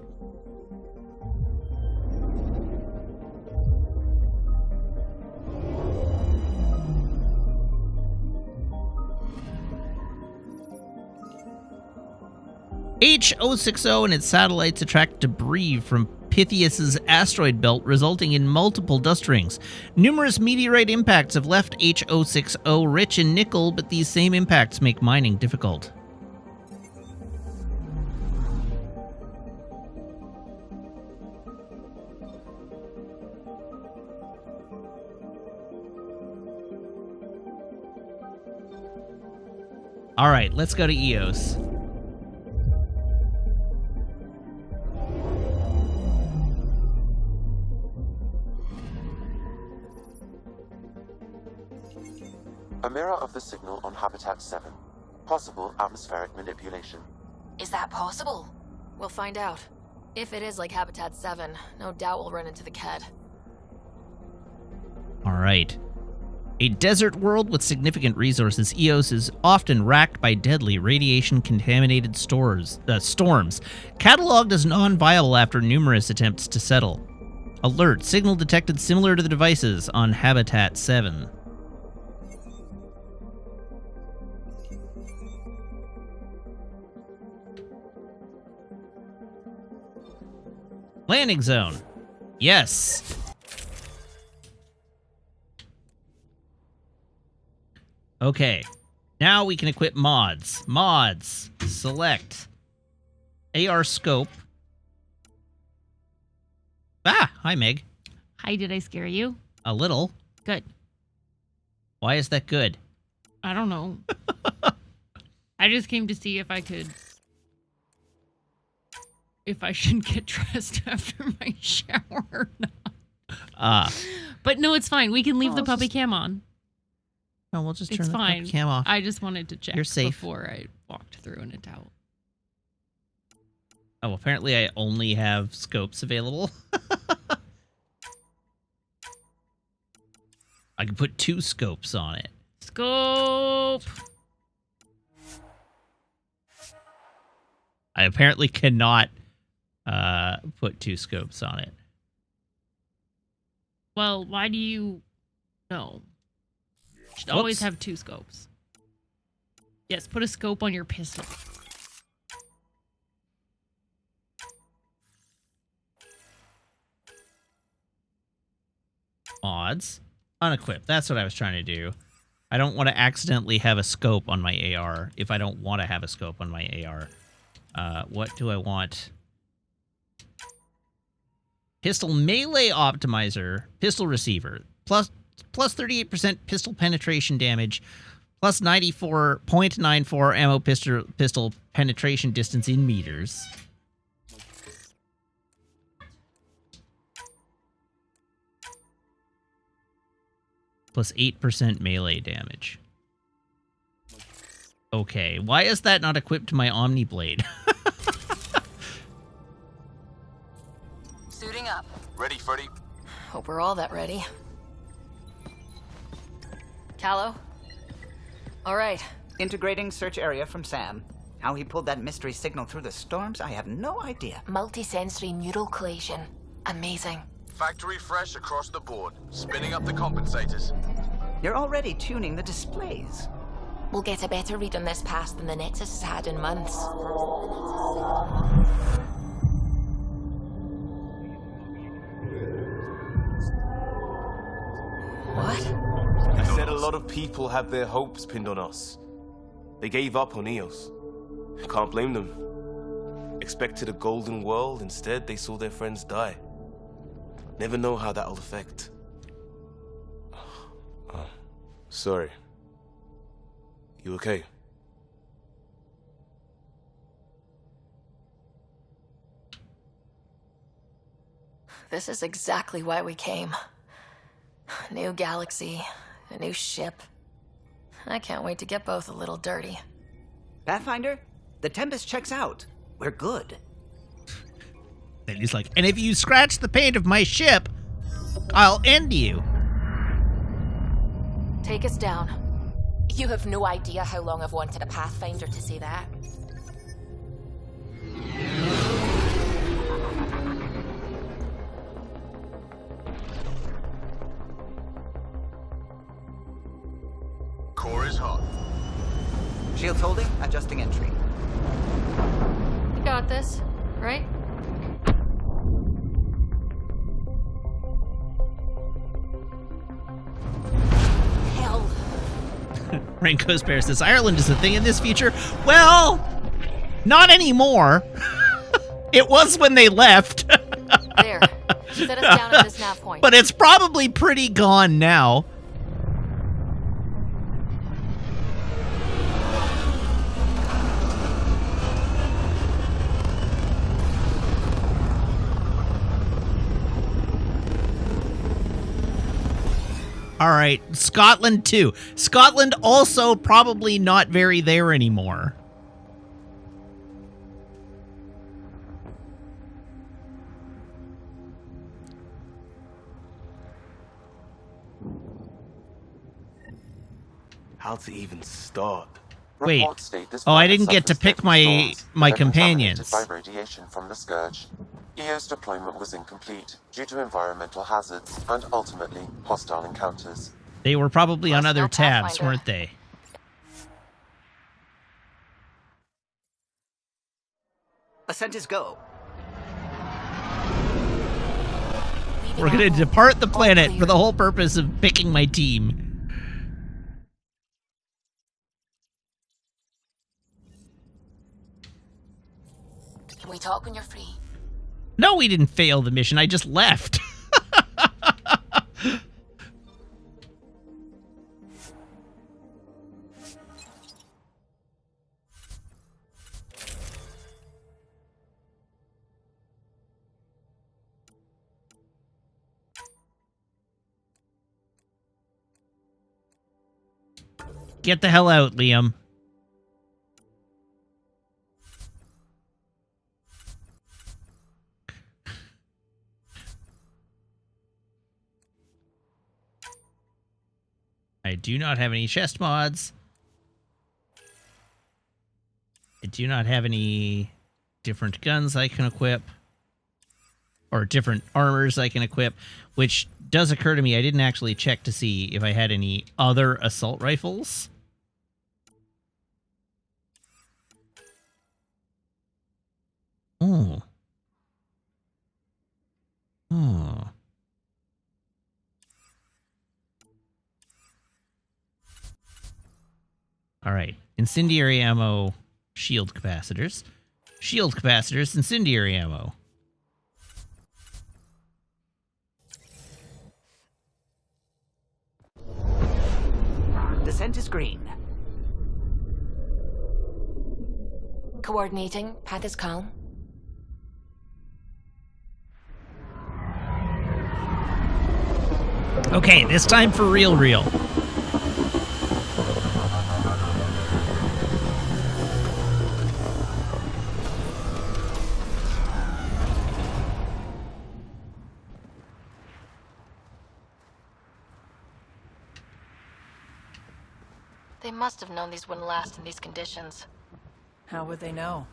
H060 and its satellites attract debris from Pythias' asteroid belt, resulting in multiple dust rings. Numerous meteorite impacts have left H060 rich in nickel, but these same impacts make mining difficult. All right, let's go to Eos. A mirror of the signal on Habitat 7. Possible atmospheric manipulation. Is that possible? We'll find out. If it is like Habitat 7, no doubt we'll run into the Ked. All right. A desert world with significant resources, Eos is often racked by deadly radiation-contaminated storms. Cataloged as non-viable after numerous attempts to settle. Alert, signal detected similar to the devices on Habitat 7. Landing zone. Yes. Okay. Now we can equip mods. Mods. Select. AR scope. Ah, hi Meg. Hi, did I scare you? A little. Good. Why is that good? I don't know. I just came to see if I could... if I should get dressed after my shower or not. But no, it's fine. We can leave the puppy cam on. No, we'll just turn It's the fine. puppy cam off. I just wanted to check You're safe. before I walked through in a towel. Oh, apparently I only have scopes available. I can put 2 scopes on it. Scope! I apparently cannot put 2 scopes on it. Well, why do you... No. You should always have 2 scopes. Yes, put a scope on your pistol. Mods. Unequip. That's what I was trying to do. I don't want to accidentally have a scope on my AR if I don't want to have a scope on my AR. What do I want? Pistol melee optimizer. Pistol receiver. Plus 38% pistol penetration damage. Plus 94.94 ammo pistol penetration distance in meters. Plus 8% melee damage. Okay, why is that not equipped to my Omni Blade? Suiting up. Ready, Freddy? Hope we're all that ready. Callow? All right. Integrating search area from Sam. How he pulled that mystery signal through the storms, I have no idea. Multisensory neural collation. Amazing. Factory fresh across the board. Spinning up the compensators. You're already tuning the displays. We'll get a better read on this pass than the Nexus has had in months. What? I said a lot of people have their hopes pinned on us. They gave up on Eos. Can't blame them. Expected a golden world, instead they saw their friends die. Never know how that'll affect. Sorry. You okay? This is exactly why we came. A new galaxy, a new ship. I can't wait to get both a little dirty. Pathfinder, the Tempest checks out. We're good. Then he's like, and if you scratch the paint of my ship, I'll end you. Take us down. You have no idea how long I've wanted a Pathfinder to say that. Core is hot. Shields holding, adjusting entry. You got this, right? Hell. Rainco's Bear says, Ireland is a thing in this future. Well, not anymore. It was when they left. There. Set us down at this nav point. But it's probably pretty gone now. All right, Scotland too. Scotland also probably not very there anymore. How to even start? Wait. Oh, I didn't get to pick my companions. By radiation from the Scourge. EO's deployment was incomplete due to environmental hazards and ultimately hostile encounters. They were probably on other tabs, weren't they? Ascent is go. We're going to depart the planet for the whole purpose of picking my team. Can we talk when you're free? No, we didn't fail the mission. I just left. Get the hell out, Liam. I do not have any chest mods. I do not have any different guns I can equip. Or different armors I can equip. Which does occur to me, I didn't actually check to see if I had any other assault rifles. Oh. Oh. All right. Incendiary ammo, shield capacitors. Shield capacitors, incendiary ammo. Descent is green. Coordinating. Path is calm. Okay, this time for real. They must have known these wouldn't last in these conditions. How would they know?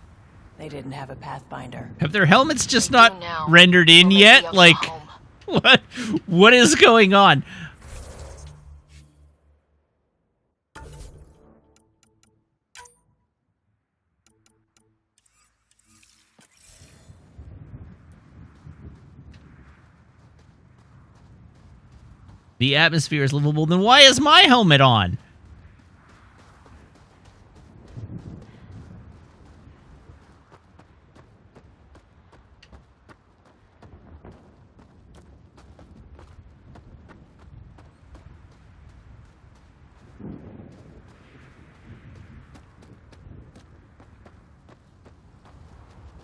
They didn't have a Pathfinder. Have their helmets just They not do now. rendered in Or maybe yet? out Like, home. what is going on? The atmosphere is livable. Then why is my helmet on?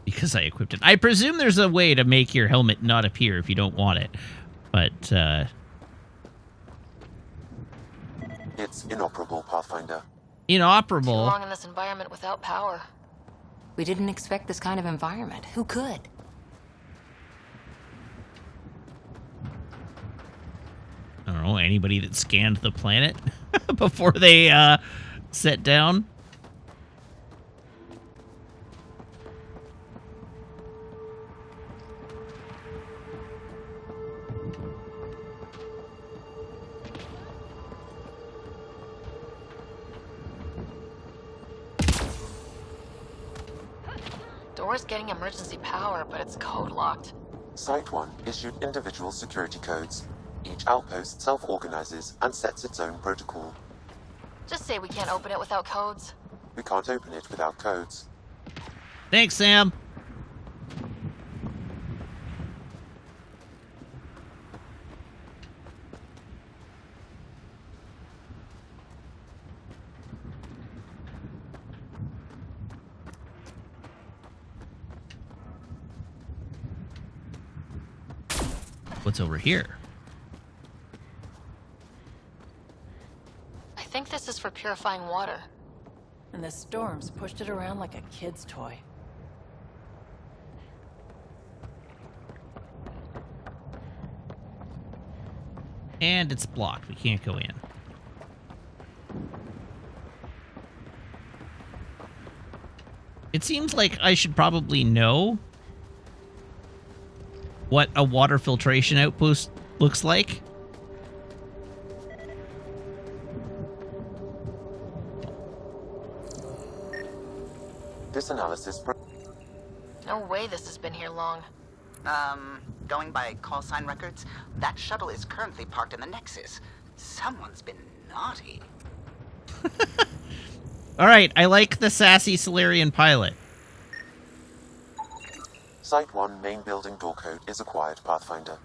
Because I equipped it. I presume there's a way to make your helmet not appear if you don't want it. But, It's inoperable, Pathfinder. Inoperable? Too long in this environment without power. We didn't expect this kind of environment. Who could? I don't know, anybody that scanned the planet before they, set down? Door's getting emergency power, but it's code locked. Site 1 issued individual security codes. Each outpost self-organizes and sets its own protocol. Just say we can't open it without codes. We can't open it without codes. Thanks, Sam. What's over here? I think this is for purifying water. And the storms pushed it around like a kid's toy. And it's blocked. We can't go in. It seems like I should probably know what a water filtration outpost looks like. This analysis... No way this has been here long. Going by call sign records, that shuttle is currently parked in the Nexus. Someone's been naughty. All right, I like the sassy Solarian pilot. Site 1 main building door code is acquired, Pathfinder.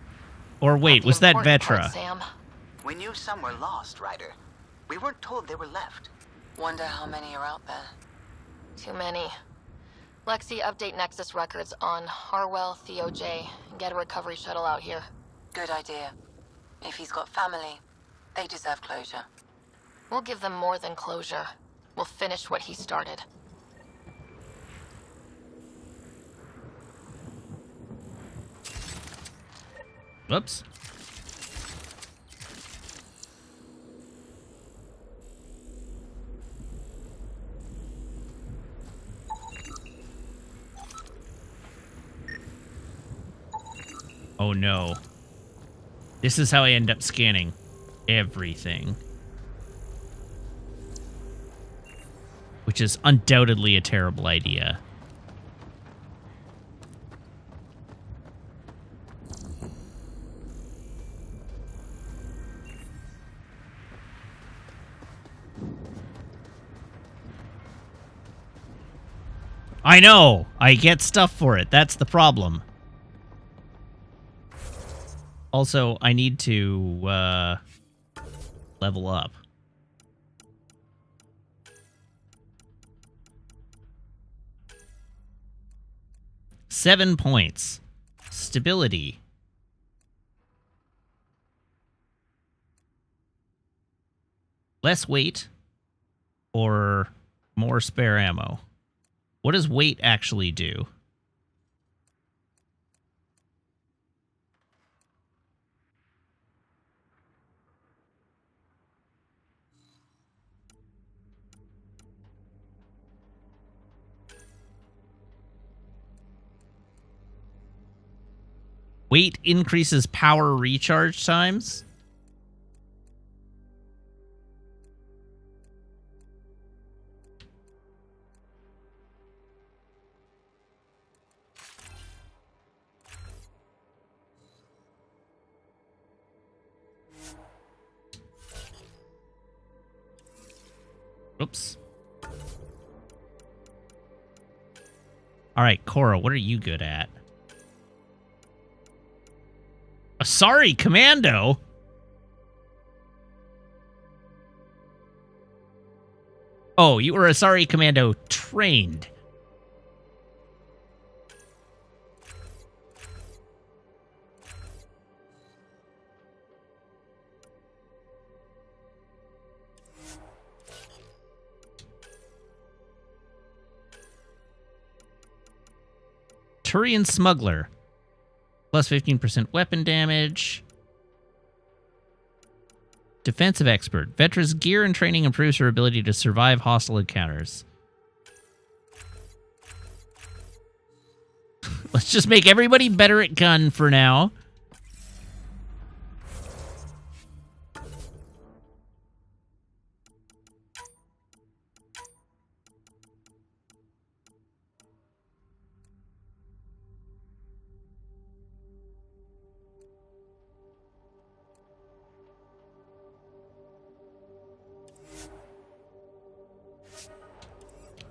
Or wait, was that Vetra? Sam. We knew some were lost, Ryder. We weren't told they were left. Wonder how many are out there. Too many. Lexi, update Nexus records on Harwell, Theo J, and get a recovery shuttle out here. Good idea. If he's got family, they deserve closure. We'll give them more than closure. We'll finish what he started. Whoops. Oh no. This is how I end up scanning everything. Which is undoubtedly a terrible idea. I know! I get stuff for it. That's the problem. Also, I need to, level up. Seven points. Stability. Less weight or more spare ammo? What does weight actually do? Weight increases power recharge times. Oops. All right, Cora, what are you good at? Sorry, Commando. Oh, you were a Sorry Commando trained. Turian Smuggler. Plus 15% weapon damage. Defensive Expert. Vetra's gear and training improves her ability to survive hostile encounters. Let's just make everybody better at gun for now.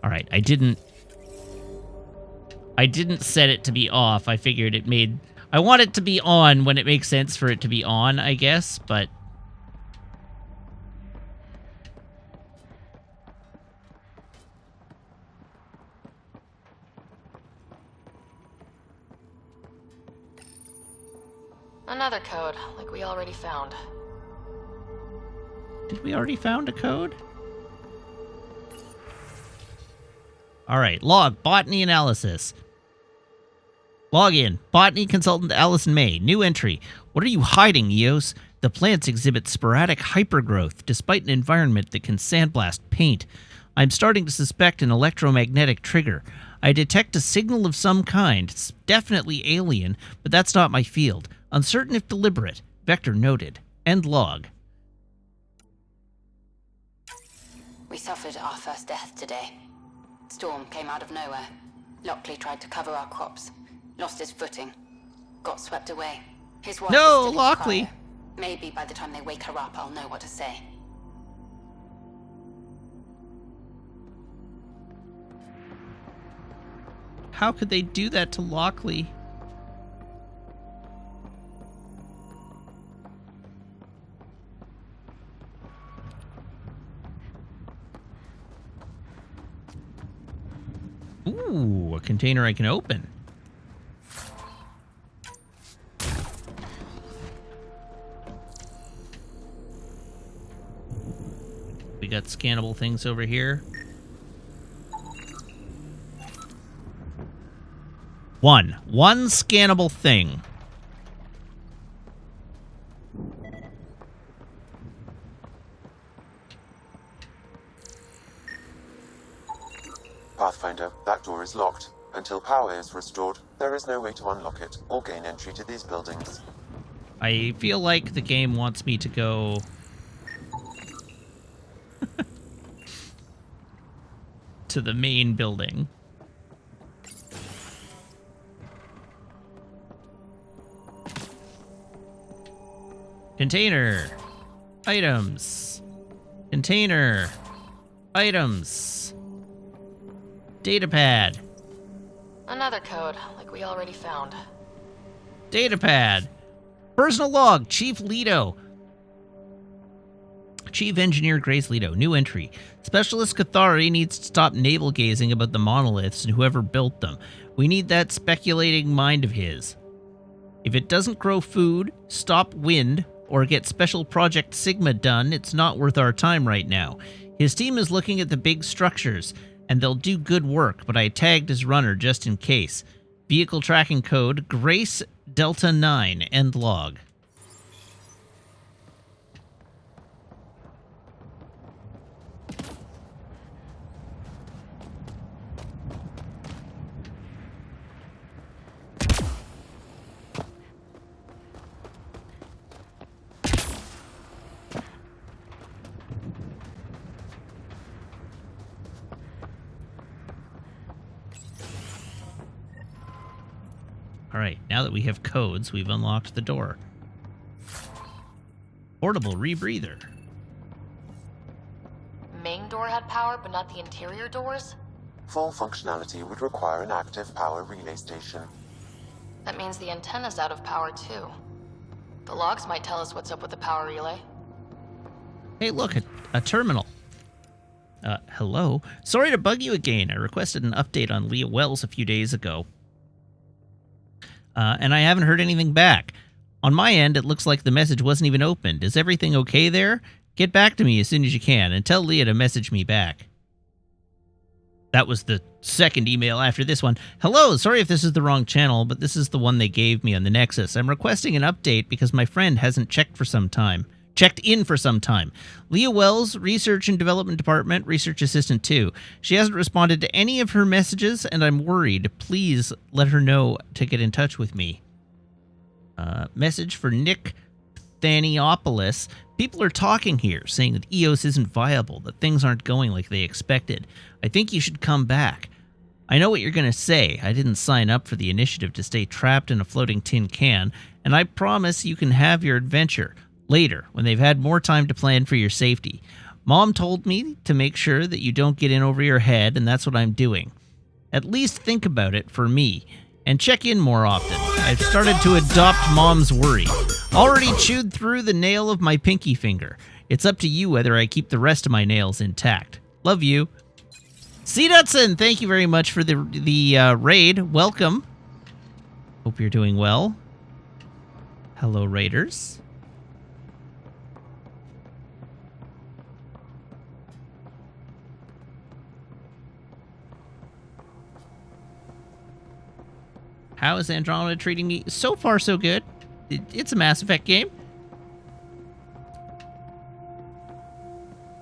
All right, I didn't set it to be off. I figured it made... I want it to be on when it makes sense for it to be on, I guess, but... Another code, like we already found. Did we already found a code? All right, log, botany analysis. Log in, botany consultant Allison May, new entry. What are you hiding, Eos? The plants exhibit sporadic hypergrowth, despite an environment that can sandblast paint. I'm starting to suspect an electromagnetic trigger. I detect a signal of some kind. It's definitely alien, but that's not my field. Uncertain if deliberate. Vector noted. End log. We suffered our first death today. Storm came out of nowhere. Lockley tried to cover our crops. Lost his footing. Got swept away. His wife No, is still in Lockley. cryo. Maybe by the time they wake her up, I'll know what to say. How could they do that to Lockley? Ooh, a container I can open. We got scannable things over here. One scannable thing. Pathfinder, that door is locked. Until power is restored, there is no way to unlock it or gain entry to these buildings. I feel like the game wants me to go... to the main building. Container. Items. Container. Items. Datapad. Another code, like we already found. Datapad. Personal log. Chief Leto. Chief Engineer Grace Leto. New entry. Specialist Cathari needs to stop navel-gazing about the monoliths and whoever built them. We need that speculating mind of his. If it doesn't grow food, stop wind, or get Special Project Sigma done, it's not worth our time right now. His team is looking at the big structures, and they'll do good work, but I tagged his runner just in case. Vehicle tracking code, Grace Delta 9, end log. Alright, now that we have codes, we've unlocked the door. Portable rebreather. Main door had power, but not the interior doors? Full functionality would require an active power relay station. That means the antenna's out of power, too. The logs might tell us what's up with the power relay. Hey, look, a terminal. Hello? Sorry to bug you again. I requested an update on Leah Wells a few days ago. And I haven't heard anything back. On my end, it looks like the message wasn't even opened. Is everything okay there? Get back to me as soon as you can, and tell Leah to message me back. That was the second email after this one. Hello, sorry if this is the wrong channel, but this is the one they gave me on the Nexus. I'm requesting an update because my friend hasn't checked in for some time. Leah Wells, Research and Development Department, Research Assistant 2. She hasn't responded to any of her messages, and I'm worried. Please let her know to get in touch with me. Message for Nick Thaniopoulos. People are talking here, saying that EOS isn't viable, that things aren't going like they expected. I think you should come back. I know what you're going to say. I didn't sign up for the initiative to stay trapped in a floating tin can, and I promise you can have your adventure later, when they've had more time to plan for your safety. Mom told me to make sure that you don't get in over your head, and that's what I'm doing. At least think about it for me, and check in more often. I've started to adopt Mom's worry. Already chewed through the nail of my pinky finger. It's up to you whether I keep the rest of my nails intact. Love you. C. Dutson, thank you very much for the raid. Welcome. Hope you're doing well. Hello, Raiders. How is Andromeda treating me? So far, so good. It's a Mass Effect game.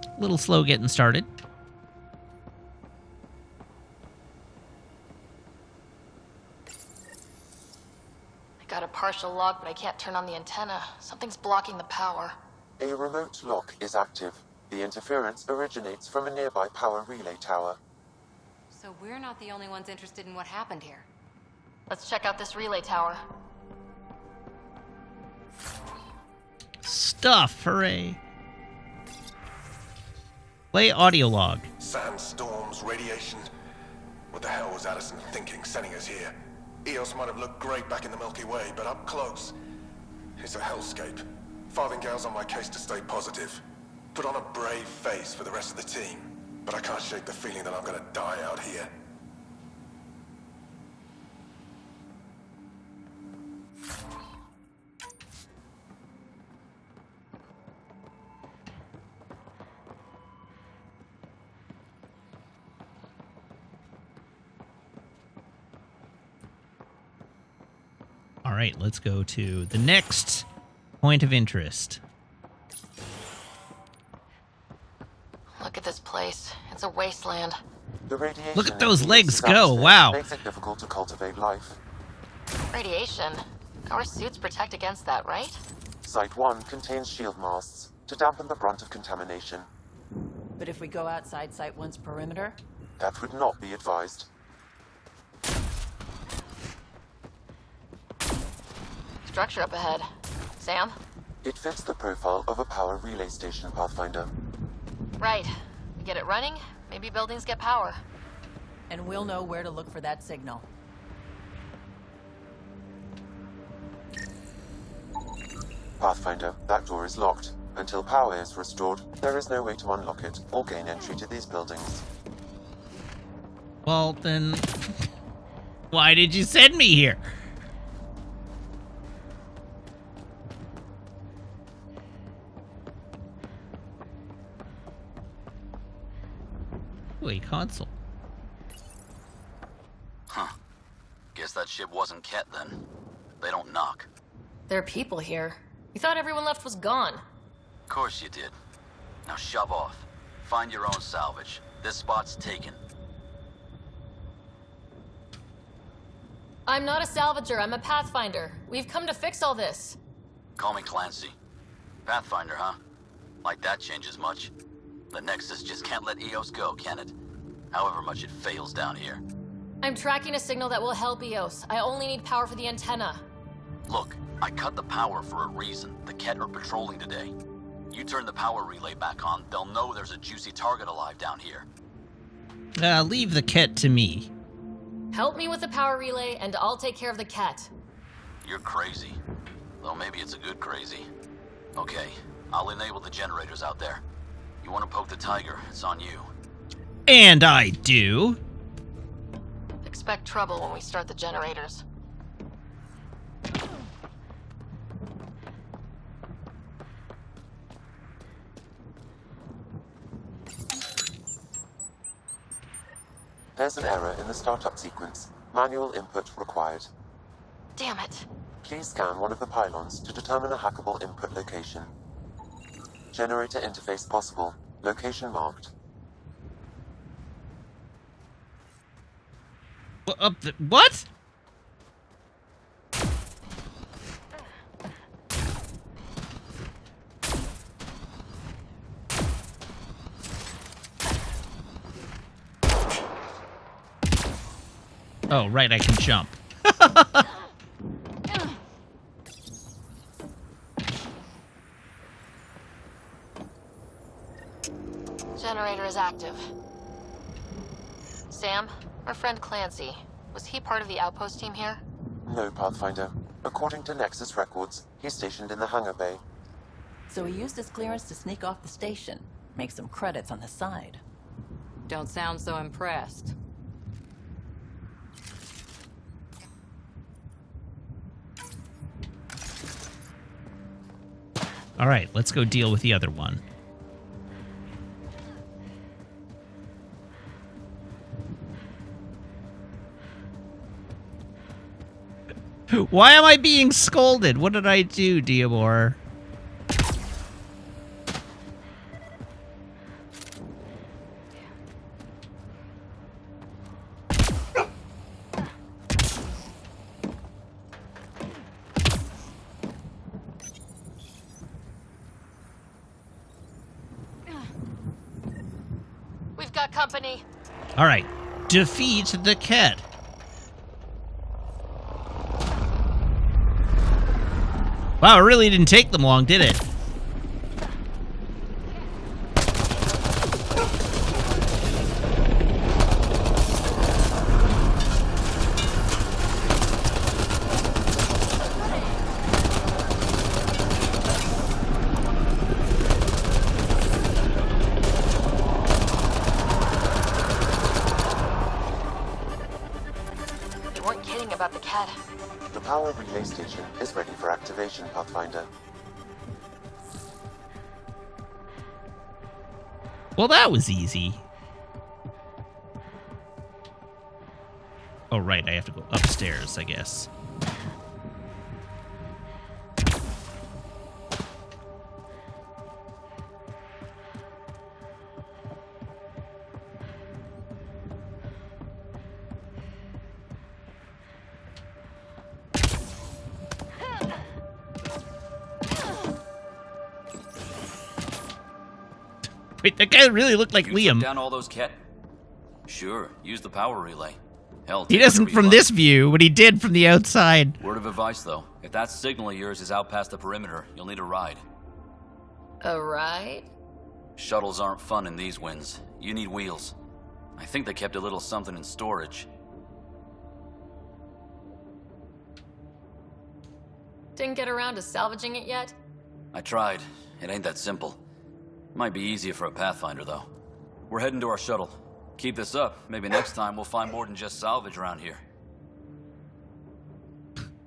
A little slow getting started. I got a partial log, but I can't turn on the antenna. Something's blocking the power. A remote lock is active. The interference originates from a nearby power relay tower. So we're not the only ones interested in what happened here. Let's check out this relay tower. Stuff, hooray. Play audio log. Sandstorms, radiation. What the hell was Addison thinking sending us here? EOS might have looked great back in the Milky Way, but up close, it's a hellscape. Farthingale's on my case to stay positive. Put on a brave face for the rest of the team, but I can't shake the feeling that I'm gonna die out here. All right, let's go to the next point of interest. Look at this place. It's a wasteland. The radiation Look at those in legs EOS's go, atmosphere wow. Makes it difficult to cultivate life. Radiation. Our suits protect against that, right? Site 1 contains shield masts to dampen the brunt of contamination. But if we go outside Site 1's perimeter? That would not be advised. Structure up ahead. Sam? It fits the profile of a power relay station, Pathfinder. Right. We get it running, maybe buildings get power. And we'll know where to look for that signal. Pathfinder, that door is locked. Until power is restored, there is no way to unlock it or gain entry to these buildings. Well, then, why did you send me here? Ooh, a console. Huh. Guess that ship wasn't Ket then. They don't knock. There are people here. You thought everyone left was gone. Of course you did. Now shove off. Find your own salvage. This spot's taken. I'm not a salvager, I'm a pathfinder. We've come to fix all this. Call me Clancy. Pathfinder, huh? Like that changes much. The Nexus just can't let EOS go, can it? However much it fails down here. I'm tracking a signal that will help EOS. I only need power for the antenna. Look, I cut the power for a reason. The Ket are patrolling today. You turn the power relay back on, they'll know there's a juicy target alive down here. Leave the Ket to me. Help me with the power relay, and I'll take care of the Ket. You're crazy. Though maybe it's a good crazy. Okay, I'll enable the generators out there. You want to poke the tiger, it's on you. And I do. Expect trouble when we start the generators. There's an error in the startup sequence. Manual input required. Damn it. Please scan one of the pylons to determine a hackable input location. Generator interface possible. Location marked. What? Oh, right, I can jump. Generator is active. Sam, our friend Clancy, was he part of the outpost team here? No, Pathfinder. According to Nexus records, he's stationed in the hangar bay. So he used his clearance to sneak off the station. Make some credits on the side. Don't sound so impressed. All right, let's go deal with the other one. Why am I being scolded? What did I do, Diabor? We've got company. All right, defeat the Ket. Wow, it really didn't take them long, did it? You weren't kidding about the Ket. The power relay station is ready for activation, Pathfinder. Well, that was easy. Oh, right, I have to go upstairs, I guess. Wait, that guy really looked like Liam. Down all those Ket? Sure, use the power relay. Hell, He doesn't from this view, but he did from the outside. Word of advice, though. If that signal of yours is out past the perimeter, you'll need a ride. A ride? Shuttles aren't fun in these winds. You need wheels. I think they kept a little something in storage. Didn't get around to salvaging it yet? I tried. It ain't that simple. Might be easier for a Pathfinder, though. We're heading to our shuttle. Keep this up. Maybe next time we'll find more than just salvage around here.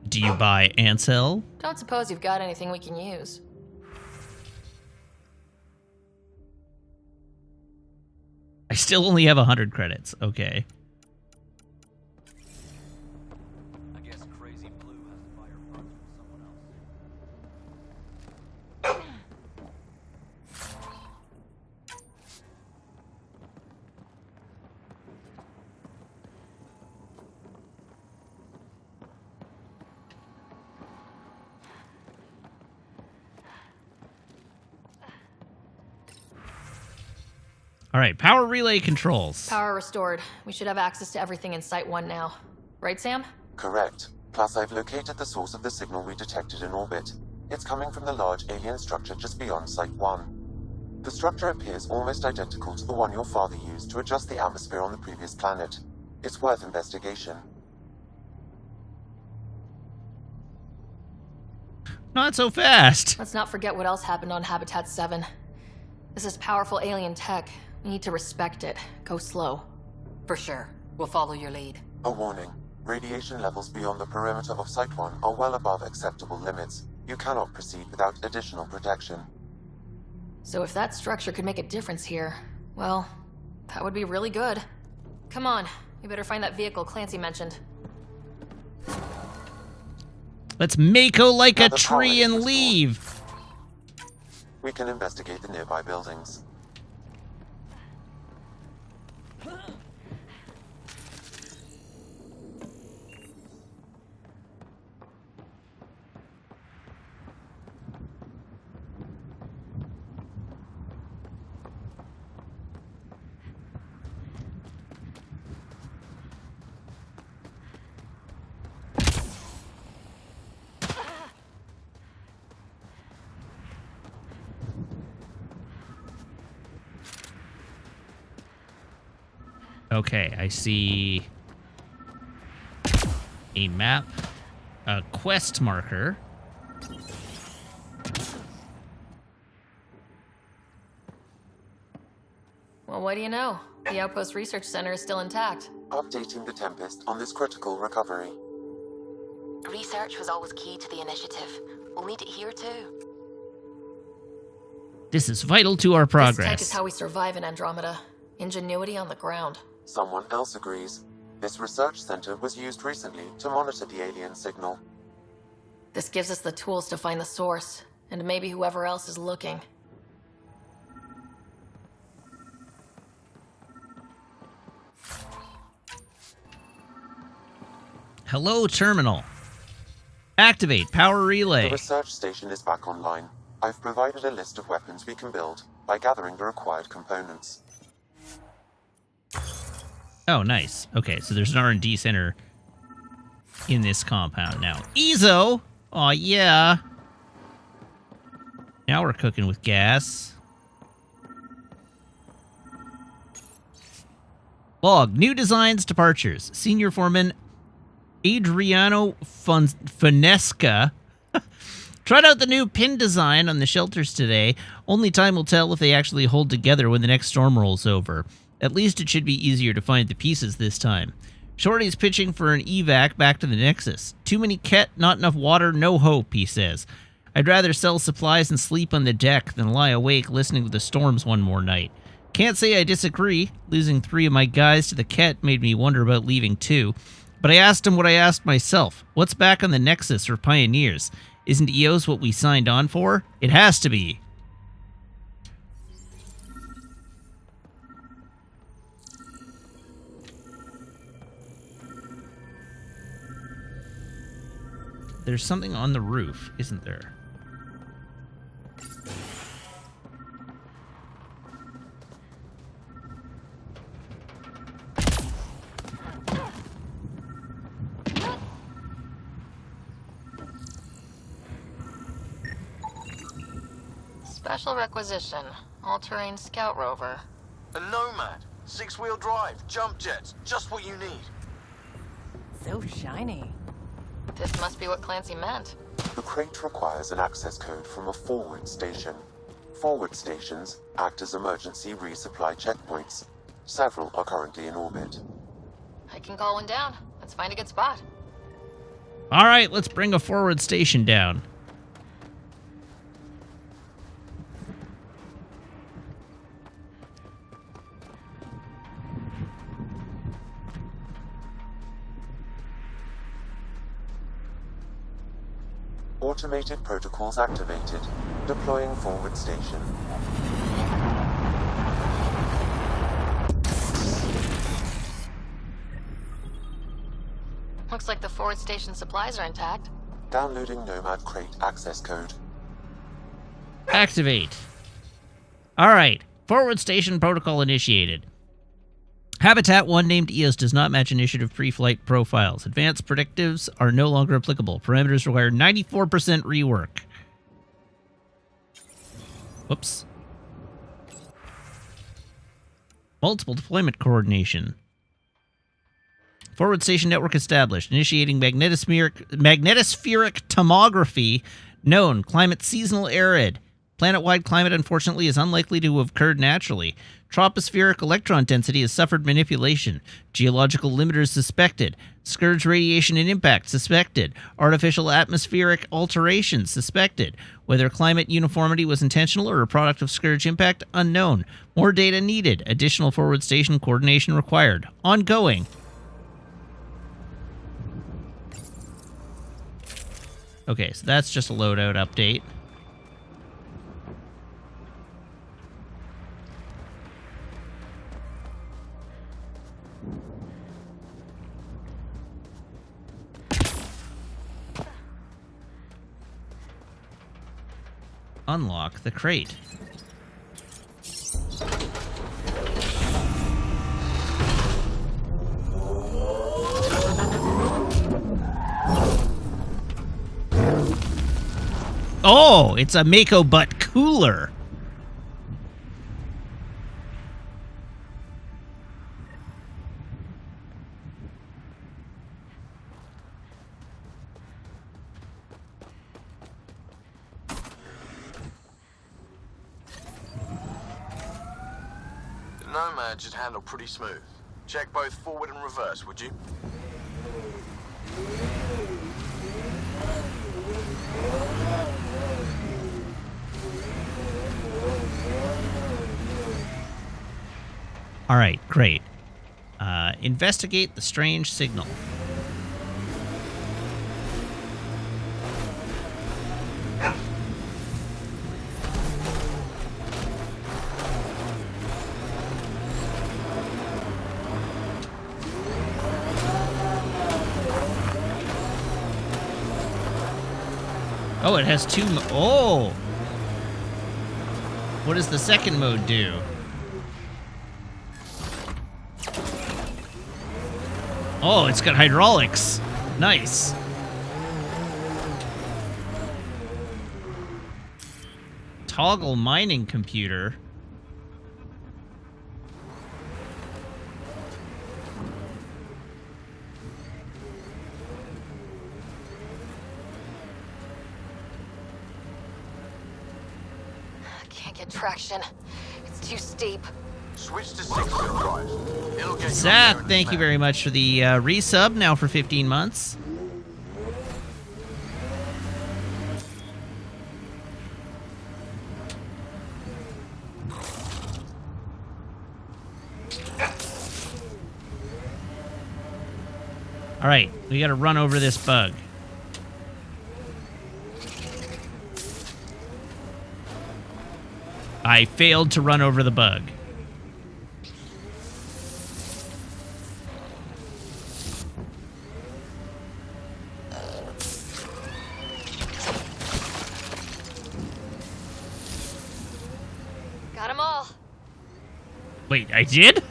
Do you buy Ansel? Don't suppose you've got anything we can use. still only have 100 credits. Okay. I guess Crazy Blue has to buy her parts from someone else. All right, power relay controls. Power restored. We should have access to everything in Site 1 now. Right, Sam? Correct. Plus, I've located the source of the signal we detected in orbit. It's coming from the large alien structure just beyond Site 1. The structure appears almost identical to the one your father used to adjust the atmosphere on the previous planet. It's worth investigation. Not so fast. Let's not forget what else happened on Habitat 7. This is powerful alien tech. We need to respect it. Go slow. For sure. We'll follow your lead. A warning. Radiation levels beyond the perimeter of Site 1 are well above acceptable limits. You cannot proceed without additional protection. So if that structure could make a difference here, well, that would be really good. Come on, we better find that vehicle Clancy mentioned. Let's Mako like a tree and leave. We can investigate the nearby buildings. Okay, I see a map, a quest marker. Well, what do you know? The Outpost Research Center is still intact. Updating the Tempest on this critical recovery. Research was always key to the initiative. We'll need it here too. This is vital to our progress. This tech is how we survive in Andromeda. Ingenuity on the ground. Someone else agrees. This research center was used recently to monitor the alien signal. This gives us the tools to find the source, and maybe whoever else is looking. Hello, terminal. Activate power relay. The research station is back online. I've provided a list of weapons we can build by gathering the required components. Oh, nice. Okay, so there's an R&D center in this compound now. Eezo! Aw, yeah. Now we're cooking with gas. Log. New designs, departures. Senior Foreman Adriano Finesca tried out the new pin design on the shelters today. Only time will tell if they actually hold together when the next storm rolls over. At least it should be easier to find the pieces this time. Shorty's pitching for an evac back to the Nexus. Too many Ket, not enough water, no hope, he says. I'd rather sell supplies and sleep on the deck than lie awake listening to the storms one more night. Can't say I disagree. Losing 3 of my guys to the Ket made me wonder about leaving too. But I asked him what I asked myself. What's back on the Nexus for Pioneers? Isn't EOS what we signed on for? It has to be. There's something on the roof, isn't there? Special requisition. All-terrain scout rover. A Nomad. 6-wheel drive. Jump jets. Just what you need. So shiny. This must be what Clancy meant. The crate requires an access code from a forward station. Forward stations act as emergency resupply checkpoints. Several are currently in orbit. I can call one down. Let's find a good spot. All right, let's bring a forward station down. Automated protocols activated. Deploying forward station. Looks like the forward station supplies are intact. Downloading Nomad Crate access code. Activate. All right. Forward station protocol initiated. Habitat 1 named EOS does not match initiative pre-flight profiles. Advanced predictives are no longer applicable. Parameters require 94% rework. Whoops. Multiple deployment coordination. Forward station network established. Initiating magnetospheric tomography. Known. Climate seasonal arid. Planet-wide climate, unfortunately, is unlikely to have occurred naturally. Tropospheric electron density has suffered manipulation. Geological limiters suspected. Scourge radiation and impact suspected. Artificial atmospheric alteration suspected. Whether climate uniformity was intentional or a product of Scourge impact, unknown. More data needed. Additional forward station coordination required. Ongoing. Okay, so that's just a loadout update. Unlock the crate. Oh, it's a Mako butt cooler. The Nomad should handle pretty smooth. Check both forward and reverse, would you? All right, great. Investigate the strange signal. Oh, it has two. Oh! What does the second mode do? Oh, it's got hydraulics. Nice. Toggle mining computer. I can't get traction. It's too steep. Switch to 6-wheel drive. It'll get Zach, thank you very much for the resub, now for 15 months. All right, we got to run over this bug. I failed to run over the bug. Got them all. Wait, I did?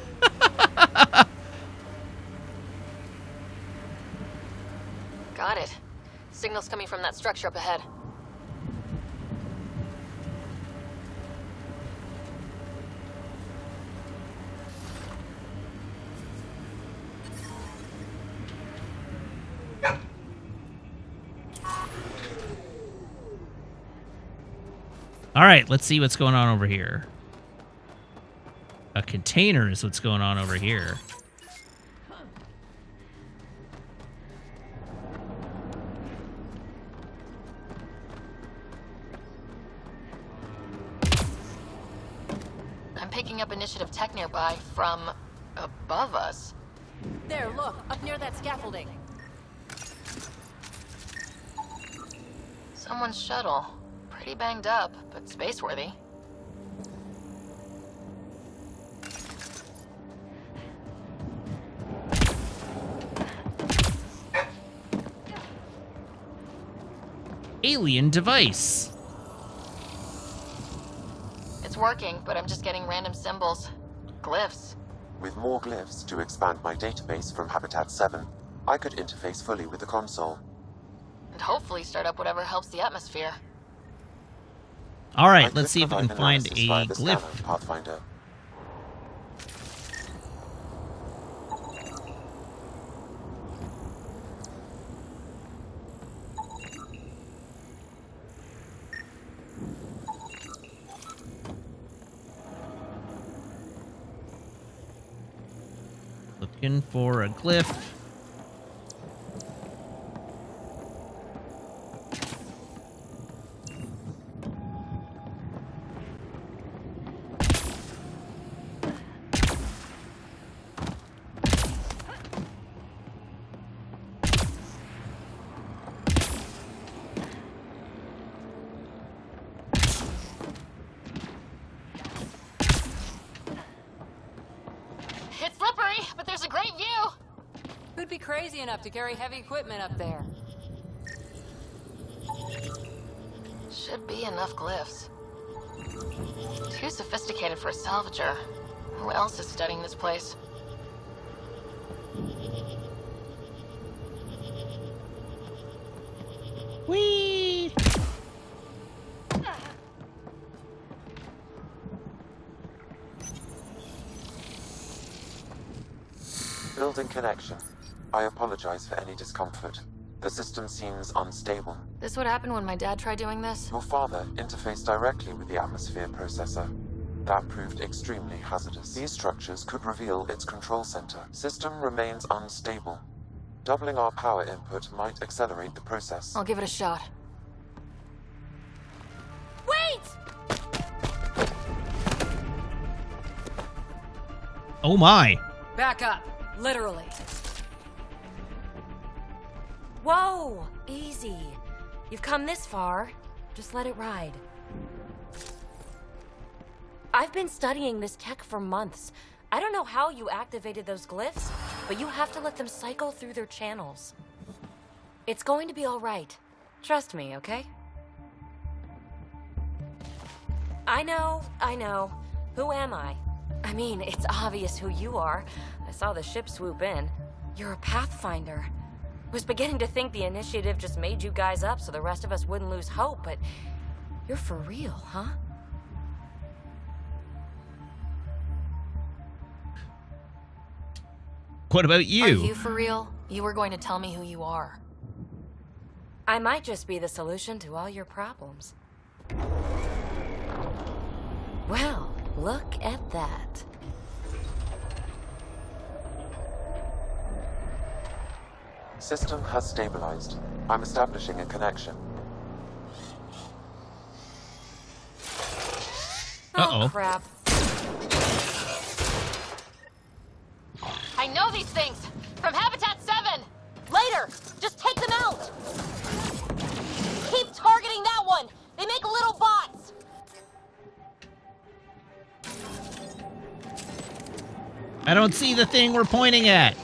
Got it. Signal's coming from that structure up ahead. All right, let's see what's going on over here. A container is what's going on over here. I'm picking up initiative tech nearby from above us. There, look, up near that scaffolding. Someone's shuttle. Pretty banged up, but space-worthy. Alien device. It's working, but I'm just getting random symbols. Glyphs. With more glyphs to expand my database from Habitat 7, I could interface fully with the console. And hopefully start up whatever helps the atmosphere. All right, let's see if we can find a glyph. Pathfinder. Looking for a glyph. It's slippery, but there's a great view. Who'd be crazy enough to carry heavy equipment up there? Should be enough glyphs. Too sophisticated for a salvager. Who else is studying this place? Whee! Building connection. I apologize for any discomfort. The system seems unstable. This would happen when my dad tried doing this? Your father interfaced directly with the atmosphere processor. That proved extremely hazardous. These structures could reveal its control center. System remains unstable. Doubling our power input might accelerate the process. I'll give it a shot. Wait! Oh my! Back up. Literally. Whoa! Easy. You've come this far. Just let it ride. I've been studying this tech for months. I don't know how you activated those glyphs, but you have to let them cycle through their channels. It's going to be all right. Trust me, okay? I know. Who am I? I mean, it's obvious who you are. I saw the ship swoop in. You're a Pathfinder. Was beginning to think the initiative just made you guys up so the rest of us wouldn't lose hope, but you're for real, huh? What about you? Are you for real? You were going to tell me who you are. I might just be the solution to all your problems. Well, look at that. System has stabilized. I'm establishing a connection. Uh-oh. Crap. I know these things! From Habitat 7! Later! Just take them out! Keep targeting that one! They make little bots! I don't see the thing we're pointing at.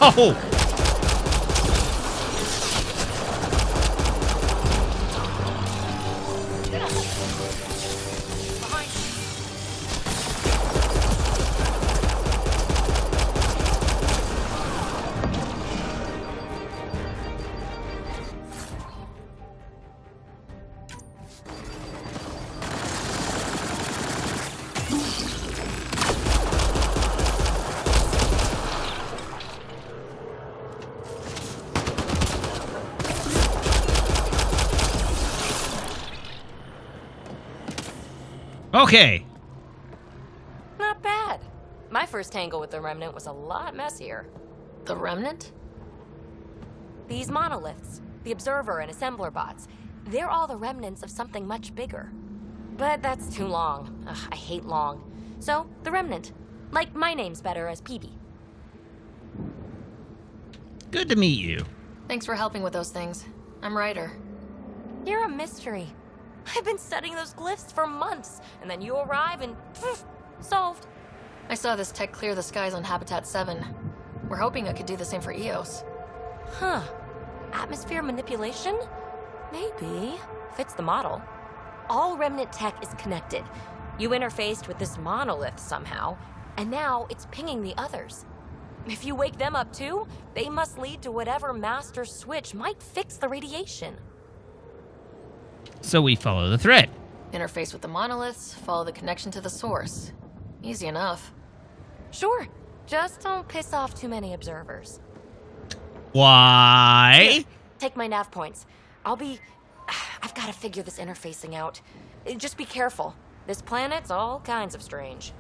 Ow! Okay. Not bad. My first tangle with the Remnant was a lot messier. The Remnant? These monoliths. The Observer and Assembler bots. They're all the remnants of something much bigger. But that's too long. Ugh, I hate long. So, the Remnant. Like, my name's better as PB. Good to meet you. Thanks for helping with those things. I'm Ryder. You're a mystery. I've been studying those glyphs for months, and then you arrive and poof, solved. I saw this tech clear the skies on Habitat 7. We're hoping it could do the same for EOS. Huh. Atmosphere manipulation? Maybe. Fits the model. All Remnant tech is connected. You interfaced with this monolith somehow, and now it's pinging the others. If you wake them up too, they must lead to whatever master switch might fix the radiation. So we follow the thread. Interface with the monoliths, follow the connection to the source. Easy enough. Sure. Just don't piss off too many observers. Why? Here, take my nav points. I've got to figure this interfacing out. Just be careful. This planet's all kinds of strange.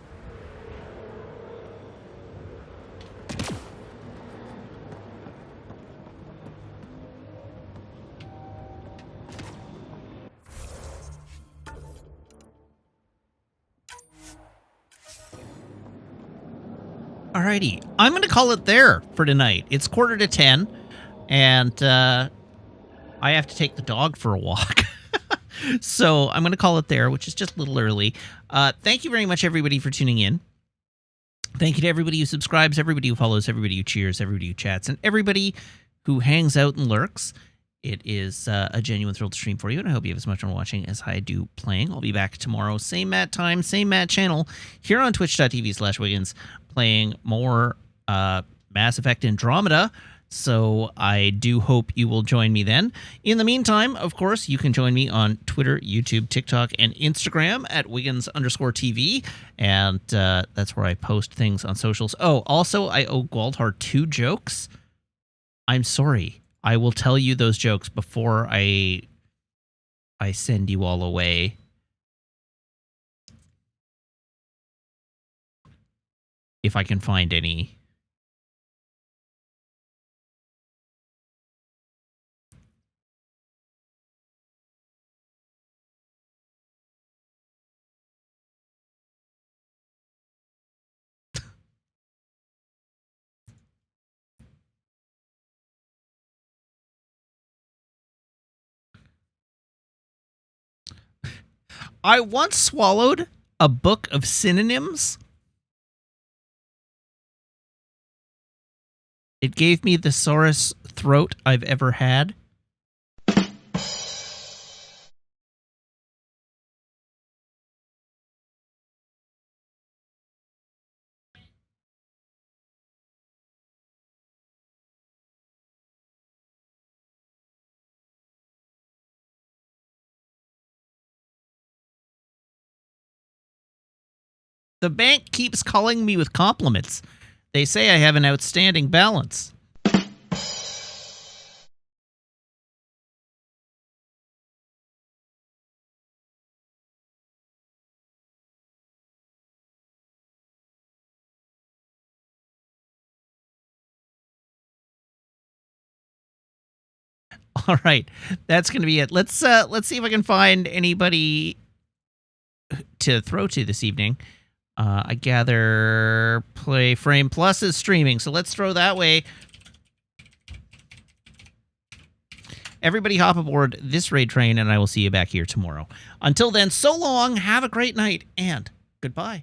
Alrighty, I'm going to call it there for tonight. It's 9:45, and I have to take the dog for a walk. So I'm going to call it there, which is just a little early. Thank you very much, everybody, for tuning in. Thank you to everybody who subscribes, everybody who follows, everybody who cheers, everybody who chats, and everybody who hangs out and lurks. It is a genuine thrill to stream for you, and I hope you have as much fun watching as I do playing. I'll be back tomorrow, same Matt time, same Matt channel, here on twitch.tv/Wiggins, playing more Mass Effect Andromeda. So I do hope you will join me then. In the meantime, of course, you can join me on Twitter, YouTube, TikTok, and Instagram at Wiggins_TV. And that's where I post things on socials. Oh, also, I owe Gwaldhar 2 jokes. I'm sorry. I will tell you those jokes before I send you all away. If I can find any. I once swallowed a book of synonyms. It gave me the sorest throat I've ever had. The bank keeps calling me with compliments. They say I have an outstanding balance. All right, that's going to be it. Let's see if I can find anybody to throw to this evening. I gather Play Frame Plus is streaming, so let's throw that way. Everybody hop aboard this raid train, and I will see you back here tomorrow. Until then, so long, have a great night, and goodbye.